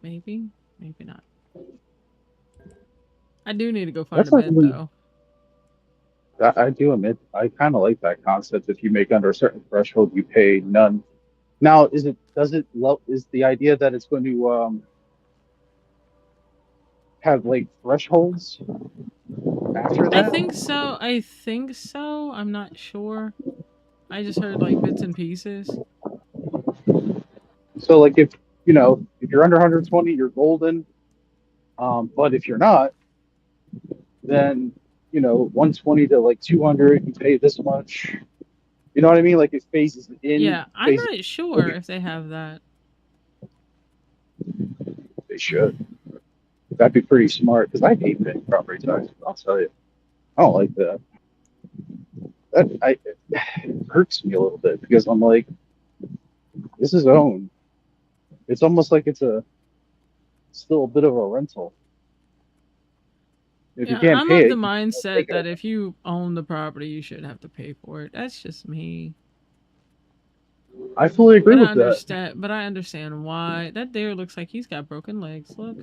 Maybe? Maybe not. I do need to go find a bed, though. I do admit, I kind of like that concept. If you make under a certain threshold, you pay none. Now, is the idea that it's going to have like thresholds after that? I think so. I'm not sure. I just heard like bits and pieces. So, like, if you're under 120, you're golden. But if you're not, then 120 to like 200, you pay this much. You know what I mean? Like it phases in. Yeah, I'm not sure if they have that. They should. That'd be pretty smart because I hate paying property taxes. I'll tell you, I don't like that. It hurts me a little bit because I'm like, this is owned. It's almost like it's still a bit of a rental. If you can't I'm pay of it, the mindset that if you own the property, you should have to pay for it. That's just me. I fully agree with that. But I understand why. That deer looks like he's got broken legs. Look.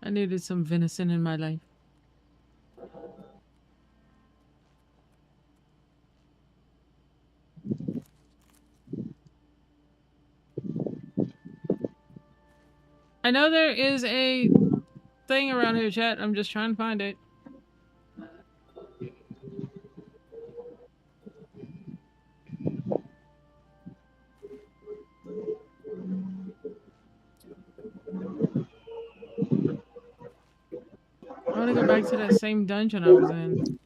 I needed some venison in my life. I know there is a thing around here, chat. I'm just trying to find it. I want to go back to that same dungeon I was in.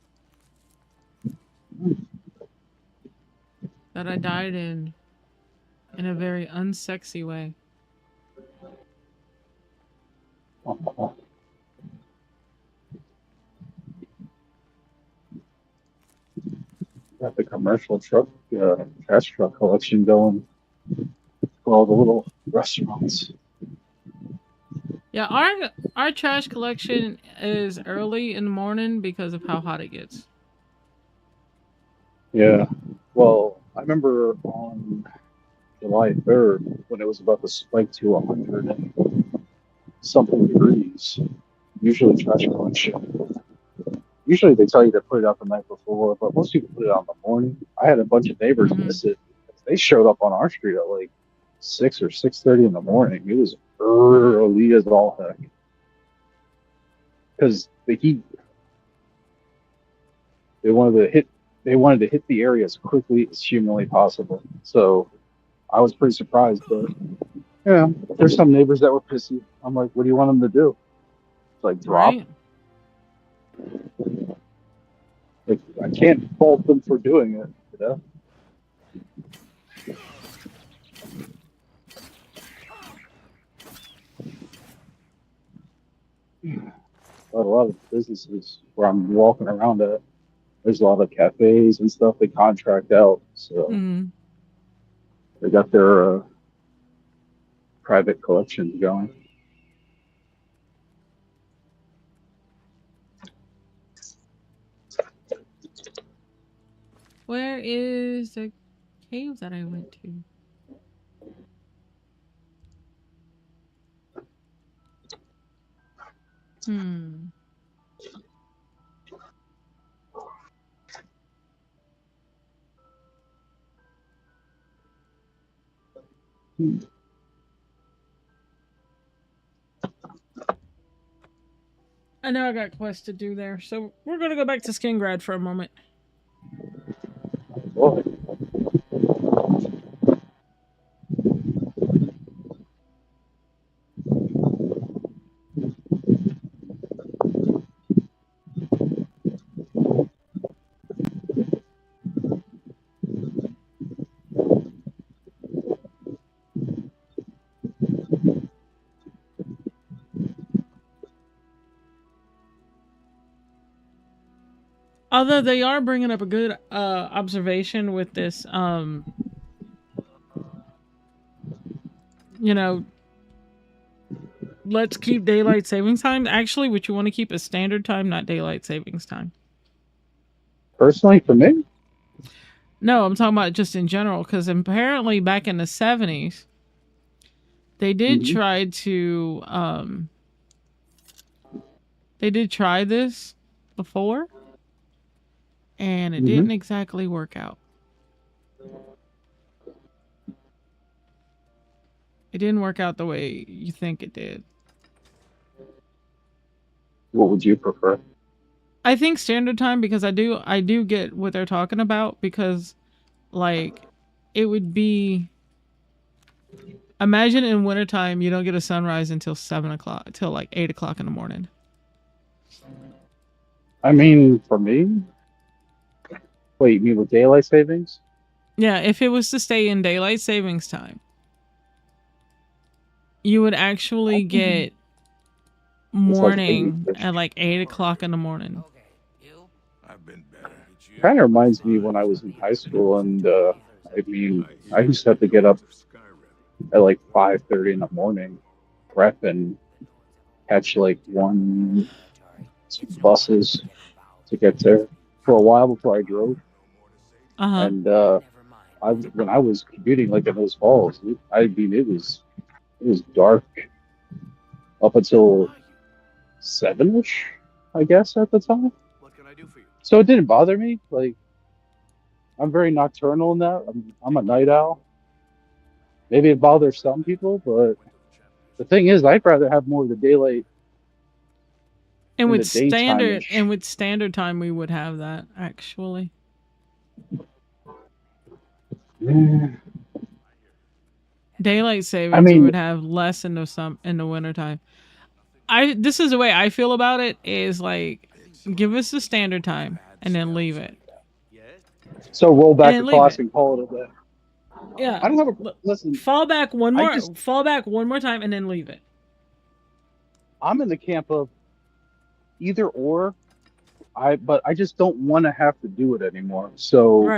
That I died in a very unsexy way. Got the commercial truck, trash truck collection going for all the little restaurants. Yeah, our trash collection is early in the morning because of how hot it gets. Yeah. Well, I remember on July 3rd when it was about to spike to 100 and something degrees. Usually trash collection. Usually they tell you to put it out the night before, but most people put it out in the morning. I had a bunch of neighbors miss it. They showed up on our street at like 6 or 6:30 in the morning. It was early as all heck. Because the heat, they wanted to hit the area as quickly as humanly possible. So I was pretty surprised, but yeah, there's some neighbors that were pissy. I'm like, what do you want them to do? Like drop? Right. Like, I can't fault them for doing it, you know? But a lot of businesses where I'm walking around at, there's a lot of cafes and stuff they contract out. So they got their private collections going. Where is the cave that I went to? I know I got quests to do there, so we're gonna go back to Skingrad for a moment. Boy. Although they are bringing up a good observation with this, you know, let's keep daylight savings time. Actually, what you want to keep is standard time, not daylight savings time. Personally, for me? No, I'm talking about just in general, because apparently back in the 70s, they did try to, they did try this before, and it didn't exactly work out. It didn't work out the way you think it did. What would you prefer? I think standard time, because I do get what they're talking about, because like it would be, imagine in wintertime you don't get a sunrise until 7 o'clock, till like 8 o'clock in the morning. I mean, for me, wait, you mean with daylight savings? Yeah, if it was to stay in daylight savings time, you would actually get morning at like 8 o'clock in the morning. Kind of reminds me when I was in high school, and I mean, I used to have to get up at like 5:30 in the morning, prep, and catch like 1-2 buses to get there for a while before I drove. And when I was commuting like in those falls, I mean, it was dark up until 7-ish, I guess, at the time. What can I do for you? So it didn't bother me. Like, I'm very nocturnal in that. I'm a night owl. Maybe it bothers some people, but the thing is, I'd rather have more of the daylight And in with the daytime. standard time, we would have that actually. Daylight savings we would have less in the wintertime. This is the way I feel about it is like give us the standard time and then leave it. So roll back the clock and call it a day. Yeah. I don't have a listen. Fall back one more time and then leave it. I'm in the camp of either or. But I just don't want to have to do it anymore. So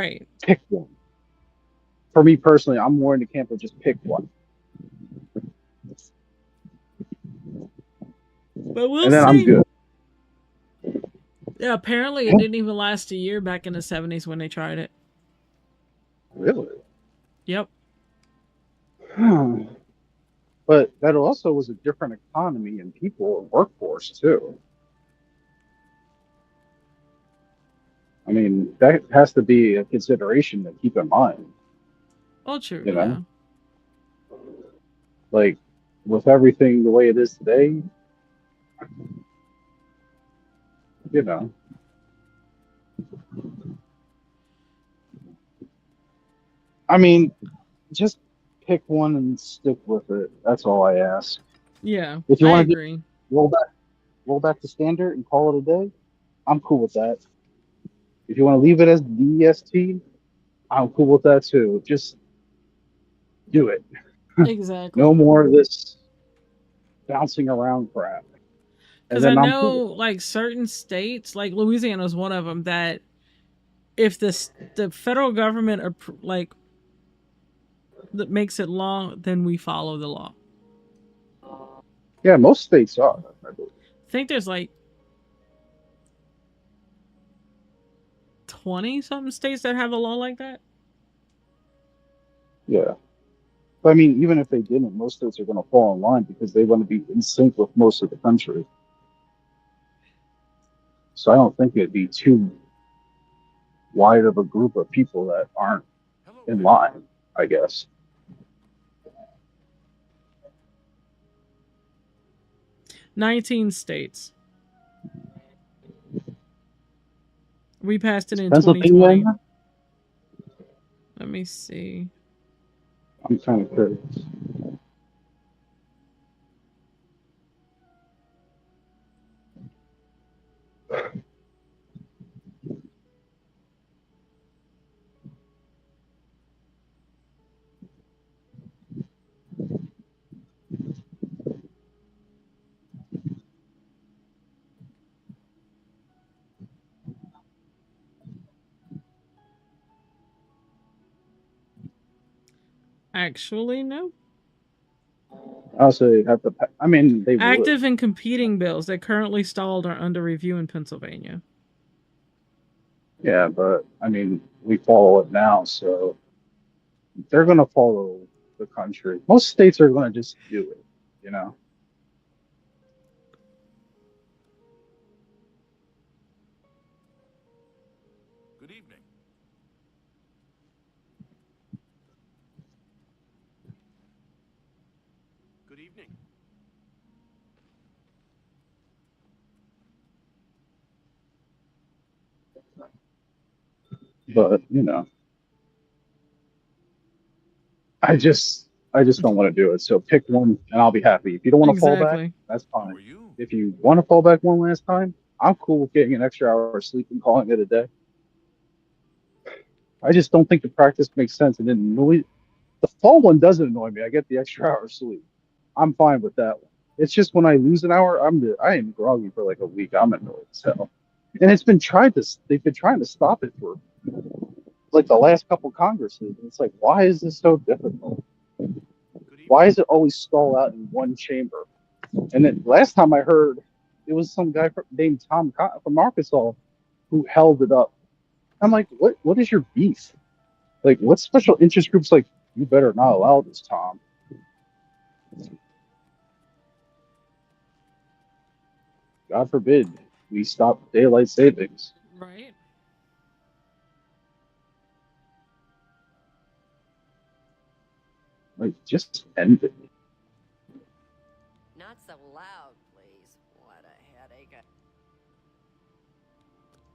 pick one. For me personally, I'm more in the camp of just pick one. But we'll and then see. I'm good. Yeah, apparently it didn't even last a year back in the 70s when they tried it. Really? Yep. But that also was a different economy and people and workforce too. I mean, that has to be a consideration to keep in mind. Oh, true. You know? Like, with everything the way it is today, you know. I mean, just pick one and stick with it. That's all I ask. Yeah, if you want to agree. Roll back to standard and call it a day, I'm cool with that. If you want to leave it as DST, I'm cool with that too. Just do it. Exactly. No more of this bouncing around crap. Because I know, like certain states, like Louisiana is one of them, that if the federal government that makes it law, then we follow the law. Yeah, most states are. I think there's like 20-something states that have a law like that. Yeah. But I mean, even if they didn't, most states are going to fall in line because they want to be in sync with most of the country. So I don't think it'd be too wide of a group of people that aren't in line, I guess. "19 states. We passed it in 2020. Let me see. I'm kind of curious. Actually, no. Also, have to. I mean, they active would. and competing bills that currently stalled are under review in Pennsylvania. Yeah, but I mean, we follow it now, so they're going to follow the country. Most states are going to just do it, you know. Good evening. Good evening. But you know, I just don't want to do it. So pick one, and I'll be happy. If you don't want to fall back, that's fine. If you want to fall back one last time, I'm cool with getting an extra hour of sleep and calling it a day. I just don't think the practice makes sense. And then the fall one doesn't annoy me. I get the extra hour of sleep. I'm fine with that one. It's just when I lose an hour, I am groggy for like a week. I'm annoyed as hell. And they've been trying to stop it for like the last couple Congresses. And it's like, why is this so difficult? Why is it always stall out in one chamber? And then last time I heard, it was some guy named Tom from Arkansas who held it up. I'm like, what is your beef? Like, what special interest groups like, you better not allow this, Tom? God forbid we stop daylight savings. Right. Like, just end it. Not so loud, please. What a headache.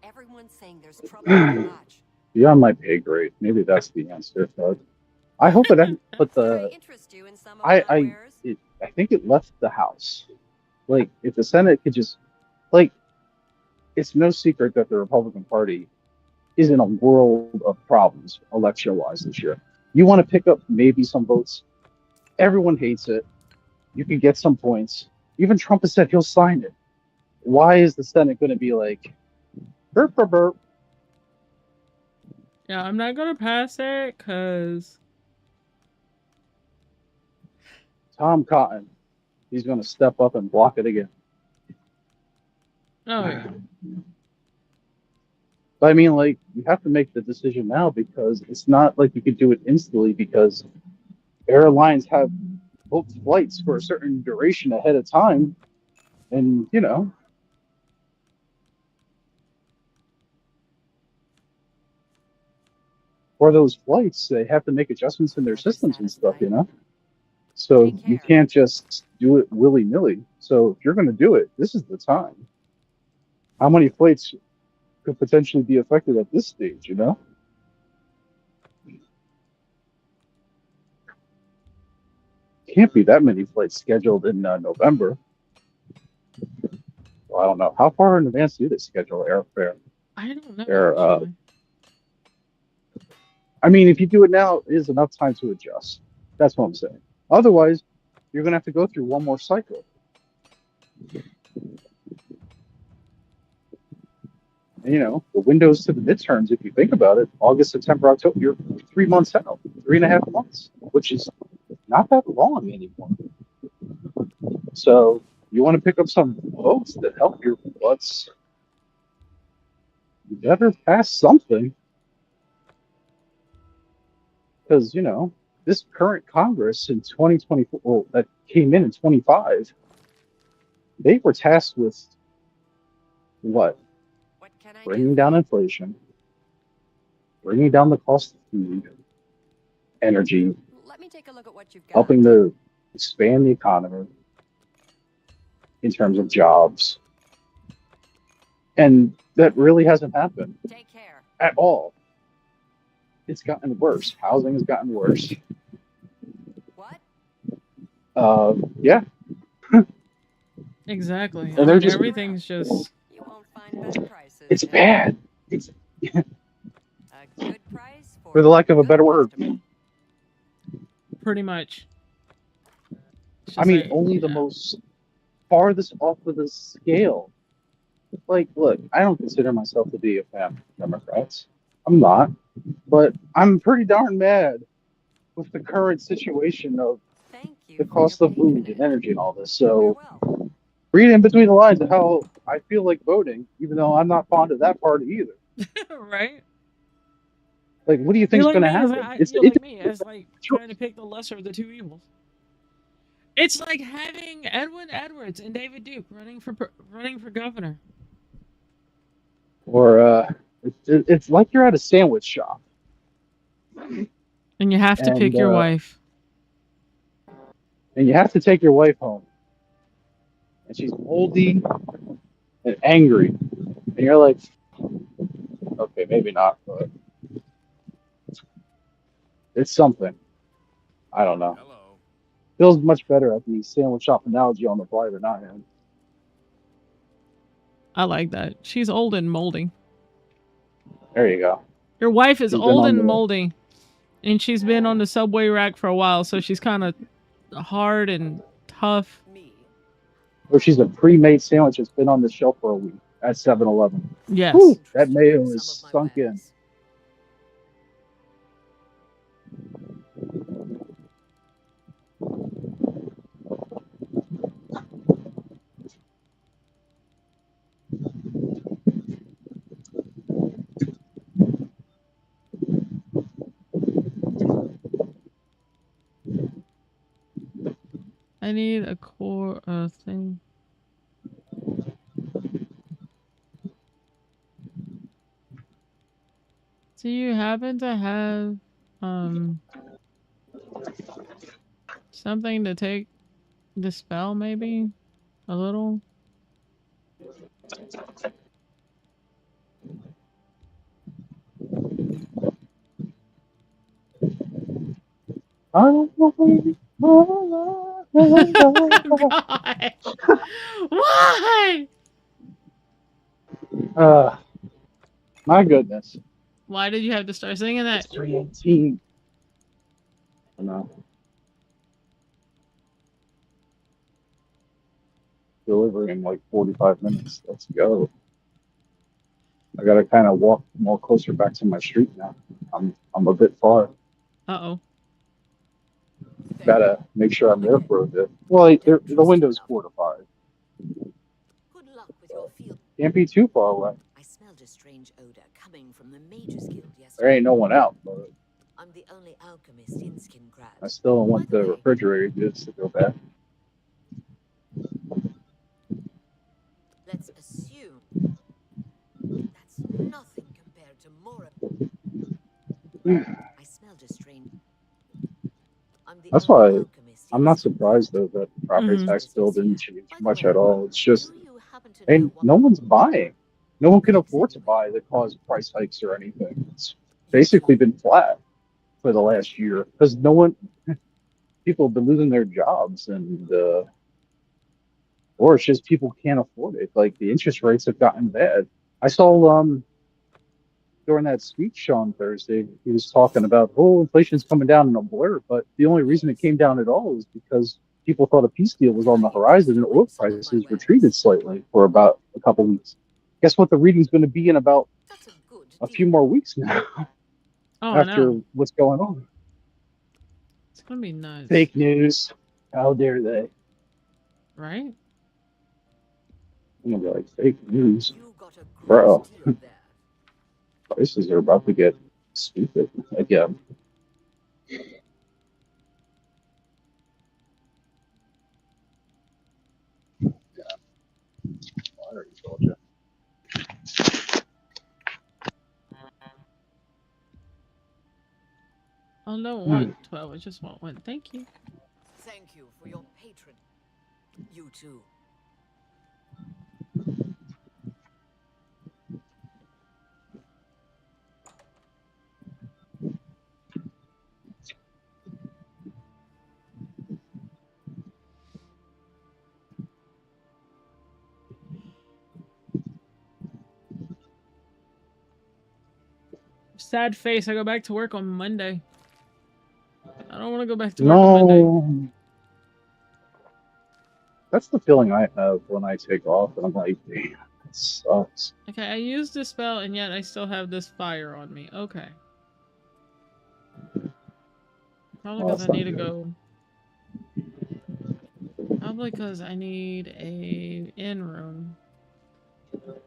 Everyone's saying there's trouble in the lodge. Beyond my pay grade. Maybe that's the answer. But I hope it didn't put Could I the. interest you in some of my wares? I think it left the House. Like, if the Senate could just, like, it's no secret that the Republican Party is in a world of problems election-wise this year. You want to pick up maybe some votes. Everyone hates it. You can get some points. Even Trump has said he'll sign it. Why is the Senate going to be like, burp, burp, burp? Yeah, I'm not gonna pass it because Tom Cotton, he's going to step up and block it again. oh yeah. But I mean, like, you have to make the decision now because it's not like you could do it instantly because airlines have booked flights for a certain duration ahead of time. And, you know, for those flights, they have to make adjustments in their systems and stuff, you know? So you can't just do it willy-nilly. So if you're going to do it, this is the time. How many flights could potentially be affected at this stage, you know? Can't be that many flights scheduled in November. Well, I don't know. How far in advance do they schedule airfare? I don't know. Actually. I mean, if you do it now, it is enough time to adjust. That's what I'm saying. Otherwise, you're going to have to go through one more cycle. And, you know, the windows to the midterms, if you think about it, August, September, October, you're 3 months out, 3.5 months, which is not that long anymore. So you want to pick up some votes that help your butts, you better pass something. Because, you know, this current Congress in 2024, well, that came in 25, they were tasked with what? Bringing down inflation, bringing down the cost of food, energy, Let me take a look at what you've got. helping to expand the economy in terms of jobs. And that really hasn't happened Take care. at all. It's gotten worse. Housing has gotten worse. What? Yeah. Exactly. And they're just everything's just. You won't find better prices. It's yet. bad. It's A good price for the lack of a good better word. customer. Pretty much. It's I just mean, like, only the yeah. most farthest off of the scale. Like, look, I don't consider myself to be a fan of Democrats. I'm not. But I'm pretty darn mad with the current situation of Thank you the for cost your of food patronage. and energy and all this. So Farewell. read in between the lines of how I feel like voting, even though I'm not fond of that party either. Right? Like, what do you think You're is like going to me. happen? You're like me. It's like trying to pick the lesser of the two evils. It's like having Edwin Edwards and David Duke running for governor. Or it's like you're at a sandwich shop. And you have to pick your wife. And you have to take your wife home. And she's moldy and angry. And you're like, okay, maybe not, but it's something. I don't know. Hello. Feels much better at the sandwich shop analogy on the fly than I am. I like that. She's old and moldy. There you go. Your wife is She's been old on and the- moldy. And she's been on the subway rack for a while, so she's kind of hard and tough. Me. Or she's a pre-made sandwich that's been on the shelf for a week at 7-Eleven. Yes. Whew, that mayo Some is of my sunk in. wares. I need a core thing. Do you happen to have something to take the spell, maybe? A little? I don't know God! Why? my goodness. Why did you have to start singing It's that? 3:18. I know. Delivery in like 45 minutes. Let's go. I gotta kind of walk more closer back to my street now. I'm a bit far. Uh-oh. Gotta make sure I'm there for a bit. Well, the window's 4 to 5. Good luck with your field. Can't be too far away. I smelled a strange odor coming from the Mage's Guild There yesterday. ain't no one out, but I'm the only alchemist in Skingrad. I still don't want By the the way, refrigerator goods to go bad. let's assume that's nothing compared to more. I smelled a strange. I'm the That's only why alchemist I'm in not Skingrad. surprised though that the property Mhm. tax bill didn't change By the much way, at all. It's just, do you happen to know and what no one's buying. No one can afford to buy that cause price hikes or anything. It's basically been flat for the last year because no one, people have been losing their jobs and, or it's just people can't afford it. Like the interest rates have gotten bad. I saw, during that speech on Thursday, he was talking about, oh, inflation's coming down in a blur, but the only reason it came down at all is because people thought a peace deal was on the horizon and oil prices retreated slightly for about a couple weeks. Guess what the reading's going to be in about That's a good a few deal. more weeks now Oh, I after know. what's going on. It's gonna be nuts. Fake news. How dare they? Right? I'm going to be like, fake news. You got a great Bro, deal there. prices are about to get stupid again. I already told you. I don't want 12, I just want 1. Thank you. Thank you for your patron. You too. Sad face, I go back to work on Monday. I don't want to go back to work on Monday. No. That's the feeling I have when I take off, and I'm like, damn, it sucks. Okay, I used this spell, and yet I still have this fire on me. Okay. Probably Well, because I that's need to not go. Probably because I need a in room. good.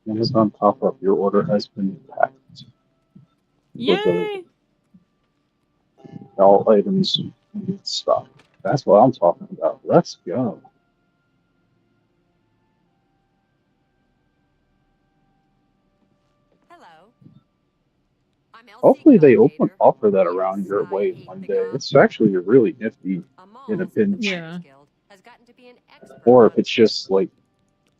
Amazon pop-up, your order has been packed. Yay! All items in stock. That's what I'm talking about. Let's go. Hello. I'm Elsie Hopefully they Gladiator. offer that Yes, around your I way hate one the day. gods. It's actually really nifty A in a mole pinch. Yeah. Guild has gotten to be an expert Or if on it's just like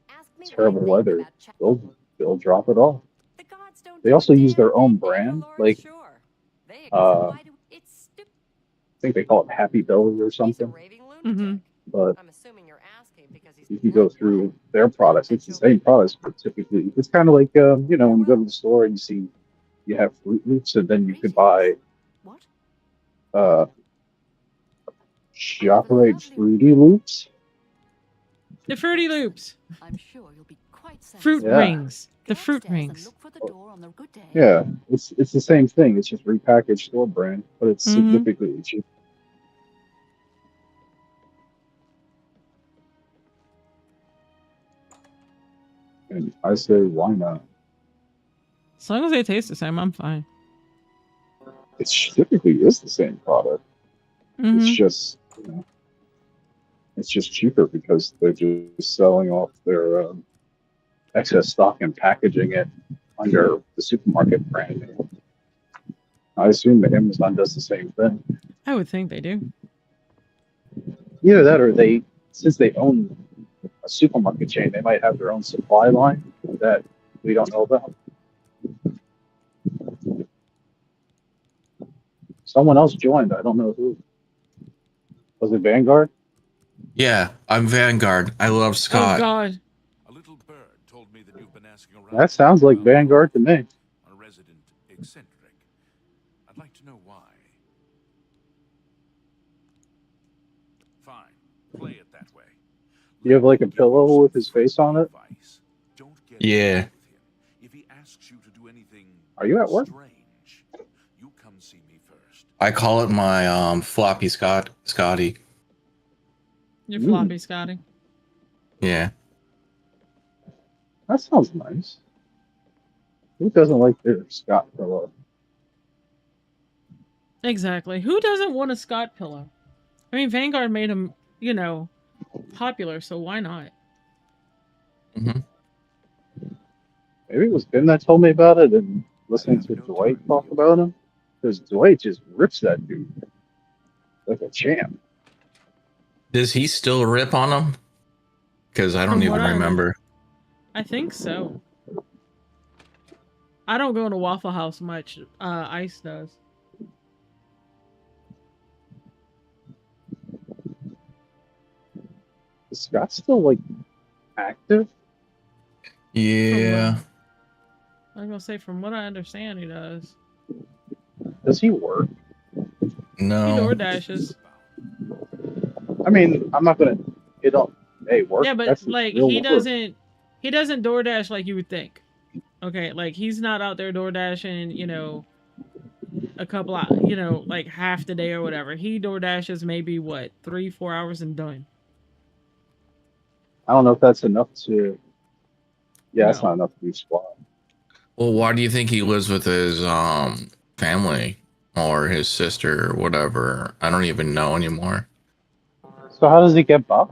Ask me what I terrible think weather, about they'll drop it off. The gods don't They do a also use damn their own thing, brand. Overlord, Like, sure. They exist. uh, Why do it's stupid? I think they call it Happy Belly or He's a something. raving lunatic. Mm-hmm. But I'm assuming you're asking because he's if you go like through what? their products, it's the same products, but typically it's kind of like you know, when you go to the store and you see you have Fruit Loops, and then you could buy What? Shoprite Fruity Loops. The Fruity Loops. I'm sure you'll be quite Fruit Yeah. rings. The fruit rings. Look for the door on the good day. Yeah, it's the same thing. It's just repackaged store brand, but it's Mm-hmm. significantly cheaper. And I say, why not? As long as they taste the same, I'm fine. It typically is the same product. It's just, it's just cheaper because they're just selling off their excess stock and packaging it under the supermarket brand name. I assume that Amazon does the same thing. I would think they do. Either that, or since they own a supermarket chain, they might have their own supply line that we don't know about. Someone else joined. I don't know who. Was it Vanguard? Yeah, I'm Vanguard. I love Scott. Oh God. A little bird told me that you've been asking around. That sounds like Vanguard to me. A resident eccentric. I'd like to know why. Fine. Play it that way. You have like a pillow with his face on it? Don't get Yeah. If he asks you to do anything Are you at work? strange, you come see me first. I call it my floppy Scotty. You're floppy, Scotty. Yeah. That sounds nice. Who doesn't like their Scott pillow? Exactly. Who doesn't want a Scott pillow? I mean, Vanguard made him, popular, so why not? Mm-hmm. Maybe it was Ben that told me about it, and listening to Dwight talk about him, because Dwight just rips that dude like a champ. Does he still rip on him? Because I don't From even what I remember. I think so. I don't go to Waffle House much. Ice does. Is Scott still like active? Yeah. I was gonna say, from what I understand, he does. Does he work? He No. door dashes. I mean, I'm not gonna. It don't. Hey, work. Yeah, but That's like real he work. doesn't DoorDash like you would think. Okay, like he's not out there door dashing, a couple of, like half the day or whatever. He door dashes maybe what 3-4 hours and done. I don't know if that's enough to. Yeah, that's No. not enough to be squat. Well, why do you think he lives with his family or his sister or whatever? I don't even know anymore. So how does he get by?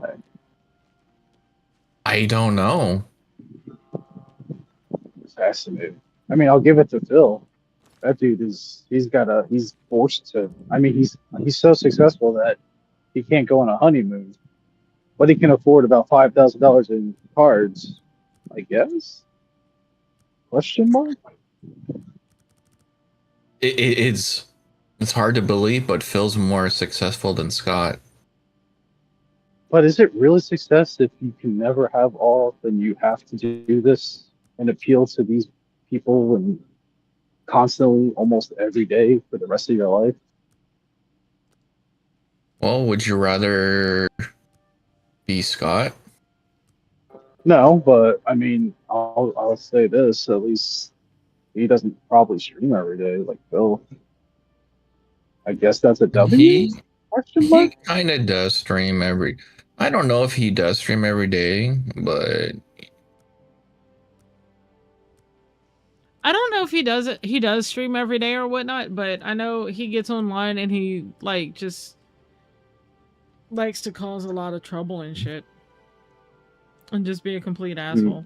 I don't know. It's fascinating. I mean, I'll give it to Phil. That dude he's forced to. I mean, he's so successful that he can't go on a honeymoon, but he can afford about $5,000 in cards, I guess. Question mark? It's hard to believe, but Phil's more successful than Scott. But is it really success if you can never have all, then you have to do this and appeal to these people and constantly, almost every day for the rest of your life? Well, would you rather be Scott? No, but I mean, I'll say this: at least he doesn't probably stream every day like Phil. I guess that's a W. He Question mark? kind of does stream every. I don't know if he does stream every day, but I don't know if he does it. He does stream every day or whatnot, but I know he gets online and he just likes to cause a lot of trouble and shit, and just be a complete asshole.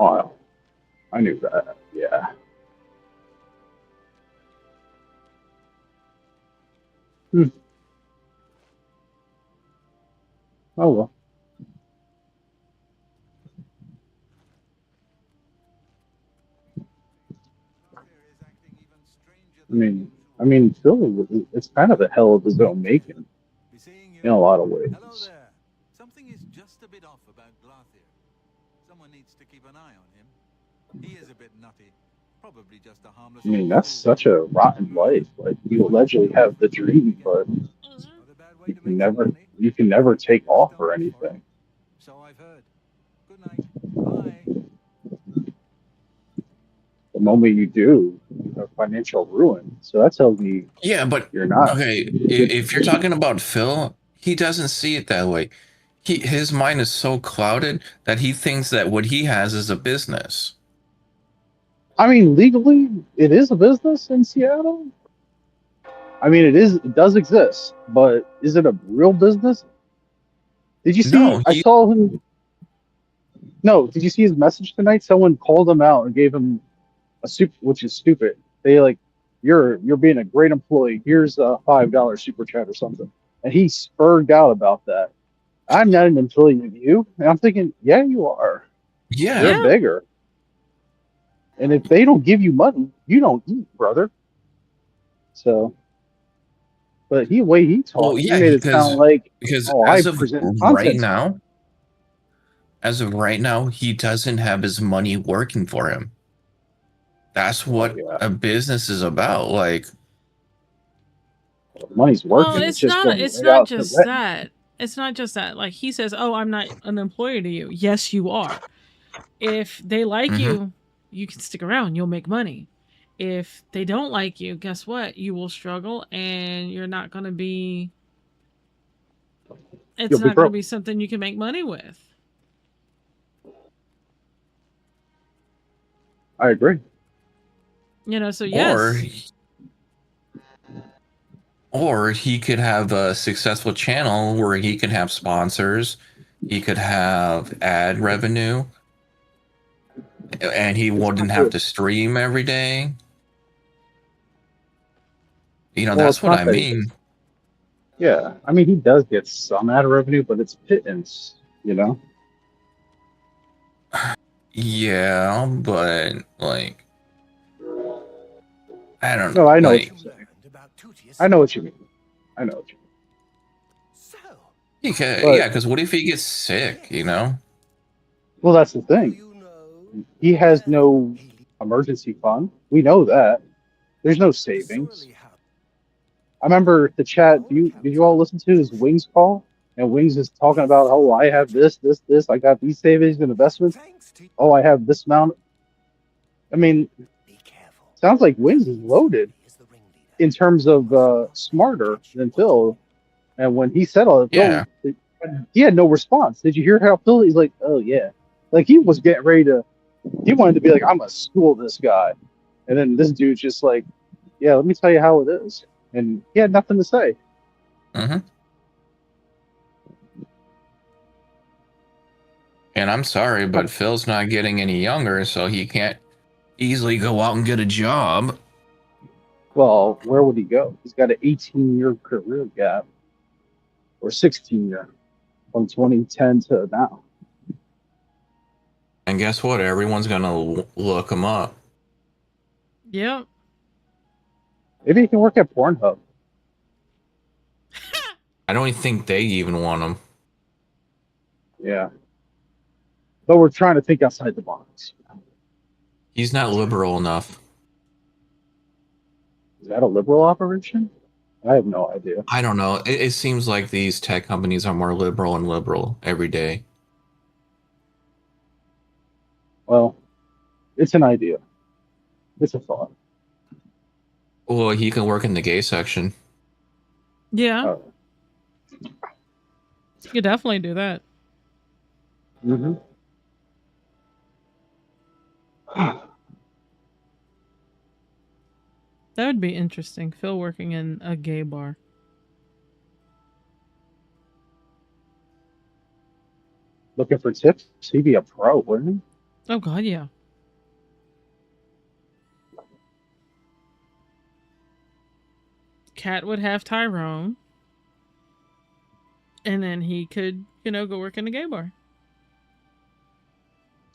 Oh, I knew that. Yeah. Oh well. I mean, Phil, it's kind of a hell of his own making in a lot of ways. Hello there. Something is just a bit off about Glathier. Someone needs to keep an eye on him. He is a bit nutty. Probably just a harmless. I mean, that's such a rotten life. Like, you allegedly have the dream, but you can never take off or anything. So I've heard. Good night. Bye. The moment you do, you have financial ruin. So that tells me, yeah, but you're not. Okay, if you're talking about Phil, he doesn't see it that way. his mind is so clouded that he thinks that what he has is a business. I mean, legally, it is a business in Seattle. I mean, it does exist, but is it a real business? Did you see? No, I saw him. No, did you see his message tonight? Someone called him out and gave him a soup, which is stupid. They like, you're being a great employee. Here's a $5 super chat or something, and he spurred out about that. I'm not an employee of you, and I'm thinking, yeah, you are. yeah. You're a beggar, and if they don't give you money, you don't eat, brother. So, but way he Well, talked, he yeah, made it sound like, because oh, I present content. as of right now, he doesn't have his money working for him. That's what a business is about. Like, money's working. Well, it's just going it's right not out to just rent. that. It's not just that. Like he says, "Oh, I'm not an employer to you." Yes, you are. If they like you, you can stick around. You'll make money. If they don't like you, guess what? You will struggle, and you're not going to be. It's not going to be something you can make money with. I agree. You know, so yes. Or he could have a successful channel where he can have sponsors, he could have ad revenue, and he wouldn't have to stream every day. You know, that's what I mean. Yeah, I mean, he does get some ad revenue, but it's pittance, you know? Yeah, but, like, I don't know. No, I know like, what you're saying. I know what you mean. I know what you mean. Yeah, because what if he gets sick, you know? Well, that's the thing. He has no emergency fund. We know that. There's no savings. I remember the chat. Did you all listen to his Wings call? And Wings is talking about, oh, I have this. I got these savings and investments. Oh, I have this amount. I mean, sounds like Wings is loaded in terms of smarter than Phil. And when he said all that, Phil, he had no response. Did you hear how Phil? He's like, oh yeah, like he was getting ready to. He wanted to be like, I'm gonna school this guy, and then this dude's just like, yeah, let me tell you how it is, and he had nothing to say. And I'm sorry, but Phil's not getting any younger, so he can't easily go out and get a job. Well, where would he go? He's got an 18-year career gap, or 16-year, from 2010 to now. And guess what? Everyone's gonna look him up. Yep. Maybe he can work at Pornhub. I don't even think they even want him. Yeah. But we're trying to think outside the box. He's not liberal enough. Is that a liberal operation? I have no idea. I don't know. It seems like these tech companies are more liberal and liberal every day. Well, it's an idea. It's a thought. Well, he can work in the gay section. Yeah. You could definitely do that. Mm-hmm. That would be interesting. Phil working in a gay bar. Looking for tips? He'd be a pro, wouldn't he? Oh god, yeah. Cat would have Tyrone. And then he could, go work in a gay bar.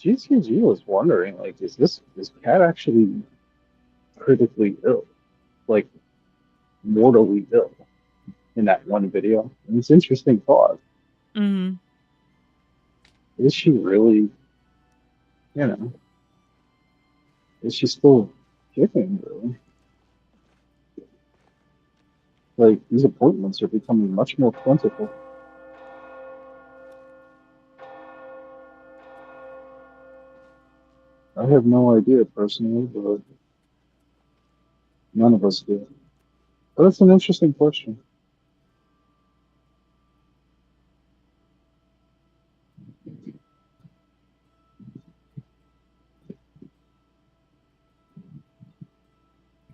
GCG was wondering, like, is Cat actually critically ill? Like, mortally ill in that one video? And it's an interesting thought. Mm-hmm. Is she really, is she still kicking, really? Like, these appointments are becoming much more plentiful. I have no idea personally, but none of us do. But that's an interesting question.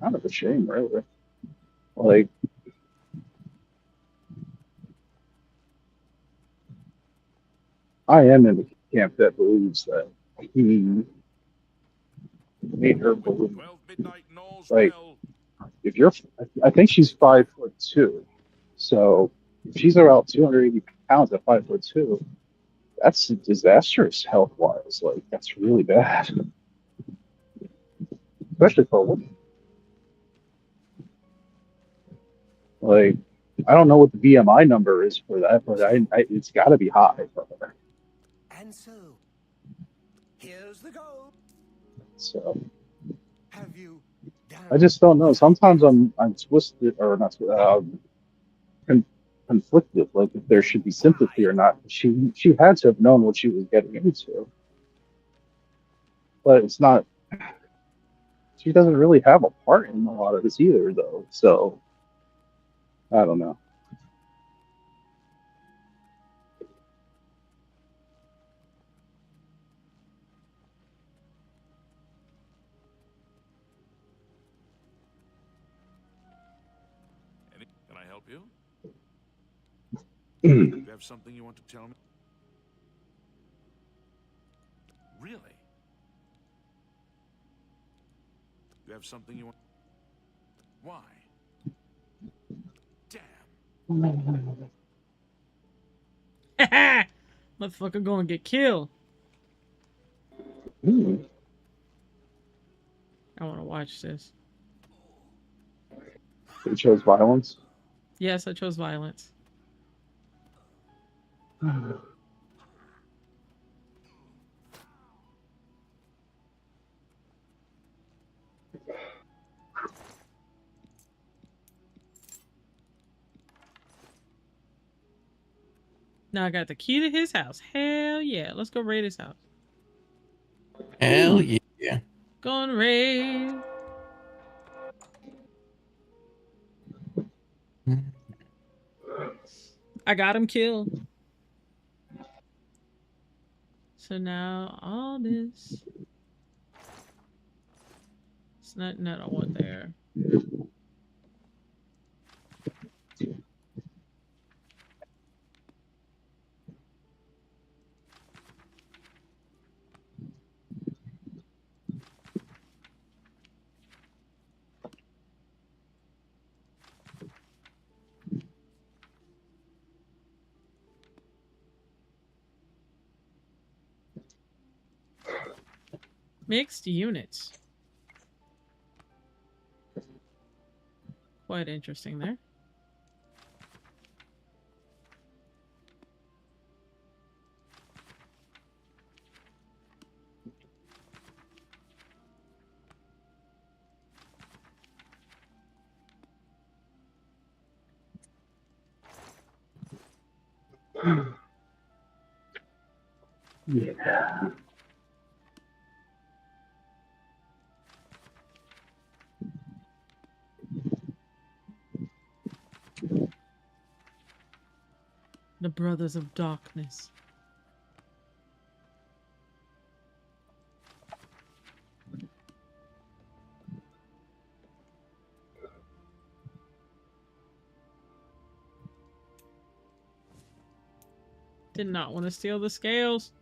kind of a shame, really. Like, I am in the camp that believes that he made her believe. Like, if you're, I think she's 5'2", so if she's about 280 pounds at 5'2", that's disastrous health wise. Like, that's really bad, especially for a woman. Like, I don't know what the BMI number is for that, but it's got to be high for her. And so, here's the goal. So Have you done I just don't know. Sometimes I'm twisted or not con- conflicted, like if there should be sympathy or not. She had to have known what she was getting into, but it's not. She doesn't really have a part in a lot of this either, though. So I don't know. Can I help you? Hmm. Do you have something you want to tell me? Really? Do you have something you want? Why? Damn. Motherfucker gonna get killed. Hmm. I want to watch this. They chose violence. Yes, I chose violence. Now I got the key to his house. Hell yeah. Let's go raid his house. Hell yeah. Going raid. I got him killed. So now all this. It's nothing that I want there. Mixed units. Quite interesting there. Yeah. The Brothers of Darkness. Did not want to steal the scales.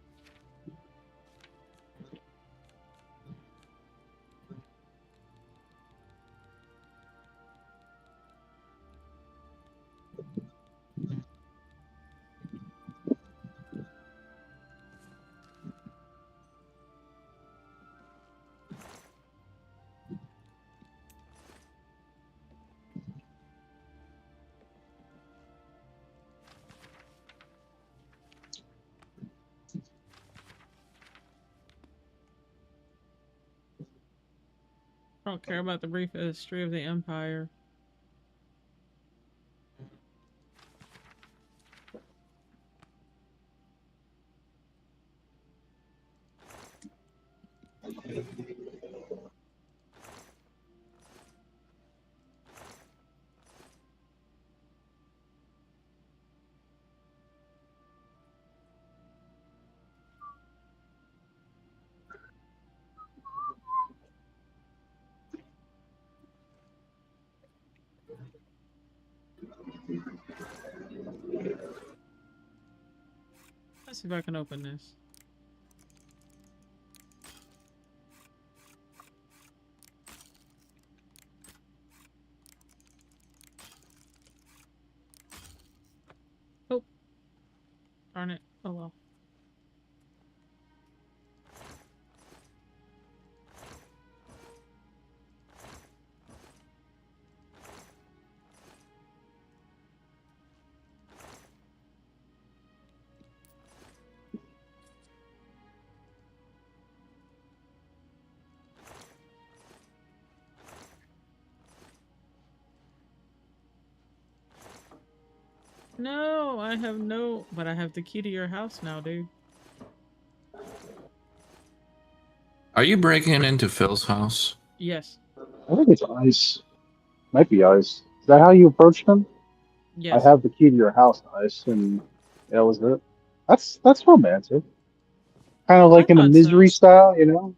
I don't care about the brief history of the Empire. Let's see if I can open this. Oh. Darn it. Oh well. No, I have no... But I have the key to your house now, dude. Are you breaking into Phil's house? Yes. I think it's Ice. Might be Ice. Is that how you approached him? Yes. I have the key to your house, Ice, and that was it. That's romantic. Kind of like in a thought Misery so. style, you know?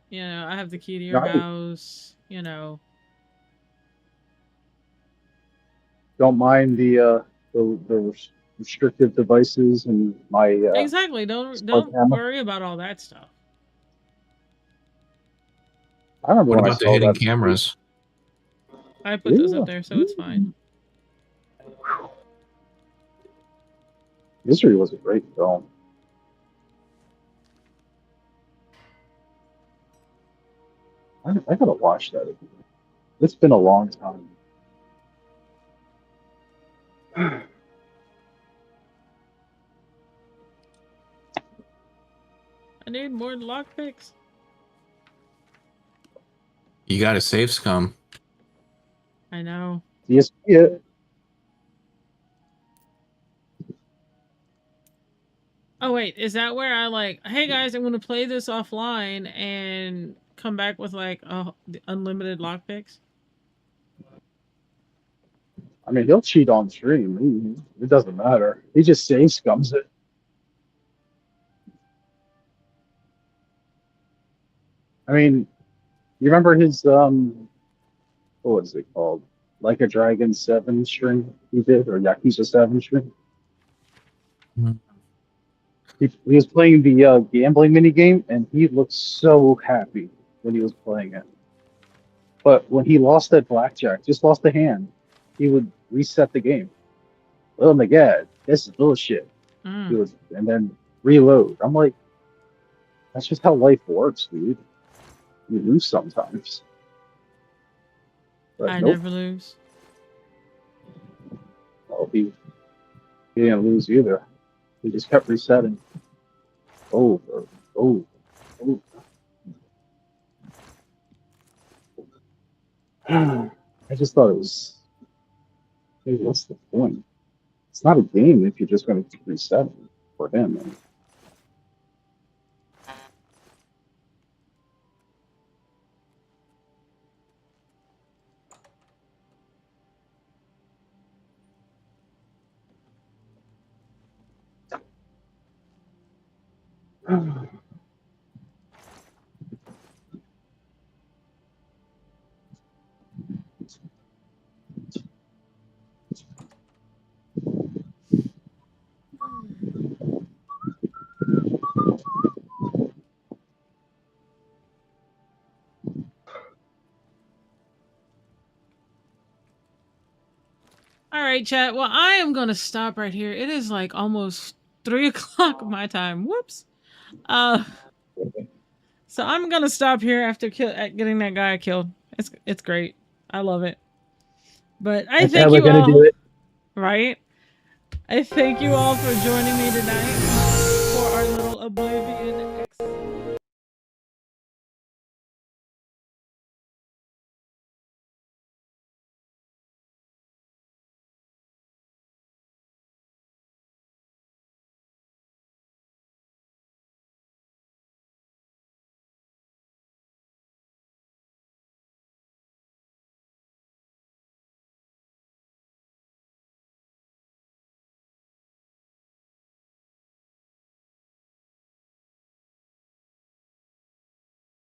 You know, I have the key to your Nice. house, you know. Don't mind the restrictive devices and my Exactly. Don't sledgehammer. worry about all that stuff. I remember What when I about the saw hidden that. cameras? I put those Yeah. up there, so it's fine. Misery was a great film. I gotta watch that again. It's been a long time. I need more lockpicks. You got to save Scum. I know. Yes, yeah. Oh wait, is that where I like, hey guys, I'm gonna play this offline and come back with like unlimited lockpicks? I mean, he'll cheat on stream. It doesn't matter. He just saves scums it. I mean, you remember his what was it called? Like a Dragon 7 stream he did, or Yakuza 7 stream? Mhm. He was playing the gambling mini game, and he looked so happy when he was playing it. But when he lost at blackjack, just lost a hand, he would reset the game. Oh my god, this is bullshit. He was, and then reload. I'm like, that's just how life works, dude. You lose sometimes. But I nope. never lose. Well, he didn't lose either. He just kept resetting. Over. I just thought it was. Hey, what's the point? It's not a game if you're just going to keep resetting for him. All right, chat. Well, I am gonna stop right here. It is like almost 3 o'clock my time. Whoops. So I'm gonna stop here after getting that guy killed. It's great. I love it. But I That's thank how we're you gonna all. do it. Right? I thank you all for joining me tonight for our little Oblivion